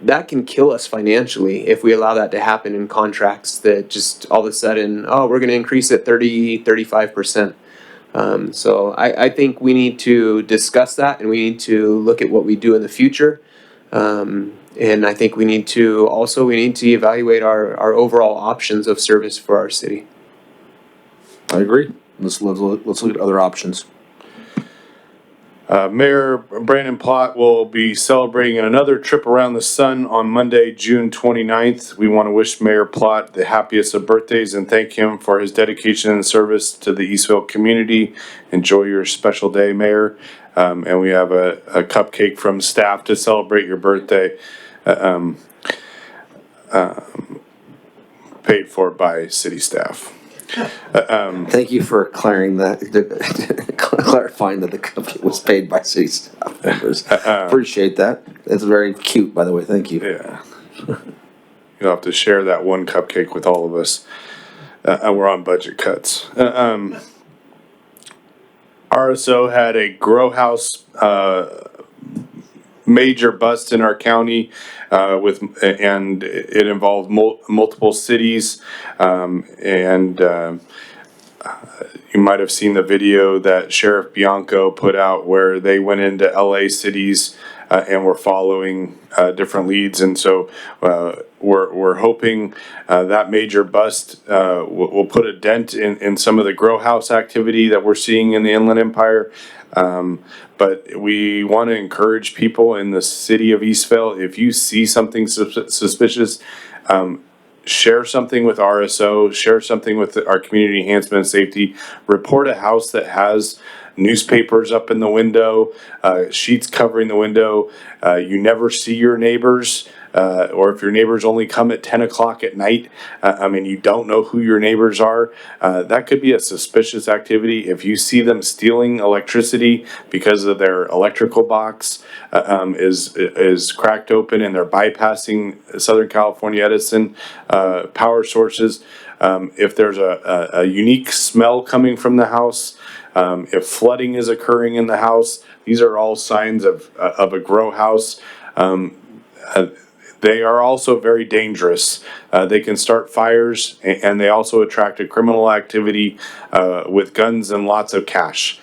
that can kill us financially if we allow that to happen in contracts that just all of a sudden, oh, we're going to increase it 35%. So I think we need to discuss that, and we need to look at what we do in the future. And I think we need to evaluate our overall options of service for our city. I agree. Let's look at other options. Mayor Brandon Plott will be celebrating another trip around the sun on Monday, June 29th. We want to wish Mayor Plott the happiest of birthdays and thank him for his dedication and service to the Eastvale community. Enjoy your special day, Mayor. And we have a cupcake from staff to celebrate your birthday, paid for by city staff. Thank you for clarifying that the cupcake was paid by city staff members. Appreciate that. It's very cute, by the way. Thank you. Yeah. You'll have to share that one cupcake with all of us. We're on budget cuts. RSO had a grow house major bust in our county, and it involved multiple cities. You might have seen the video that Sheriff Bianco put out where they went into LA cities and were following different leads. And so we're hoping that major bust will put a dent in some of the grow house activity that we're seeing in the Inland Empire. But we want to encourage people in the city of Eastvale, if you see something suspicious, share something with RSO, share something with our community enhancement and safety, report a house that has newspapers up in the window, sheets covering the window. You never see your neighbors, or if your neighbors only come at 10 o'clock at night, you don't know who your neighbors are, that could be a suspicious activity. If you see them stealing electricity because of their electrical box is cracked open and they're bypassing Southern California Edison power sources, if there's a unique smell coming from the house, if flooding is occurring in the house, these are all signs of a grow house. They are also very dangerous. They can start fires, and they also attract a criminal activity with guns and lots of cash.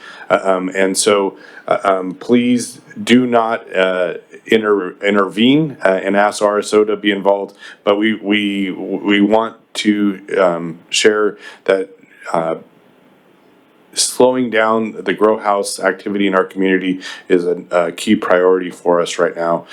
Please do not intervene and ask RSO to be involved. But we want to share that slowing down the grow house activity in our community is a key priority for us right now.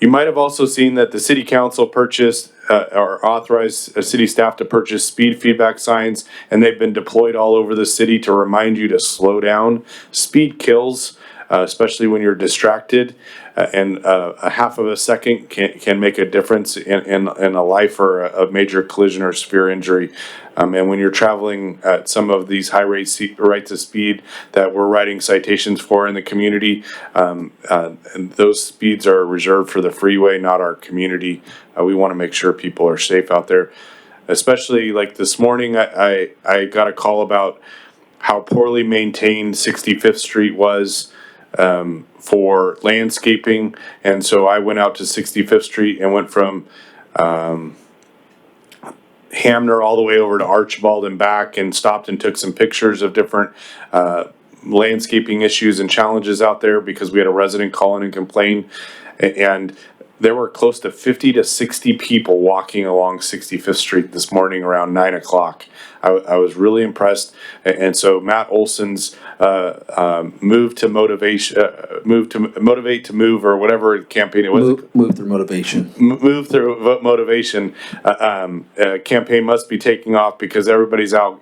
You might have also seen that the city council purchased or authorized city staff to purchase speed feedback signs, and they've been deployed all over the city to remind you to slow down. Speed kills, especially when you're distracted, and a half of a second can make a difference in a life or a major collision or severe injury. And when you're traveling at some of these high rates of speed that we're writing citations for in the community, and those speeds are reserved for the freeway, not our community. We want to make sure people are safe out there. Especially like this morning, I got a call about how poorly maintained 65th Street was for landscaping. And so I went out to 65th Street and went from Hamner all the way over to Archibald and back, and stopped and took some pictures of different landscaping issues and challenges out there because we had a resident call in and complain. And there were close to 50 to 60 people walking along 65th Street this morning around 9 o'clock. I was really impressed. And so Matt Olson's Move to Motivate to Move, or whatever campaign it was. Move through motivation. Move through motivation campaign must be taking off because everybody's out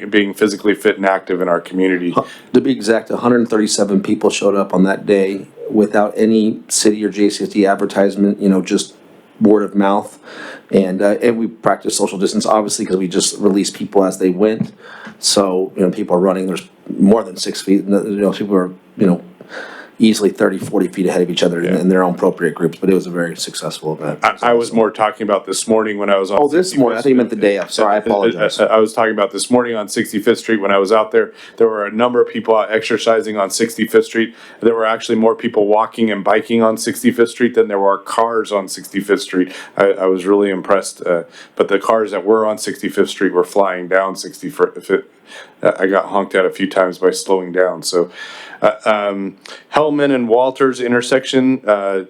being physically fit and active in our community. To be exact, 137 people showed up on that day without any city or JCSD advertisement, just word of mouth. And we practice social distance, obviously, because we just release people as they went. So, people are running, there's more than 6 feet, people are, easily 30, 40 feet ahead of each other in their own appropriate groups, but it was a very successful event. I was more talking about this morning when I was on. Oh, this morning, I thought you meant the day of, sorry, I apologize. I was talking about this morning on 65th Street when I was out there. There were a number of people out exercising on 65th Street. There were actually more people walking and biking on 65th Street than there were cars on 65th Street. I was really impressed, but the cars that were on 65th Street were flying down 65th. I got honked at a few times by slowing down. So Hellman and Walters intersection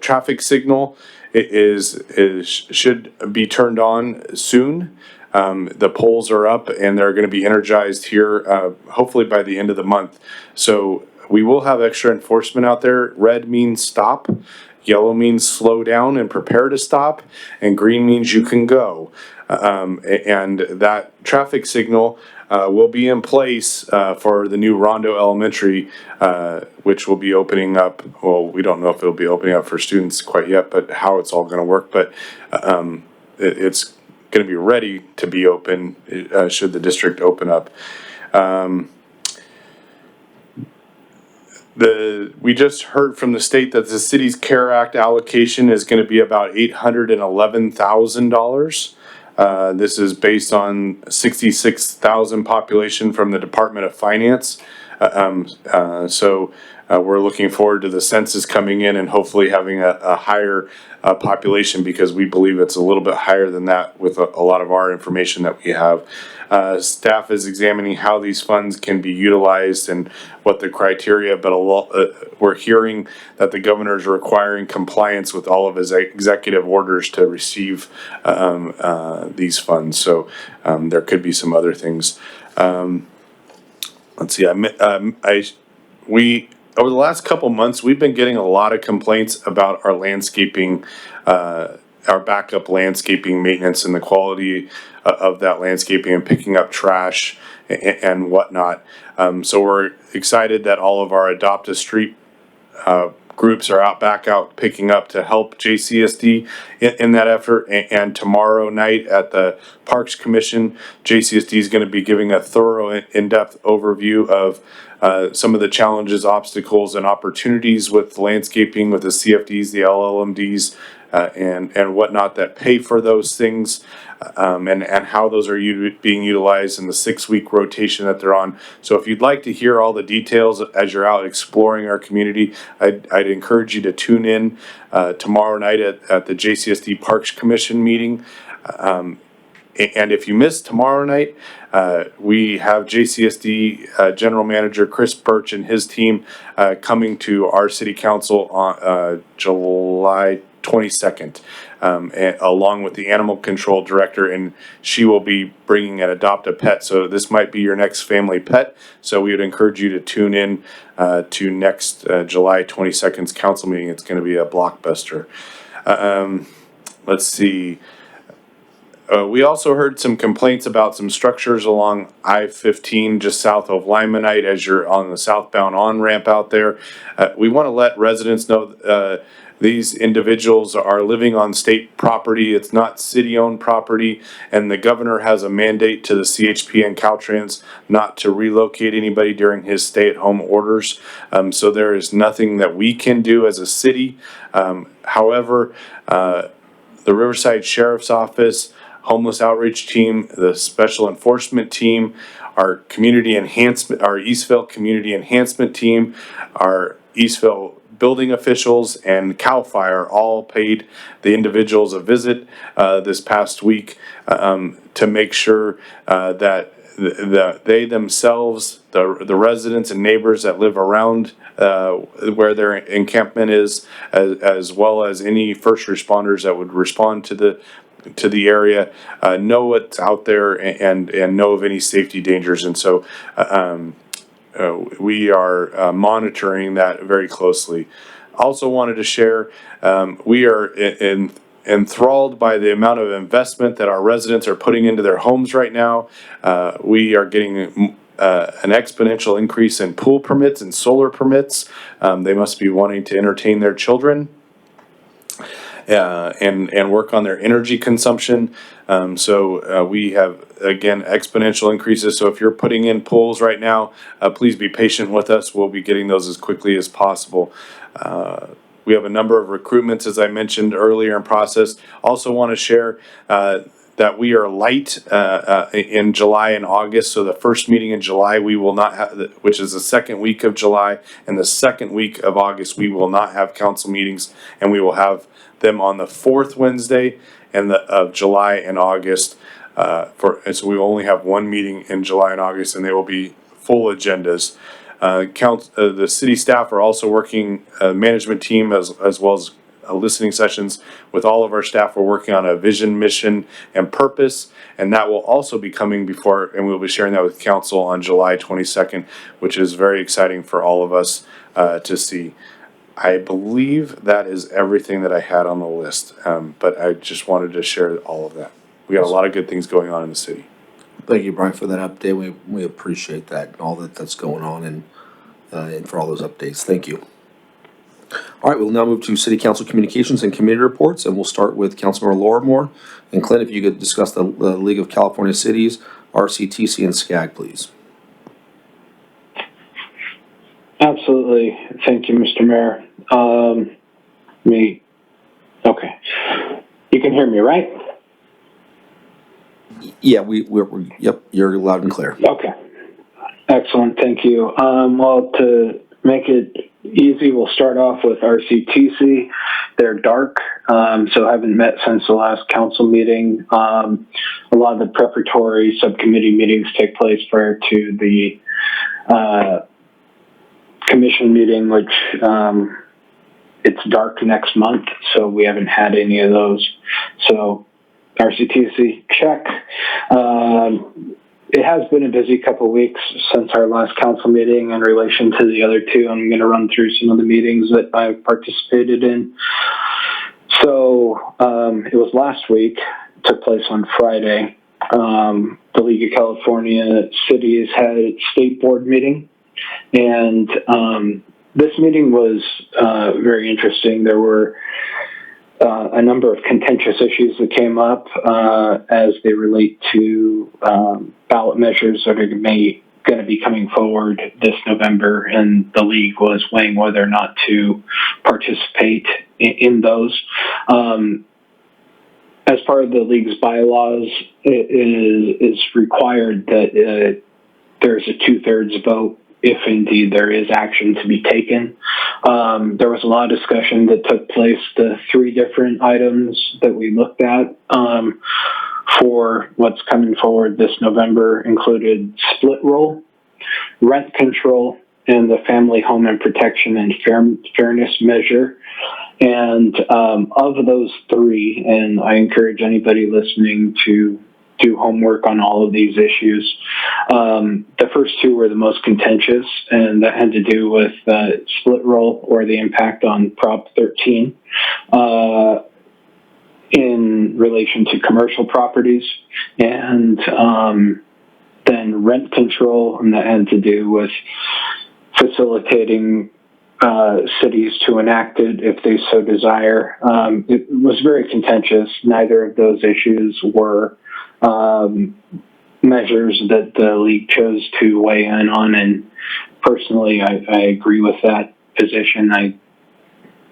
traffic signal should be turned on soon. The poles are up and they're going to be energized here hopefully by the end of the month. So we will have extra enforcement out there. Red means stop, yellow means slow down and prepare to stop, and green means you can go. And that traffic signal will be in place for the new Rondo Elementary, which will be opening up. Well, we don't know if it'll be opening up for students quite yet, but how it's all going to work. But it's going to be ready to be open should the district open up. We just heard from the state that the city's CARE Act allocation is going to be about $811,000. This is based on 66,000 population from the Department of Finance. So we're looking forward to the census coming in and hopefully having a higher population, because we believe it's a little bit higher than that with a lot of our information that we have. Staff is examining how these funds can be utilized and what the criteria, but we're hearing that the governor is requiring compliance with all of his executive orders to receive these funds. So there could be some other things. Let's see, over the last couple months, we've been getting a lot of complaints about our landscaping, our backup landscaping maintenance and the quality of that landscaping and picking up trash and whatnot. So we're excited that all of our Adopt a Street groups are out picking up to help JCSD in that effort. And tomorrow night at the Parks Commission, JCSD is going to be giving a thorough, in-depth overview of some of the challenges, obstacles, and opportunities with landscaping, with the CFDs, the LLMDs, and whatnot that pay for those things, and how those are being utilized in the 6-week rotation that they're on. So if you'd like to hear all the details as you're out exploring our community, I'd encourage you to tune in tomorrow night at the JCSD Parks Commission meeting. And if you miss tomorrow night, we have JCSD General Manager Chris Birch and his team coming to our city council on July 22nd, along with the animal control director, and she will be bringing an Adopt a Pet. So this might be your next family pet. So we would encourage you to tune in to next July 22nd's council meeting. It's going to be a blockbuster. Let's see. We also heard some complaints about some structures along I-15 just south of Limonite as you're on the southbound on-ramp out there. We want to let residents know these individuals are living on state property. It's not city-owned property, and the governor has a mandate to the CHP and Caltrans not to relocate anybody during his stay-at-home orders. So there is nothing that we can do as a city. However, the Riverside Sheriff's Office, Homeless Outreach Team, the Special Enforcement Team, our Community Enhancement, our Eastville Community Enhancement Team, our Eastville building officials, and CAL FIRE all paid the individuals a visit this past week to make sure that they themselves, the residents and neighbors that live around where their encampment is, as well as any first responders that would respond to the area, know what's out there and know of any safety dangers. And so we are monitoring that very closely. Also wanted to share, we are enthralled by the amount of investment that our residents are putting into their homes right now. We are getting an exponential increase in pool permits and solar permits. They must be wanting to entertain their children and work on their energy consumption. So we have, again, exponential increases. So if you're putting in pools right now, please be patient with us. We'll be getting those as quickly as possible. We have a number of recruitments, as I mentioned earlier, in process. Also want to share that we are light in July and August. So the first meeting in July, we will not have, which is the second week of July, and the second week of August, we will not have council meetings, and we will have them on the fourth Wednesday of July and August. And so we will only have one meeting in July and August, and they will be full agendas. The city staff are also working, management team as well as listening sessions with all of our staff. We're working on a vision, mission, and purpose, and that will also be coming before, and we'll be sharing that with council on July 22nd, which is very exciting for all of us to see. I believe that is everything that I had on the list, but I just wanted to share all of that. We got a lot of good things going on in the city. Thank you, Brian, for that update. We appreciate that, all that's going on, and for all those updates. Thank you. All right, we'll now move to City Council Communications and Committee Reports, and we'll start with Councilmember Lorimore. And Clint, if you could discuss the League of California Cities, RCTC, and SCAG, please. Absolutely. Thank you, Mr. Mayor. Okay. You can hear me, right? Yeah, we're yep, you're loud and clear. Okay. Excellent, thank you. Well, to make it easy, we'll start off with RCTC. They're dark, so haven't met since the last council meeting. A lot of the preparatory subcommittee meetings take place prior to the commission meeting, which it's dark next month, so we haven't had any of those. So RCTC, check. It has been a busy couple of weeks since our last council meeting in relation to the other two. I'm going to run through some of the meetings that I've participated in. So it was last week, it took place on Friday. The League of California Cities had its state board meeting, and this meeting was very interesting. There were a number of contentious issues that came up as they relate to ballot measures that are going to be coming forward this November, and the league was weighing whether or not to participate in those. As part of the league's bylaws, it is required that there's a 2/3 vote if indeed there is action to be taken. There was a lot of discussion that took place. The 3 different items that we looked at for what's coming forward this November included split roll, rent control, and the family home and protection and fairness measure. And of those 3, and I encourage anybody listening to do homework on all of these issues. The first 2 were the most contentious, and that had to do with split roll or the impact on Prop 13 in relation to commercial properties, and then rent control, and that had to do with facilitating cities to enact it if they so desire. It was very contentious. Neither of those issues were measures that the league chose to weigh in on, and personally, I agree with that position. I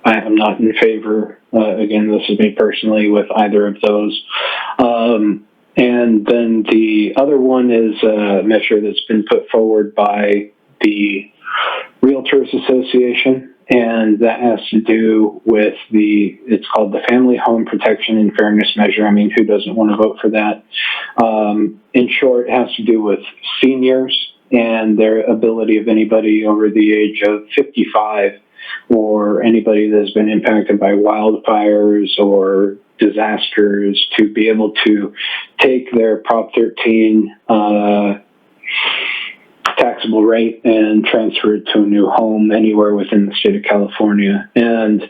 am not in favor, again, this is me personally, with either of those. And then the other one is a measure that's been put forward by the Realtors Association, and that has to do with it's called the Family Home Protection and Fairness Measure. I mean, who doesn't want to vote for that? In short, it has to do with seniors and their ability of anybody over the age of 55 or anybody that's been impacted by wildfires or disasters to be able to take their Prop 13 taxable rate and transfer it to a new home anywhere within the state of California. And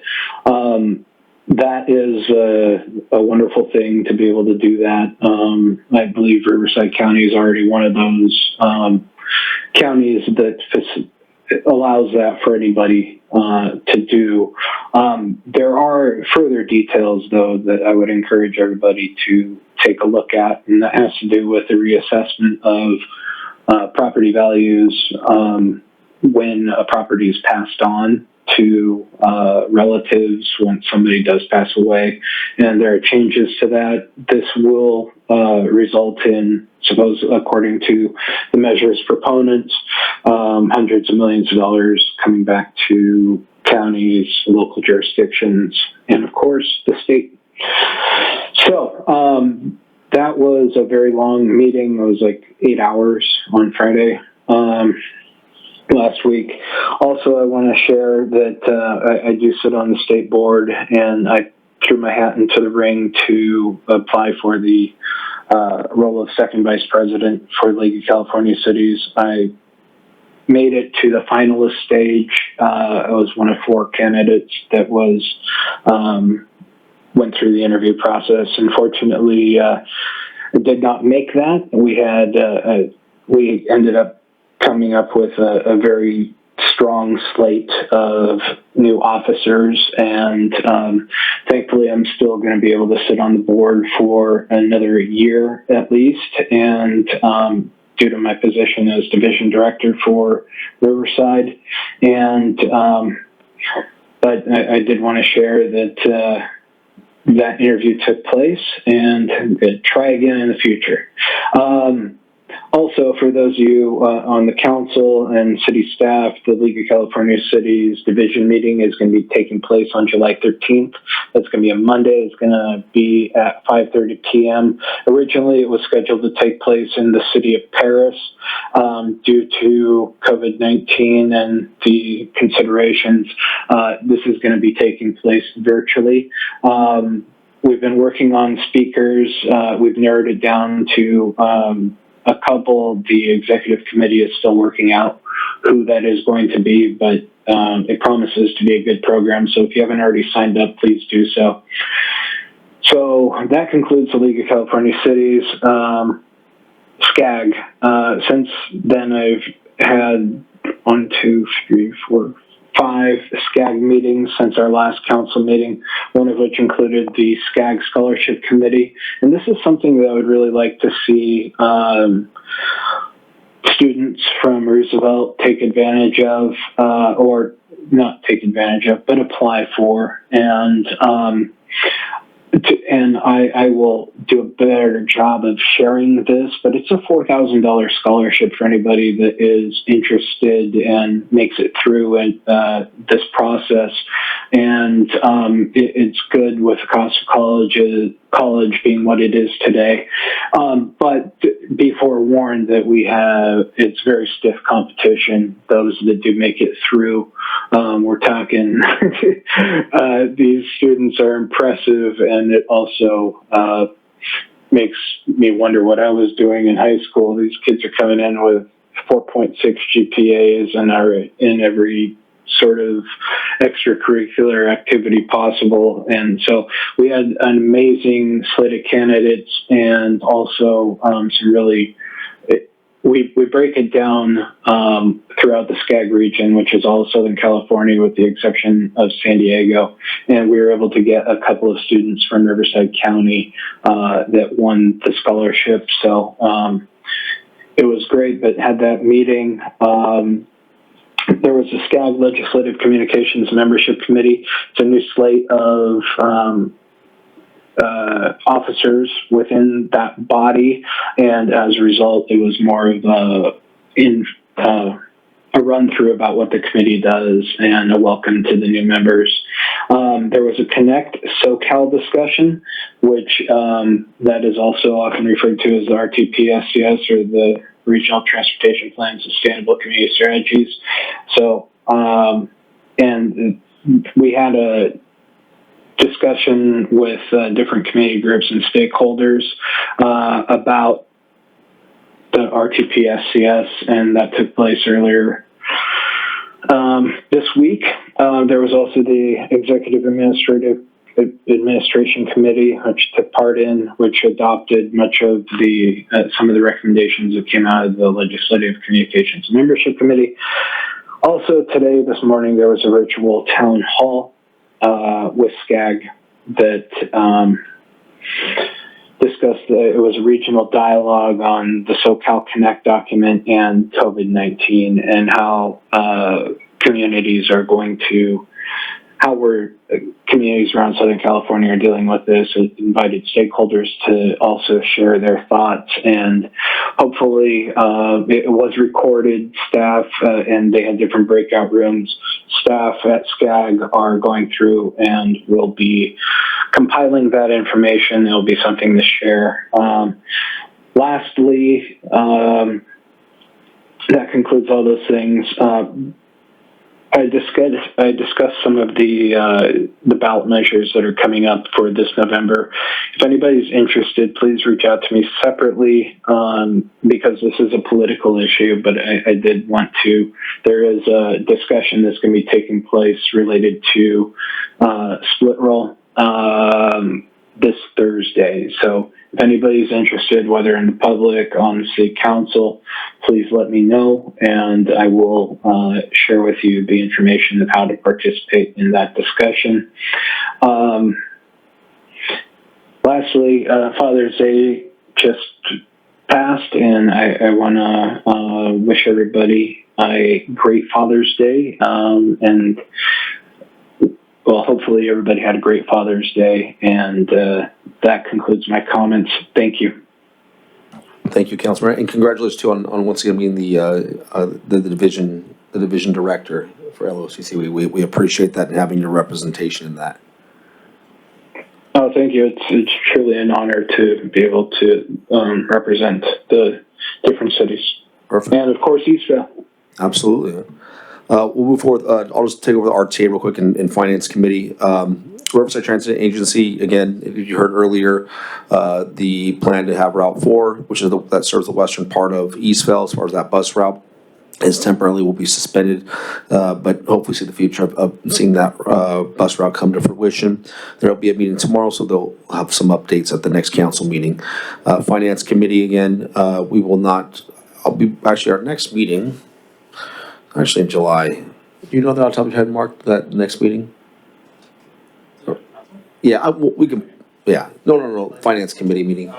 that is a wonderful thing to be able to do that. I believe Riverside County is already one of those counties that allows that for anybody to do. There are further details, though, that I would encourage everybody to take a look at, and that has to do with the reassessment of property values when a property is passed on to relatives when somebody does pass away, and there are changes to that. This will result in, according to the measure's proponents, hundreds of millions of dollars coming back to counties, local jurisdictions, and of course the state. So that was a very long meeting. It was like 8 hours on Friday last week. Also, I want to share that I do sit on the state board, and I threw my hat into the ring to apply for the role of second vice president for League of California Cities. I made it to the finalist stage. I was one of 4 candidates that went through the interview process. Unfortunately, did not make that. We ended up coming up with a very strong slate of new officers, and thankfully I'm still going to be able to sit on the board for another year at least, and due to my position as division director for Riverside. And but I did want to share that that interview took place, and try again in the future. Also, for those of you on the council and city staff, the League of California Cities division meeting is going to be taking place on July 13th. That's going to be a Monday. It's going to be at 5:30 p.m. Originally, it was scheduled to take place in the city of Paris. Due to COVID-19 and the considerations, this is going to be taking place virtually. We've been working on speakers. We've narrowed it down to a couple. The executive committee is still working out who that is going to be, but it promises to be a good program. So if you haven't already signed up, please do so. So that concludes the League of California Cities. SCAG. Since then, I've had 5 SCAG meetings since our last council meeting, one of which included the SCAG Scholarship Committee. And this is something that I would really like to see students from Roosevelt take advantage of, or not take advantage of, but apply for. And I will do a better job of sharing this, but it's a $4,000 scholarship for anybody that is interested and makes it through this process. And it's good with the cost of college being what it is today. But be forewarned that it's very stiff competition, those that do make it through. We're talking, these students are impressive, and it also makes me wonder what I was doing in high school. These kids are coming in with 4.6 GPAs and are in every sort of extracurricular activity possible. And so we had an amazing slate of candidates, and also some really, we break it down throughout the SCAG region, which is all of Southern California with the exception of San Diego. And we were able to get a couple of students from Riverside County that won the scholarship. So it was great, but had that meeting. There was a SCAG Legislative Communications Membership Committee. It's a new slate of officers within that body, and as a result, it was more of a run-through about what the committee does and a welcome to the new members. There was a Connect SoCal discussion, which that is also often referred to as the RTP-SCS, or the Regional Transportation Plan Sustainable Community Strategies. So, and we had a discussion with different community groups and stakeholders about the RTP-SCS, and that took place earlier this week. There was also the Executive Administration Committee, which took part in, which adopted much of the some of the recommendations that came out of the Legislative Communications Membership Committee. Also today, this morning, there was a virtual town hall with SCAG that discussed it was a regional dialogue on the SoCal Connect document and COVID-19, and how communities are going to, communities around Southern California are dealing with this. It invited stakeholders to also share their thoughts, and hopefully it was recorded. Staff, and they had different breakout rooms. Staff at SCAG are going through and will be compiling that information. It'll be something to share. Lastly, that concludes all those things. I discussed some of the ballot measures that are coming up for this November. If anybody's interested, please reach out to me separately, because this is a political issue, but I did want to. There is a discussion that's going to be taking place related to split roll this Thursday. So if anybody's interested, whether in the public, on the city council, please let me know, and I will share with you the information of how to participate in that discussion. Lastly, Father's Day just passed, and I want to wish everybody a great Father's Day, and well, hopefully everybody had a great Father's Day, and that concludes my comments. Thank you. Thank you, Councilman, and congratulations too on once again being the division director for LOCC. We appreciate that and having your representation in that. Oh, thank you. It's truly an honor to be able to represent the different cities. Perfect. And of course, Eastville. Absolutely. We'll move forward. I'll just take over the RTA real quick in Finance Committee. Riverside Transit Agency, again, if you heard earlier, the plan to have Route 4, which is that serves the western part of Eastvale as far as that bus route, is temporarily will be suspended, but hopefully see the future of seeing that bus route come to fruition. There will be a meeting tomorrow, so they'll have some updates at the next council meeting. Finance Committee, again, we will not, actually our next meeting, actually in July. Do you know that off the top of your head, Mark, that next meeting? Yeah, we can, yeah, no, Finance Committee meeting.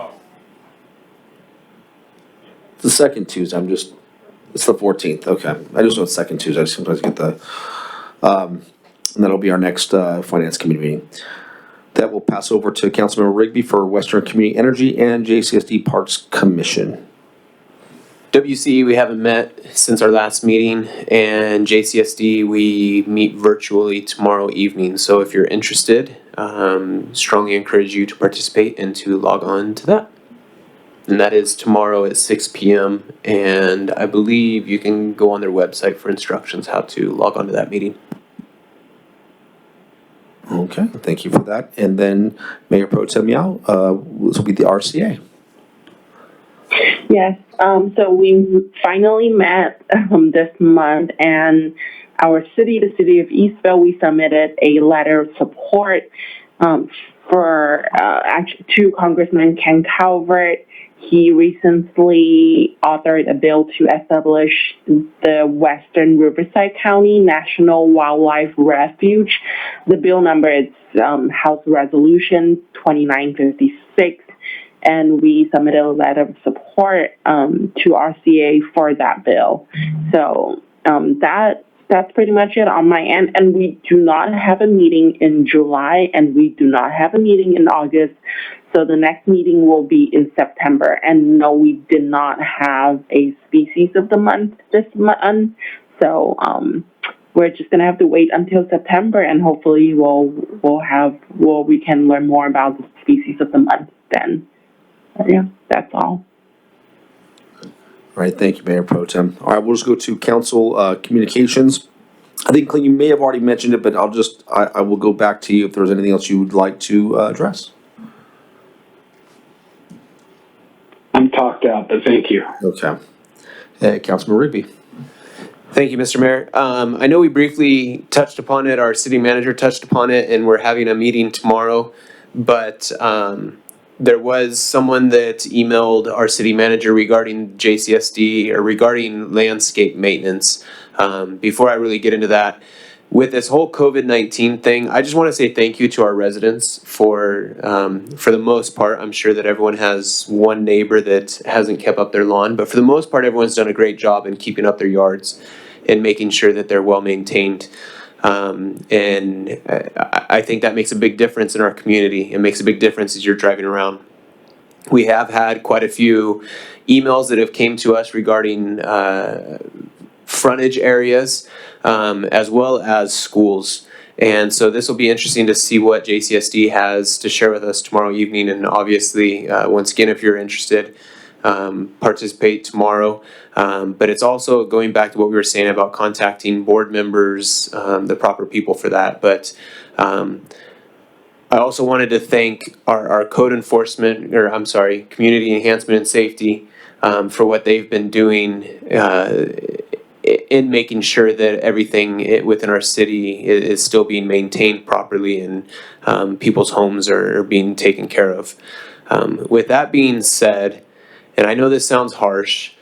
It's the second Tuesday, it's the 14th, okay. I just know it's second Tuesday, I sometimes get the, and that'll be our next Finance Committee meeting. That will pass over to Councilmember Rigby for Western Community Energy and JCSD Parks Commission. WCE, we haven't met since our last meeting, and JCSD, we meet virtually tomorrow evening. So if you're interested, strongly encourage you to participate and to log on to that. And that is tomorrow at 6 p.m. And I believe you can go on their website for instructions how to log on to that meeting. Okay, thank you for that. And then Mayor Pro Tem Yao, this will be the RCA. Yes, so we finally met this month, and our city, the city of Eastville, we submitted a letter of support to Congressman Ken Calvert. He recently authored a bill to establish the Western Riverside County National Wildlife Refuge. The bill number is House Resolution 2956. And we submitted a letter of support to RCA for that bill. So that's pretty much it on my end. And we do not have a meeting in July, and we do not have a meeting in August. So the next meeting will be in September. And no, we did not have a species of the month this month. So we're just gonna have to wait until September, and hopefully we can learn more about the species of the month then. Yeah, that's all. All right, thank you, Mayor Pro Tem. All right, we'll just go to council communications. I think Clint, you may have already mentioned it, but I will go back to you if there's anything else you would like to address. I'm talked out, but thank you. Okay. Hey, Councilman Rigby. Thank you, Mr. Mayor. I know we briefly touched upon it, our city manager touched upon it, and we're having a meeting tomorrow, but there was someone that emailed our city manager regarding JCSD or regarding landscape maintenance. Before I really get into that, with this whole COVID-19 thing, I just want to say thank you to our residents for the most part. I'm sure that everyone has one neighbor that hasn't kept up their lawn, but for the most part, everyone's done a great job in keeping up their yards and making sure that they're well maintained. And I think that makes a big difference in our community. It makes a big difference as you're driving around. We have had quite a few emails that have came to us regarding frontage areas as well as schools. And so this will be interesting to see what JCSD has to share with us tomorrow evening. And obviously, once again, if you're interested, participate tomorrow. But it's also going back to what we were saying about contacting board members, the proper people for that. But I also wanted to thank our code enforcement, community enhancement and safety for what they've been doing in making sure that everything within our city is still being maintained properly and people's homes are being taken care of. With that being said, and I know this sounds harsh,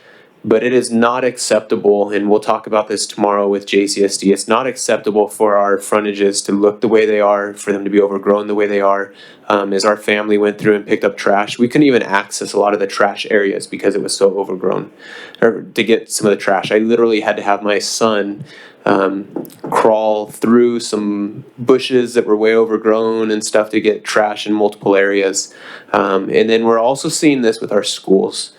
but it is not acceptable, and we'll talk about this tomorrow with JCSD, it's not acceptable for our frontages to look the way they are, for them to be overgrown the way they are. As our family went through and picked up trash, we couldn't even access a lot of the trash areas because it was so overgrown. Or to get some of the trash, I literally had to have my son crawl through some bushes that were way overgrown and stuff to get trash in multiple areas. And then we're also seeing this with our schools.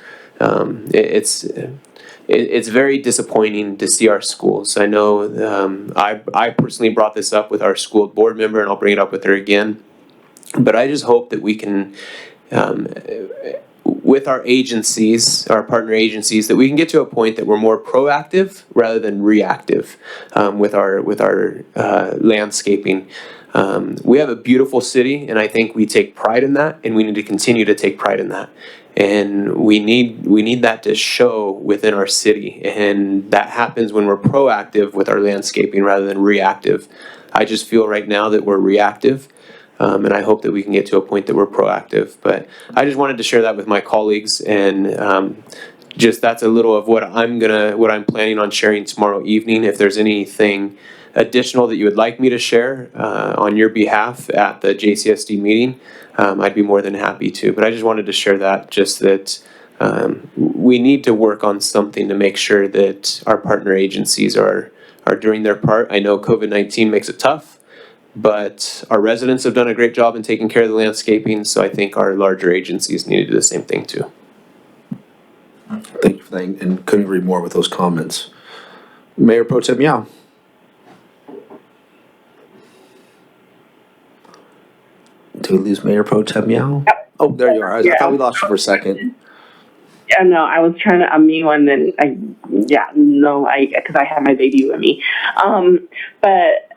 It's very disappointing to see our schools. I know I personally brought this up with our school board member, and I'll bring it up with her again. But I just hope that we can, with our agencies, our partner agencies, that we can get to a point that we're more proactive rather than reactive with our landscaping. We have a beautiful city, and I think we take pride in that, and we need to continue to take pride in that. And we need that to show within our city, and that happens when we're proactive with our landscaping rather than reactive. I just feel right now that we're reactive, and I hope that we can get to a point that we're proactive. But I just wanted to share that with my colleagues, and just that's a little of what I'm planning on sharing tomorrow evening. If there's anything additional that you would like me to share on your behalf at the JCSD meeting, I'd be more than happy to. But I just wanted to share that, just that we need to work on something to make sure that our partner agencies are doing their part. I know COVID-19 makes it tough, but our residents have done a great job in taking care of the landscaping, so I think our larger agencies need to do the same thing too. Thank you for that, and couldn't agree more with those comments. Mayor Pro Tem Yao. Did we lose Mayor Pro Tem Yao? Yep. Oh, there you are. I thought we lost you for a second. Yeah, no, I was trying to unmute and then because I have my baby with me. But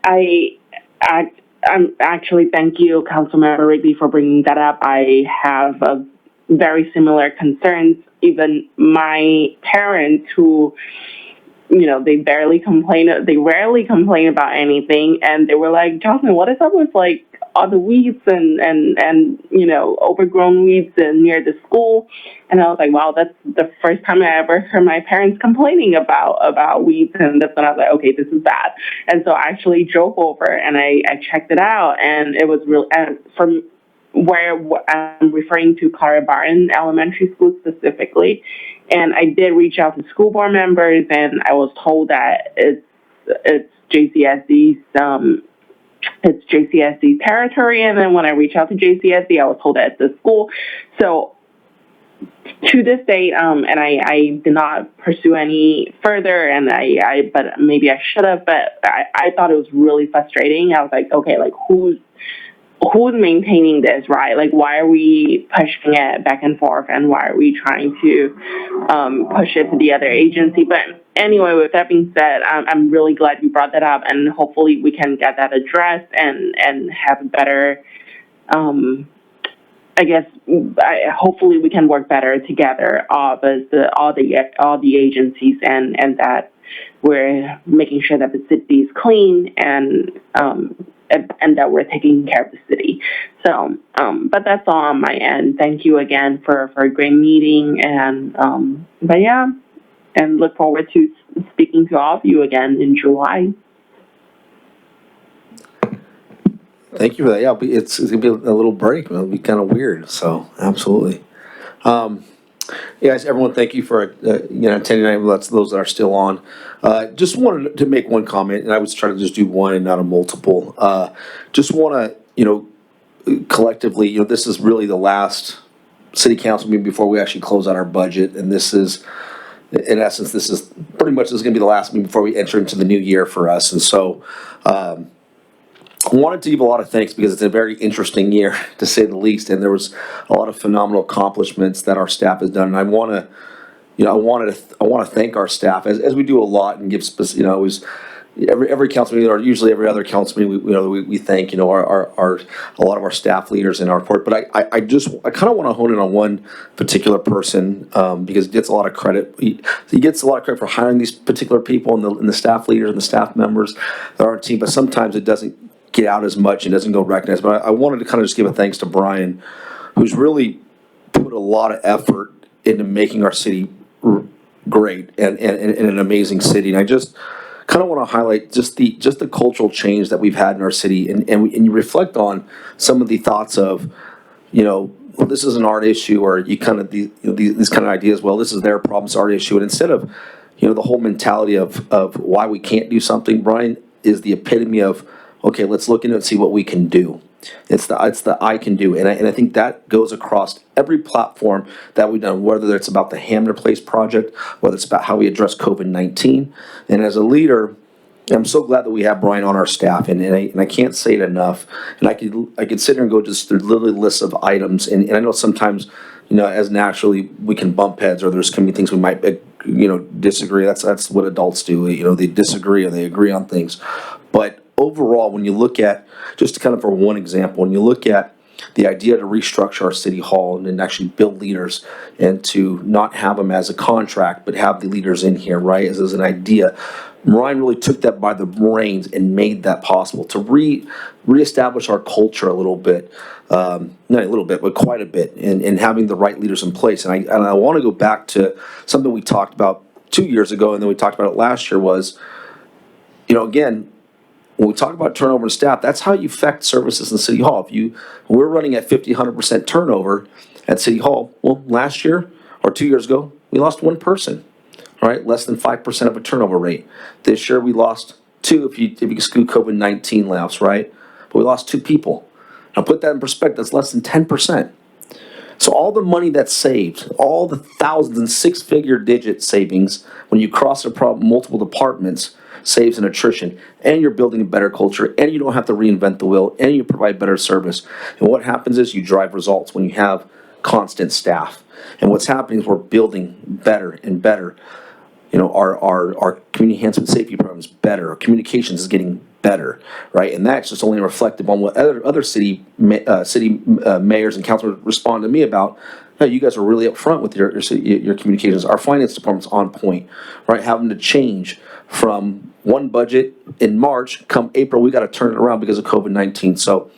I'm actually, thank you, Councilmember Rigby, for bringing that up. I have a very similar concerns. Even my parents, who, they rarely complain about anything, and they were like, Jocelyn, what is up with like all the weeds and overgrown weeds near the school? And I was like, wow, that's the first time I ever heard my parents complaining about weeds. And that's when I was like, okay, this is bad. And so I actually drove over and I checked it out, and it was real. And from where I'm referring to Clara Barton Elementary School specifically, and I did reach out to school board members, and I was told that it's JCSD's territory. And then when I reached out to JCSD, I was told that it's the school. So to this date, and I did not pursue any further, and but maybe I should have, but I thought it was really frustrating. I was like, okay, like who's maintaining this, right? Like, why are we pushing it back and forth, and why are we trying to push it to the other agency? But anyway, with that being said, I'm really glad you brought that up, and hopefully we can get that addressed and have a better, hopefully we can work better together, all the agencies, and that we're making sure that the city is clean and that we're taking care of the city. So, but that's all on my end. Thank you again for a great meeting, and and look forward to speaking to all of you again in July. Thank you for that. Yeah, it's gonna be a little break. It'll be kind of weird. So absolutely. Guys, everyone, thank you for attending tonight. Those that are still on. Just wanted to make one comment, and I was trying to just do one and not a multiple. Just want to collectively, this is really the last city council meeting before we actually close out our budget, and this is, in essence, this is pretty much going to be the last meeting before we enter into the new year for us. And so I wanted to give a lot of thanks because it's a very interesting year, to say the least, and there was a lot of phenomenal accomplishments that our staff has done. And I want to thank our staff, as we do a lot, and give always every council meeting, or usually every other council meeting, we thank a lot of our staff leaders in our report. But I kind of want to hone in on one particular person because he gets a lot of credit. He gets a lot of credit for hiring these particular people and the staff leaders and the staff members that are on our team. But sometimes it doesn't get out as much and doesn't go recognized. But I wanted to kind of just give a thanks to Brian, who's really put a lot of effort into making our city great and an amazing city. And I just kind of want to highlight just the cultural change that we've had in our city, and you reflect on some of the thoughts of, well, this is an art issue, or you kind of these kind of ideas. Well, this is their problem, it's our issue, and instead of the whole mentality of why we can't do something, Brian is the epitome of, okay, let's look into it and see what we can do. It's the I can do. And I think that goes across every platform that we've done, whether it's about the Hamner Place project, whether it's about how we address COVID-19. And as a leader, I'm so glad that we have Brian on our staff, and I can't say it enough. And I could sit here and go just through literally lists of items, and I know sometimes, as naturally we can bump heads, or there's going to be things we might, disagree. That's what adults do. They disagree or they agree on things. But overall, when you look at, just kind of for one example, when you look at the idea to restructure our city hall and actually build leaders and to not have them as a contract, but have the leaders in here, right, as an idea. Ryan really took that by the reins and made that possible to reestablish our culture a little bit, not a little bit, but quite a bit, in having the right leaders in place. And I want to go back to something we talked about 2 years ago, and then we talked about it last year was, again, when we talk about turnover in staff, that's how you affect services in City Hall. We're running at 50, 100% turnover at City Hall. Well, last year or 2 years ago, we lost one person. Right, less than 5% of a turnover rate. This year we lost 2 if you exclude COVID-19 layoffs, right? But we lost 2 people. Now put that in perspective, that's less than 10%. So all the money that's saved, all the thousands and 6-figure digit savings when you cross multiple departments saves in attrition, and you're building a better culture, and you don't have to reinvent the wheel, and you provide better service. And what happens is you drive results when you have constant staff. And what's happening is we're building better and better. Our community enhancement safety program is better. Our communications is getting better, right? And that's just only reflective on what other city mayors and councilors respond to me about. No, you guys are really upfront with your communications. Our finance department's on point, right? Having to change from one budget in March, come April, we got to turn it around because of COVID-19. So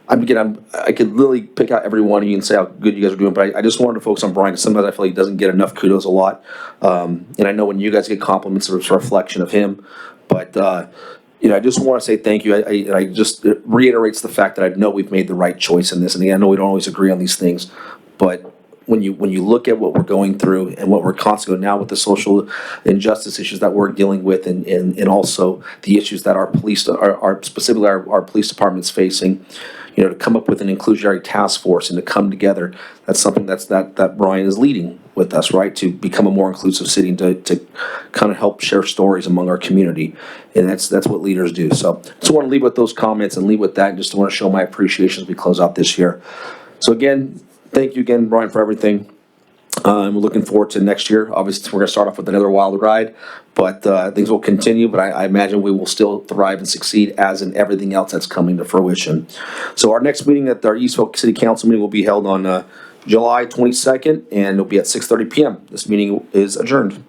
I could literally pick out every one of you and say how good you guys are doing, but I just wanted to focus on Brian because sometimes I feel like he doesn't get enough kudos a lot. And I know when you guys get compliments, it's a reflection of him. But, I just want to say thank you. I just, it reiterates the fact that I know we've made the right choice in this. And again, I know we don't always agree on these things, but when you look at what we're going through and what we're constantly now with the social injustice issues that we're dealing with, and also the issues that our police specifically our police department's facing, to come up with an inclusionary task force and to come together, that's something that Brian is leading with us, right? To become a more inclusive city and to kind of help share stories among our community. And that's what leaders do. So just want to leave with those comments and leave with that, and just want to show my appreciation as we close out this year. So again, thank you again, Brian, for everything. We're looking forward to next year. Obviously, we're going to start off with another wild ride, but things will continue. But I imagine we will still thrive and succeed as in everything else that's coming to fruition. So our next meeting at our Eastville City Council meeting will be held on July 22nd, and it'll be at 6:30 p.m. This meeting is adjourned.